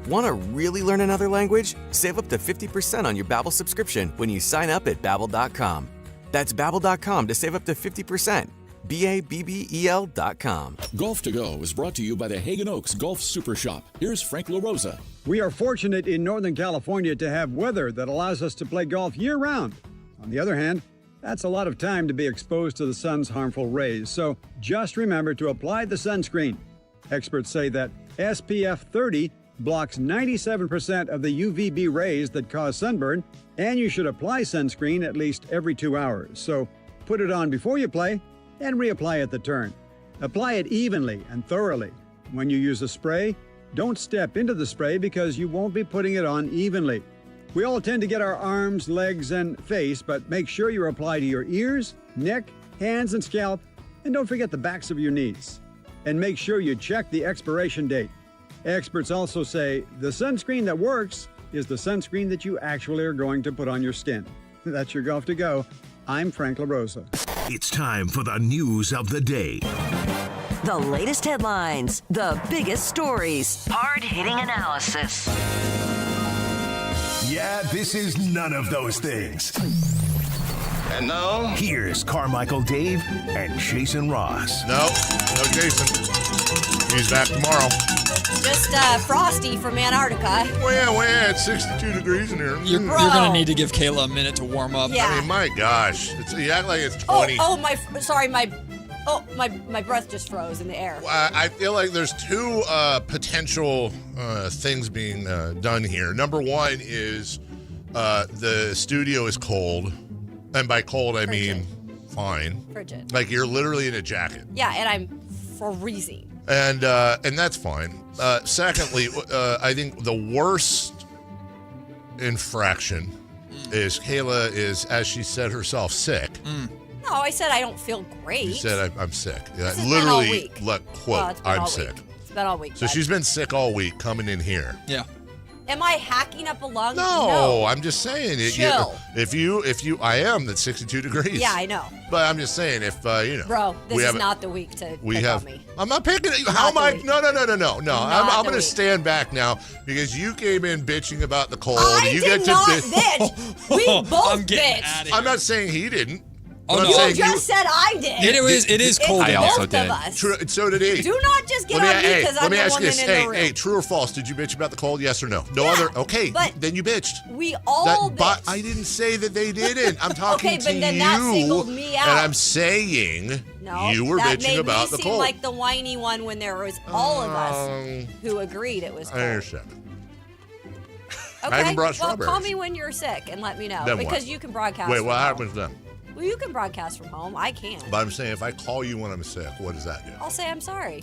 Want to really learn another language? Save up to 50% on your Babbel subscription when you sign up at Babbel.com. That's Babbel.com to save up to 50%. Babbel.com. Golf to Go is brought to you by the Hagen Oaks Golf Super Shop. Here's Frank LaRosa. We are fortunate in Northern California to have weather that allows us to play golf year-round. On the other hand, that's a lot of time to be exposed to the sun's harmful rays, so just remember to apply the sunscreen. Experts say that SPF 30 blocks 97% of the UVB rays that cause sunburn, and you should apply sunscreen at least every 2 hours. So put it on before you play and reapply at the turn. Apply it evenly and thoroughly. When you use a spray, don't step into the spray because you won't be putting it on evenly. We all tend to get our arms, legs, and face, but make sure you apply to your ears, neck, hands, and scalp, and don't forget the backs of your knees. And make sure you check the expiration date. Experts also say the sunscreen that works is the sunscreen that you actually are going to put on your skin. That's your Golf to Go. I'm Frank LaRosa. It's time for the news of the day. The latest headlines, the biggest stories, hard-hitting analysis. Yeah, this is none of those things. And now, here's Carmichael Dave and Jason Ross. No Jason. He's back tomorrow. Just Frosty from Antarctica. Well, it's 62 degrees in here. You're going to need to give Kayla a minute to warm up. Yeah. I mean, my gosh. You act like it's 20. My breath just froze in the air. I feel like there's two potential things being done here. Number one is the studio is cold. And by cold, I mean fine. Frigid. Like you're literally in a jacket. Yeah, and I'm freezing. And that's fine. Secondly, I think the worst infraction is Kayla is, as she said herself, sick. No, I said I don't feel great. You said I'm sick. This has literally, been all week. Quote, I'm sick. It's been all week. So she's been sick all week coming in here. Yeah. Am I hacking up a lung? No, I'm just saying. Chill. I am. That's 62 degrees. Yeah, I know. But I'm just saying, if bro, this is not the week to pick on me. I'm not picking it. How am I? No. I'm going to stand back now because you came in bitching about the cold. I did not bitch. We both bitched. I'm not saying he didn't. Oh, You no. just said I did. It is cold. I also both did. of us. True, so did he. Do not just get on me because I'm the woman in the room. Hey, true or false? Did you bitch about the cold? Yes or no? No other. Okay, but then you bitched. We all bitched. But I didn't say that they didn't. I'm talking to but then that singled me out. and I'm saying you were bitching about the cold. That made me seem like the whiny one when there was all of us who agreed it was cold. I understand. Okay, I haven't brought strawberries. call me when you're sick and let me know. Then because what? you can broadcast Wait, from what home. happens then? Well, you can broadcast from home. I can't. But I'm saying if I call you when I'm sick, what does that do? I'll say I'm sorry.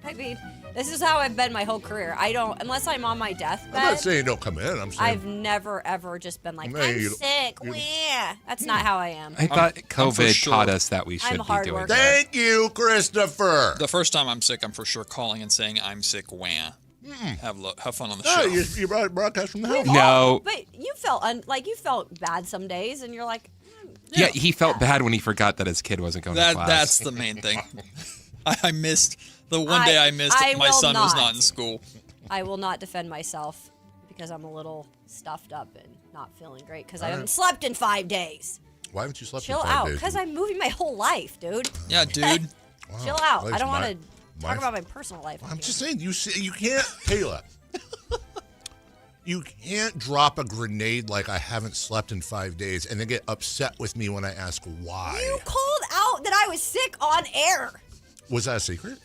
I mean, this is how I've been my whole career. I don't, unless I'm on my deathbed. I'm not saying don't come in. I'm saying I've never, ever just been like, I'm sick. Yeah. That's not how I am. I thought COVID taught us that we should be doing that. Thank you, Christopher. The first time I'm sick, I'm for sure calling and saying I'm sick. Wah. Have fun on the show. You broadcast from the house. No. But you felt you felt bad some days, and you're like, Yeah, he felt bad when he forgot that his kid wasn't going to class. That's the main thing. I missed the one day I missed. My son was not in school. I will not defend myself because I'm a little stuffed up and not feeling great because I haven't slept in 5 days. Why haven't you slept Chill in 5 out, days? because I'm moving my whole life, dude. Yeah, dude. Chill out. Well, I don't want to my- talk about my personal life. I'm just saying, you can't, Kayla. You can't drop a grenade like I haven't slept in 5 days and then get upset with me when I ask why. You called out that I was sick on air. Was that a secret?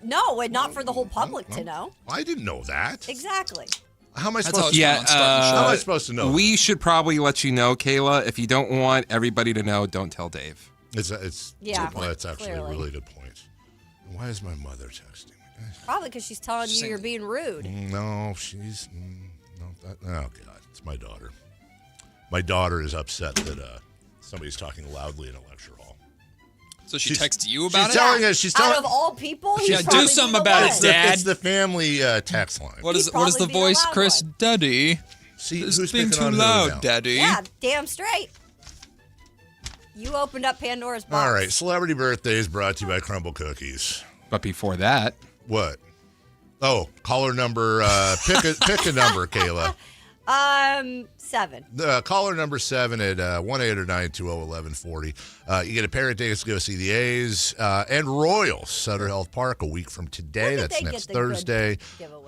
No, and not for the whole public to know. I didn't know that. Exactly. How am I supposed to Yeah, how am I supposed to know? We should probably let you know, Kayla. If you don't want everybody to know, don't tell Dave. It's Yeah, well, that's actually clearly. a really good point. Why is my mother texting me? Probably because she's telling you you're being rude. No, she's oh God, it's my daughter. My daughter is upset that somebody's talking loudly in a lecture hall. So she texted you about it? She's telling Out of all people, Yeah, do something about it, Dad. It's the family text line. What is the voice, Chris? Daddy. See, it's who's being picking too on who loud, now? Daddy. Yeah, damn straight. You opened up Pandora's box. All right, Celebrity Birthdays brought to you by Crumble Cookies. But before that, what? Oh, caller number. Pick a number, Kayla. 7. Caller number 7 at 1-800-920-1140. You get a pair of tickets to go see the A's and Royals, Sutter Health Park, a week from today. That's next Thursday.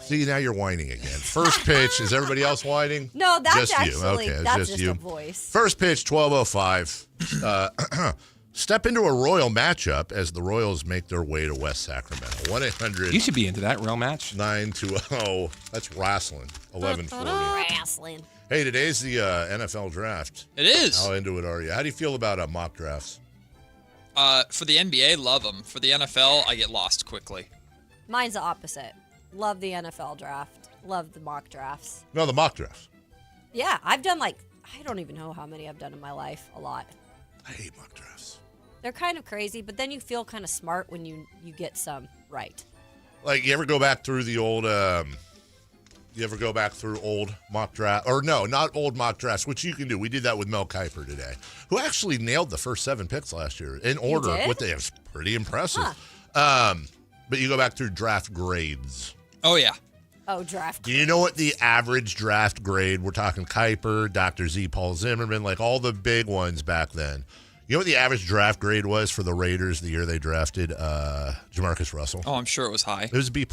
See, now you're whining again. First pitch. Is everybody else whining? No, that's just you. actually Okay, that's just just you. a voice. First pitch, 12:05. Step into a Royal matchup as the Royals make their way to West Sacramento. 1-800. you should be into that real match. 920. That's wrestling. 1140. Wrestling. Hey, today's the NFL draft. It is. How into it are you? How do you feel about mock drafts? For the NBA, love them. For the NFL, I get lost quickly. Mine's the opposite. Love the NFL draft. Love the mock drafts. No, the mock drafts. Yeah, I've done I don't even know how many I've done in my life. A lot. I hate mock drafts. They're kind of crazy, but then you feel kind of smart when you get some right. Like, you ever go back through the old, mock draft? Or no, not old mock drafts, which you can do. We did that with Mel Kiper today, who actually nailed the first 7 picks last year in order. did? It was pretty impressive. But you go back through draft grades. Oh, yeah. Oh, draft. Do you know what the average draft grade? We're talking Kiper, Dr. Z, Paul Zimmerman, like all the big ones back then. You know what the average draft grade was for the Raiders the year they drafted Jamarcus Russell? Oh, I'm sure it was high. It was a B+.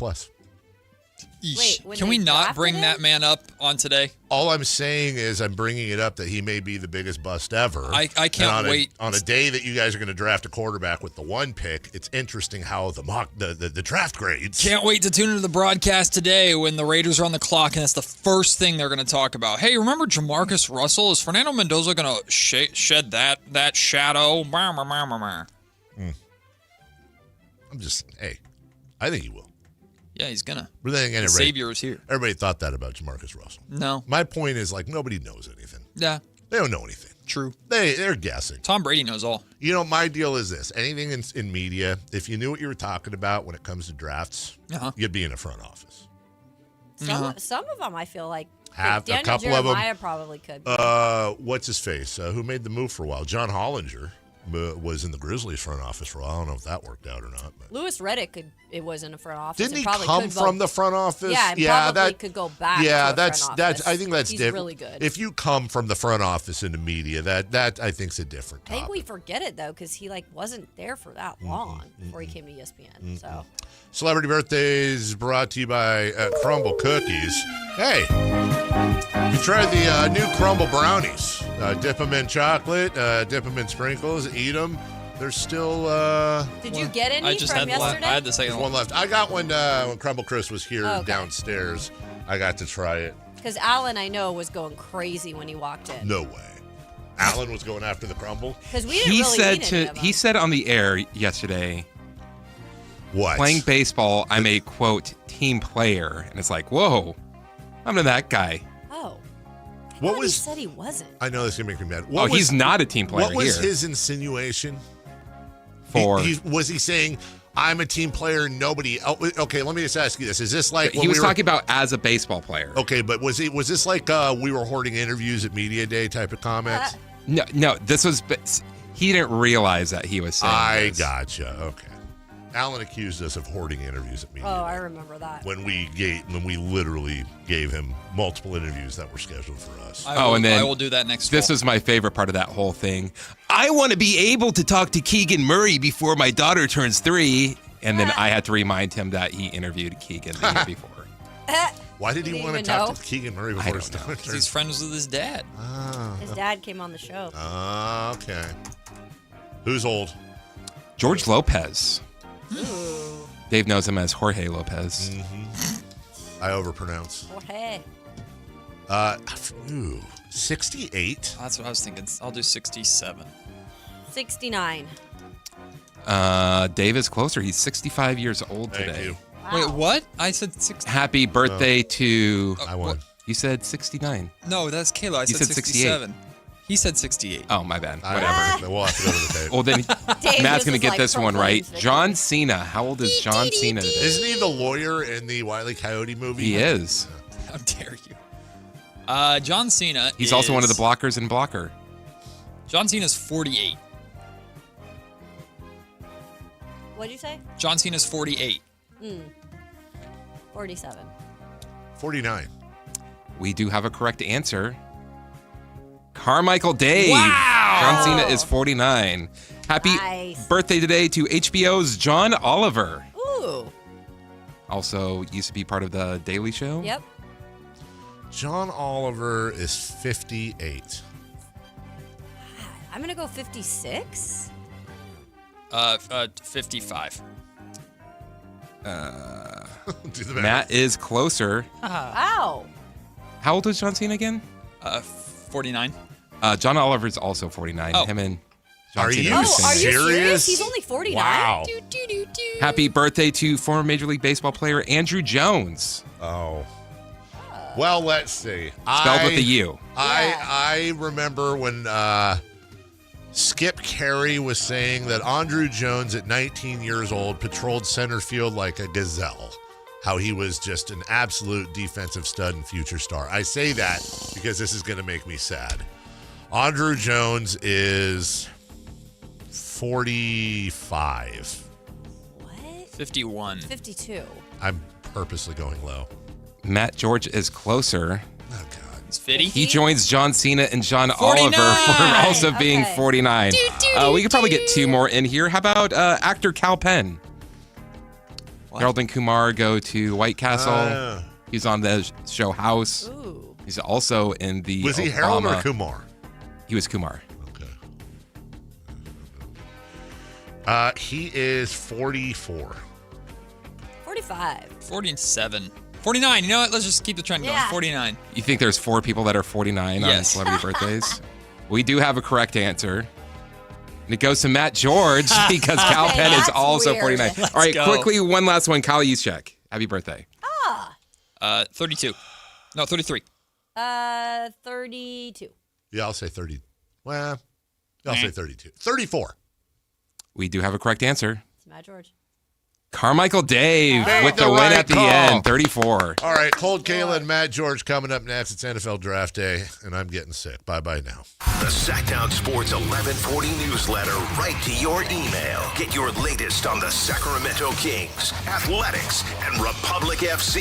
Wait, when Can we they not drafted bring him? that man up on today? All I'm saying is I'm bringing it up that he may be the biggest bust ever. I can't wait. On a day that you guys are going to draft a quarterback with the 1 pick, it's interesting how the draft grades. Can't wait to tune into the broadcast today when the Raiders are on the clock, and it's the first thing they're going to talk about. Hey, remember Jamarcus Russell? Is Fernando Mendoza going to shed that shadow? I think he will. Yeah, he's going to. But then again, The savior is here. Everybody thought that about Jamarcus Russell. No. My point is, nobody knows anything. Yeah. They don't know anything. True. They're guessing. Tom Brady knows all. You know, my deal is this. Anything in media, if you knew what you were talking about when it comes to drafts, you'd be in the front office. Some of them I feel like Have a Daniel couple of them. Jeremiah probably could. What's his face? Who made the move for a while? John Hollinger was in the Grizzlies front office for a while. I don't know if that worked out or not. But. Louis Reddick it was in the front office. Didn't he probably come from the front office? Yeah, and probably could go back. Yeah, to that's front office. I think that's He's different. really good. If you come from the front office into media, that I think is a different I think topic. we forget it though, because he wasn't there for that long before he came to ESPN. So Celebrity birthdays brought to you by Crumble Cookies. Hey, you tried the new Crumble brownies. Dip them in chocolate, dip them in sprinkles, eat them. There's still. Did you get any I just from had yesterday? I had the second There's one left. I got one when Crumble Chris was here downstairs. I got to try it. Because Alan, I know, was going crazy when he walked in. No way. Alan was going after the Crumble. Because we didn't really eat any of them. He said on the air yesterday. What? Playing baseball, I'm a quote team player, and it's like, whoa, I'm not that guy. Oh. What He said he wasn't. I know this is gonna make me mad. He's not a team player. What was here. his insinuation? For was he saying I'm a team player? Nobody. Okay, let me just ask you this: is this like he was talking about as a baseball player? Okay, but was this like we were hoarding interviews at media day type of comments? No. This was. He didn't realize that he was saying. I this. gotcha. Okay. Alan accused us of hoarding interviews at media. Oh, I remember that. When we literally gave him multiple interviews that were scheduled for us. And then I will do that next This fall. was my favorite part of that whole thing. I want to be able to talk to Keegan Murray before my daughter turns 3. And then I had to remind him that he interviewed Keegan the year before. Why did he want to talk to Keegan Murray before his daughter Because he's friends with his dad. His dad came on the show. Okay. Who's old? George Lopez. Ooh. Dave knows him as Jorge Lopez. I overpronounce. Hey. 68? That's what I was thinking. I'll do 67. 69. Dave is closer. He's 65 years old Thank today. you. Wait, what? I said 60. Happy birthday to. I won. You said 69. No, that's Kayla. I You said said 67. He said 68. Oh, my bad. Whatever. We'll have to go to the tape. Well, then Dave Matt's going to was get like this one right. proclaimed John Cena. How old is John Cena today? Isn't he the lawyer in the Wile E. Coyote movie? He is. How dare you? John Cena. He's also one of the blockers in Blocker. John Cena's 48. What'd you say? John Cena's 48. 47. 49. We do have a correct answer. Carmichael Dave. Wow! John Cena is 49. Happy Nice. birthday today to HBO's John Oliver. Ooh. Also used to be part of the Daily Show. Yep. John Oliver is 58. I'm going to go 56. 55. Do the math. Matt is closer. Wow. How old is John Cena again? 49. John Oliver's also 49. Oh. Him and John Are Cena you are the Oh, same are age. you serious? serious? He's only 49. Wow. Happy birthday to former Major League Baseball player Andrew Jones. Oh. Well, let's see. Spelled with a U. I remember when Skip Carey was saying that Andrew Jones at 19 years old patrolled center field like a gazelle. How he was just an absolute defensive stud and future star. I say that because this is going to make me sad. Andrew Jones is 45. What? 51. 52. I'm purposely going low. Matt George is closer. Oh, God. It's 50. He joins John Cena and John 49. Oliver for also being Okay. 49. We could probably get 2 more in here. How about actor Cal Penn? What? Harold and Kumar go to White Castle. Yeah. He's on the show House. Ooh. He's also in the Was he Obama. Harold or Kumar? He was Kumar. Okay. He is 44. 45. 47. 49. You know what? Let's just keep the trend going. Yeah. 49. You think there's 4 people that are 49 on Yes. celebrity birthdays? We do have a correct answer. And it goes to Matt George because Cal Okay, Penn is that's also weird. 49. Let's All right, go. quickly, one last one. Kyle Juszczyk. Happy birthday. 32. No, 33. 32. Yeah, I'll say 30. Well, I'll say 32. 34. We do have a correct answer. It's Matt George. Carmichael Dave Made with the the win right at the call. end, 34. All right, Cold Kayla and Matt George coming up next. It's NFL Draft Day, and I'm getting sick. Bye-bye now. The Sactown Sports 1140 newsletter right to your email. Get your latest on the Sacramento Kings, Athletics, and Republic FC.